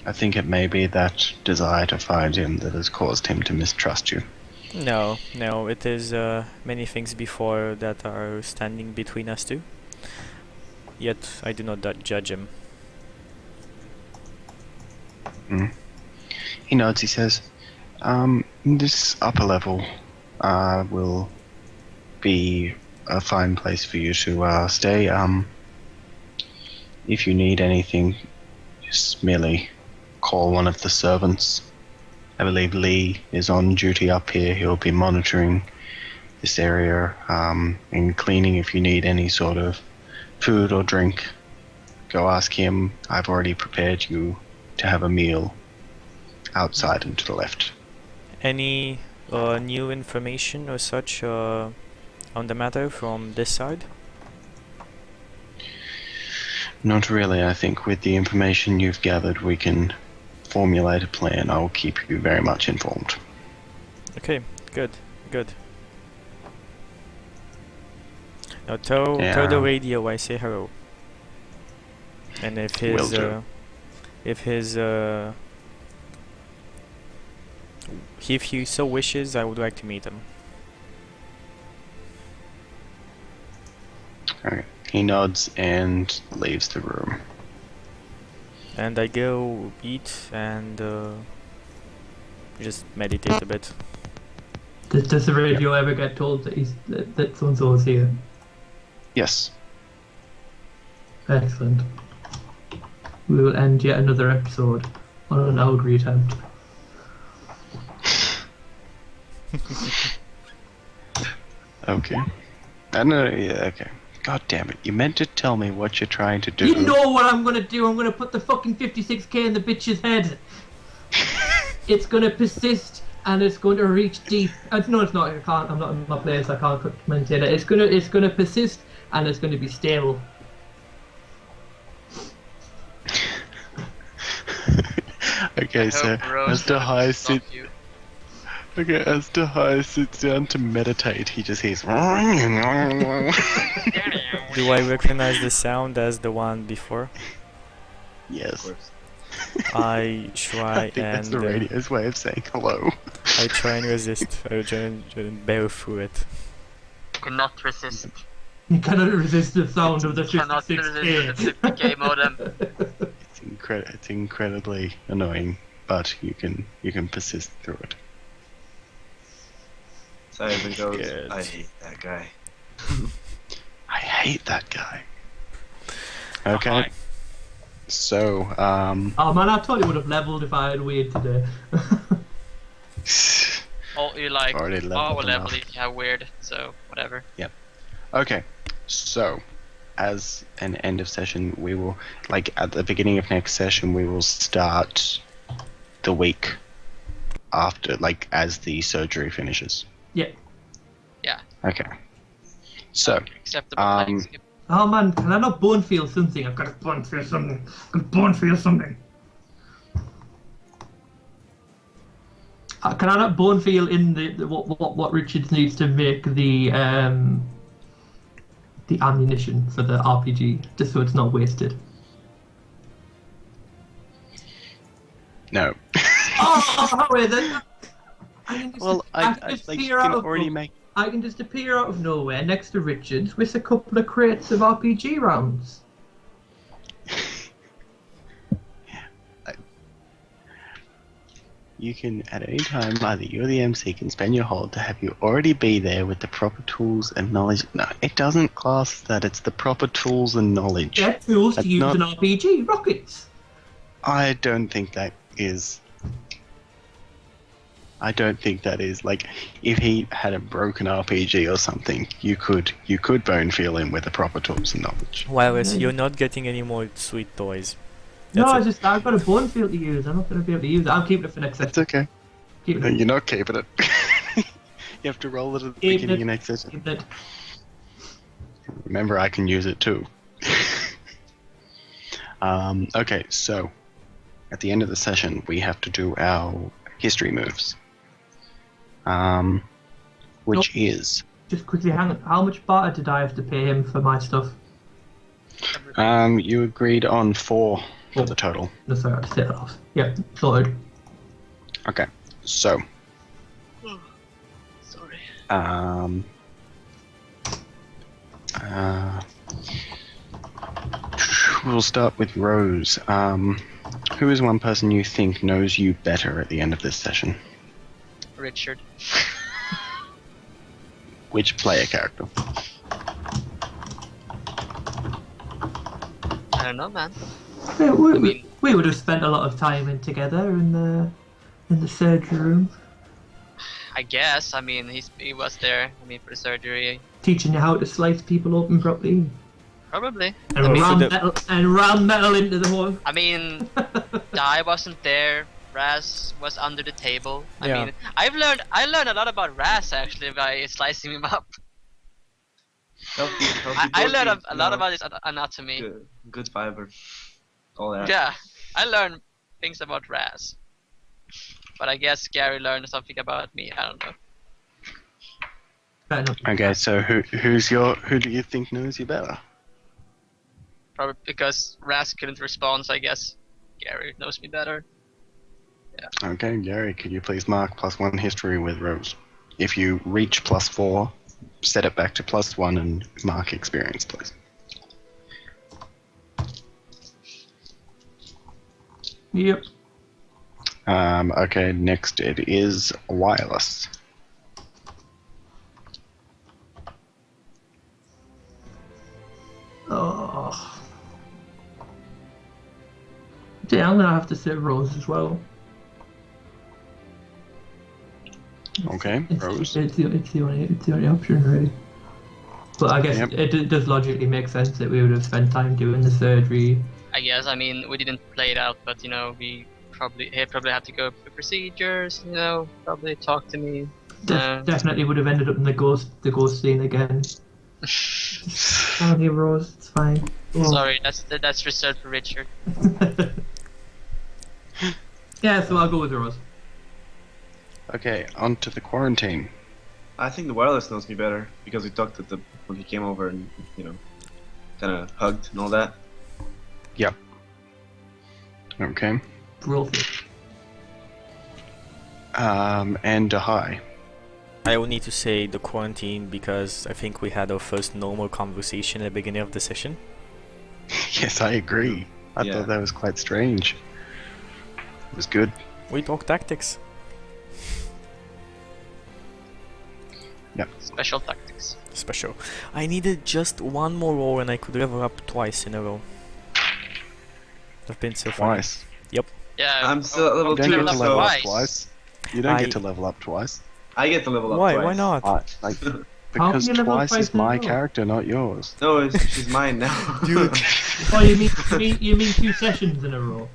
Speaker 4: I think it may be that desire to find him that has caused him to mistrust you.
Speaker 3: No, it is many things before that are standing between us two. Yet I do not judge him.
Speaker 4: He nods, he says, this upper level will be a fine place for you to stay. If you need anything, just merely call one of the servants. I believe Lee is on duty up here. He'll be monitoring this area and cleaning. If you need any sort of food or drink, go ask him. I've already prepared you to have a meal outside and to the left.
Speaker 3: Any new information or such on the matter from this side?
Speaker 4: Not really. I think with the information you've gathered, we can formulate a plan. I will keep you very much informed.
Speaker 3: Okay, good. Now tell the radio I say hello. And if he so wishes, I would like to meet him.
Speaker 4: Alright. He nods and leaves the room.
Speaker 3: And I go eat and just meditate a bit.
Speaker 1: Does the radio ever get told that so-and-so is here?
Speaker 4: Yes.
Speaker 1: Excellent. We will end yet another episode on an Audrey attempt.
Speaker 4: Okay. I know. Yeah. Okay. God damn it! You meant to tell me what you're trying to do.
Speaker 1: You know what I'm gonna do? I'm gonna put the fucking 56k in the bitch's head. it's going to persist and it's going to reach deep. No, it's not. I can't. I'm not in my place. I can't maintain it. It's gonna persist and it's going to be stable.
Speaker 4: Okay, so as Dahai sits down to meditate, he just hears.
Speaker 3: Do I recognize the sound as the one before?
Speaker 4: Yes.
Speaker 3: I try
Speaker 4: I think that's
Speaker 3: and
Speaker 4: the radio's way of saying hello.
Speaker 3: I try and resist. I try and bear through it.
Speaker 5: Cannot resist.
Speaker 1: You cannot resist the sound of the
Speaker 5: Cannot
Speaker 1: 56K.
Speaker 5: resist the 50K modem.
Speaker 4: It's incredibly annoying, but you can persist through it.
Speaker 2: So it goes,
Speaker 3: Good.
Speaker 2: I hate that guy.
Speaker 4: I hate that guy. Okay.
Speaker 5: Hi.
Speaker 4: So,
Speaker 1: Oh man, I totally would have leveled if I had weird today.
Speaker 5: Oh, you like,
Speaker 4: Already
Speaker 5: oh,
Speaker 4: leveled
Speaker 5: we'll level
Speaker 4: enough.
Speaker 5: if you have weird, so whatever.
Speaker 4: Okay, so as an end of session, we will, like at the beginning of next session, we will start the week after, like as the surgery finishes.
Speaker 1: Yeah.
Speaker 4: Okay. So,
Speaker 5: Acceptable. Like,
Speaker 1: Oh man, can I not bone feel something? I've got to bone feel something. I've got to bone feel something. Can I not bone feel in the what Richards needs to make the ammunition for the RPG, just so it's not wasted?
Speaker 4: no.
Speaker 1: Oh, wait, then. I can just,
Speaker 4: Well,
Speaker 1: I
Speaker 4: I
Speaker 1: can just
Speaker 4: like you
Speaker 1: appear out
Speaker 4: can
Speaker 1: of
Speaker 4: already make.
Speaker 1: I can just appear out of nowhere next to Richards with a couple of crates of RPG rounds.
Speaker 4: You can at any time, either you or the MC can spend your hold to have you already be there with the proper tools and knowledge. No, it doesn't class that. It's the proper tools and knowledge.
Speaker 1: Get tools to
Speaker 4: That's
Speaker 1: use
Speaker 4: not-
Speaker 1: an RPG. Rockets.
Speaker 4: I don't think that is. I don't think that is like if he had a broken RPG or something, you could bone feel him with the proper tools and knowledge.
Speaker 3: Wireless, you're not getting any more sweet toys.
Speaker 1: No,
Speaker 3: That's it.
Speaker 1: I've got a bone field to use. I'm not going to be able to use it. I'm keeping it for next
Speaker 4: That's
Speaker 1: session.
Speaker 4: okay.
Speaker 1: Keeping
Speaker 4: No,
Speaker 1: it.
Speaker 4: you're not keeping it. You have to roll it at the
Speaker 1: Keep
Speaker 4: beginning
Speaker 1: it.
Speaker 4: of next session.
Speaker 1: Keeping it.
Speaker 4: Remember, I can use it too. Okay, so at the end of the session, we have to do our history moves. Which is
Speaker 1: Just quickly, hang on. How much barter did I have to pay him for my stuff?
Speaker 4: you agreed on 4 for the total.
Speaker 1: No, sorry, I just set it off. Yeah, sorted.
Speaker 4: Okay, so
Speaker 5: sorry.
Speaker 4: We'll start with Rose. Who is one person you think knows you better at the end of this session?
Speaker 5: Richard.
Speaker 4: Which player character?
Speaker 5: I don't know, man.
Speaker 1: Yeah, we,
Speaker 5: I mean-
Speaker 1: we would have spent a lot of time in together in the surgery room,
Speaker 5: I guess. I mean, he was there. I mean, for the surgery.
Speaker 1: teaching you how to slice people open properly
Speaker 5: Probably.
Speaker 1: and
Speaker 3: I mean,
Speaker 1: ram
Speaker 3: for the-
Speaker 1: metal into the hole.
Speaker 5: I mean, Dai wasn't there. Raz was under the table.
Speaker 3: Yeah.
Speaker 5: I mean, I learned a lot about Raz actually by slicing him up. I learned a lot about his anatomy.
Speaker 2: Good fiber. All that.
Speaker 5: Yeah, I learned things about Raz. But I guess Gary learned something about me. I don't know.
Speaker 1: Fair enough.
Speaker 4: Okay, so who do you think knows you better?
Speaker 5: Probably because Raz couldn't respond, so I guess Gary knows me better.
Speaker 4: Okay, Gary, could you please mark +1 history with Rose? If you reach +4, set it back to +1 and mark experience, please.
Speaker 1: Yep.
Speaker 4: Okay, next it is wireless.
Speaker 1: Oh. Yeah, I'm gonna have to say Rose as well.
Speaker 4: Okay, Rose.
Speaker 1: It's the only option really. But I guess
Speaker 4: Yep.
Speaker 1: it does logically make sense that we would have spent time doing the surgery.
Speaker 5: I guess. I mean, we didn't play it out, but you know, we he'd probably have to go through procedures, you know, probably talk to me.
Speaker 1: Definitely would have ended up in the ghost scene again. Oh, hey Rose, it's fine. Oh.
Speaker 5: Sorry, that's reserved for Richard.
Speaker 1: Yeah, so I'll go with Rose.
Speaker 4: Okay, on to the quarantine.
Speaker 2: I think the wireless knows me better because we talked at when he came over and kind of hugged and all that.
Speaker 4: Yep. Okay.
Speaker 1: Brilliant.
Speaker 4: And hi.
Speaker 3: I will need to say the quarantine because I think we had our first normal conversation at the beginning of the session.
Speaker 4: Yes, I agree. I
Speaker 2: Yeah.
Speaker 4: thought that was quite strange. It was good.
Speaker 3: We talked tactics.
Speaker 5: Special tactics.
Speaker 3: Special. I needed just one more roll and I could level up twice in a row. I've been so funny.
Speaker 4: Twice.
Speaker 5: Yeah.
Speaker 2: I'm still at level
Speaker 4: You don't
Speaker 2: two,
Speaker 4: get to level up
Speaker 5: twice.
Speaker 4: twice. You don't
Speaker 3: I-
Speaker 4: get to level up twice.
Speaker 2: I get to level up
Speaker 3: Why?
Speaker 2: twice.
Speaker 3: Why not?
Speaker 4: Like,
Speaker 1: How can
Speaker 4: because
Speaker 1: you level up
Speaker 4: twice
Speaker 1: twice
Speaker 4: is
Speaker 1: in a
Speaker 4: my
Speaker 1: row?
Speaker 4: character, not yours.
Speaker 2: No, she's mine now.
Speaker 3: Dude.
Speaker 1: Oh, you mean 2 sessions in a row?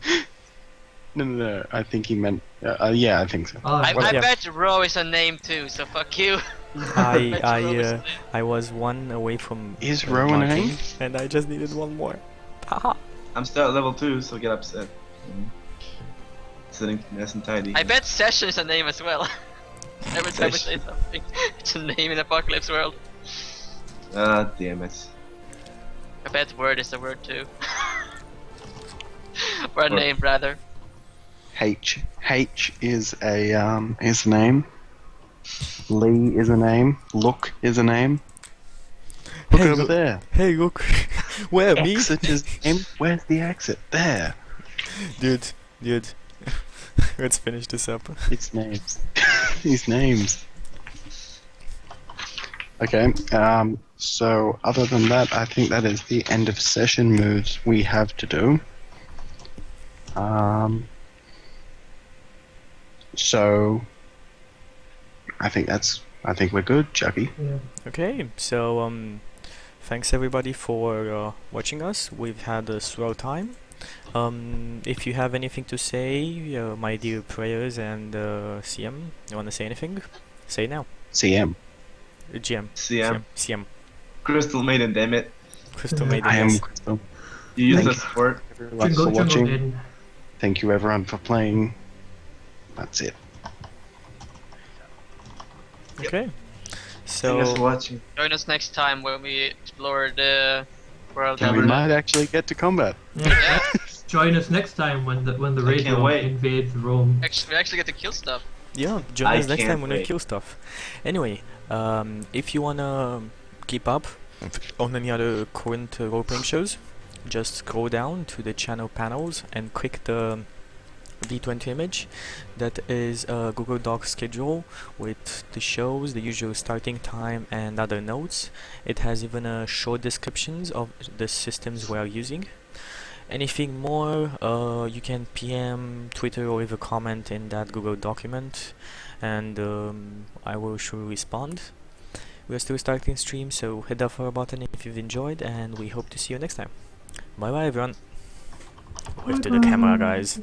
Speaker 4: No. I think he meant. Yeah, I think so.
Speaker 1: Oh,
Speaker 5: I
Speaker 3: yeah.
Speaker 5: bet Ro is a name too, so fuck you. Bet Ro is a name.
Speaker 3: I was one away from
Speaker 4: Is Rowan a
Speaker 3: marking,
Speaker 4: name?
Speaker 3: and I just needed one more. Haha.
Speaker 2: I'm still at level 2, so get upset. Sitting nice and tidy.
Speaker 5: I bet Session is a name as well. Every time we say something, it's a name in Apocalypse World.
Speaker 2: Ah, damn it.
Speaker 5: I bet Word is a word too. Or a
Speaker 2: Word.
Speaker 5: name rather.
Speaker 4: H is a name. Lee is a name. Look is a name. Look
Speaker 3: Hey,
Speaker 4: over
Speaker 3: look-
Speaker 4: there.
Speaker 3: Hey, look. Where, me?
Speaker 4: Exit is name. Where's the exit? There.
Speaker 3: Dude. Let's finish this up.
Speaker 4: It's names. These names. Okay. So other than that, I think that is the end of session moves we have to do. So I think we're good, Chucky.
Speaker 1: yeah.
Speaker 3: Okay, so thanks everybody for watching us. We've had a swell time. If you have anything to say, my dear players and CM, you want to say anything? Say now.
Speaker 4: CM.
Speaker 3: GM.
Speaker 2: CM.
Speaker 3: CM.
Speaker 2: Crystal Maiden, damn it.
Speaker 3: Crystal Maiden.
Speaker 4: I am
Speaker 3: yes.
Speaker 4: Crystal.
Speaker 2: You use
Speaker 4: Thank
Speaker 2: the
Speaker 4: you.
Speaker 2: support.
Speaker 4: Everyone for
Speaker 1: Jungle
Speaker 4: watching.
Speaker 1: Maiden.
Speaker 4: Thank you everyone for playing. That's it.
Speaker 3: Okay.
Speaker 2: Thanks for
Speaker 3: So
Speaker 2: watching.
Speaker 5: Join us next time when we explore the world.
Speaker 4: And we
Speaker 5: of-
Speaker 4: might actually get to combat.
Speaker 5: Yeah,
Speaker 1: Join us next time when the
Speaker 2: I can't
Speaker 1: radio
Speaker 2: wait.
Speaker 1: invades Rome.
Speaker 5: we actually get to kill stuff.
Speaker 3: yeah, join
Speaker 2: I
Speaker 3: us next
Speaker 2: can't
Speaker 3: time when we
Speaker 2: wait.
Speaker 3: kill stuff. Anyway, if you wanna keep up on any other current role-playing shows, just scroll down to the channel panels and click the D20 image. That is a Google Docs schedule with the shows, the usual starting time and other notes. It has even short descriptions of the systems we are using. Anything more, you can PM, Twitter, or leave a comment in that Google document, and I will surely respond. We are still starting stream, so hit that follow button if you've enjoyed, and we hope to see you next time. Bye bye everyone. Wave to the camera, guys.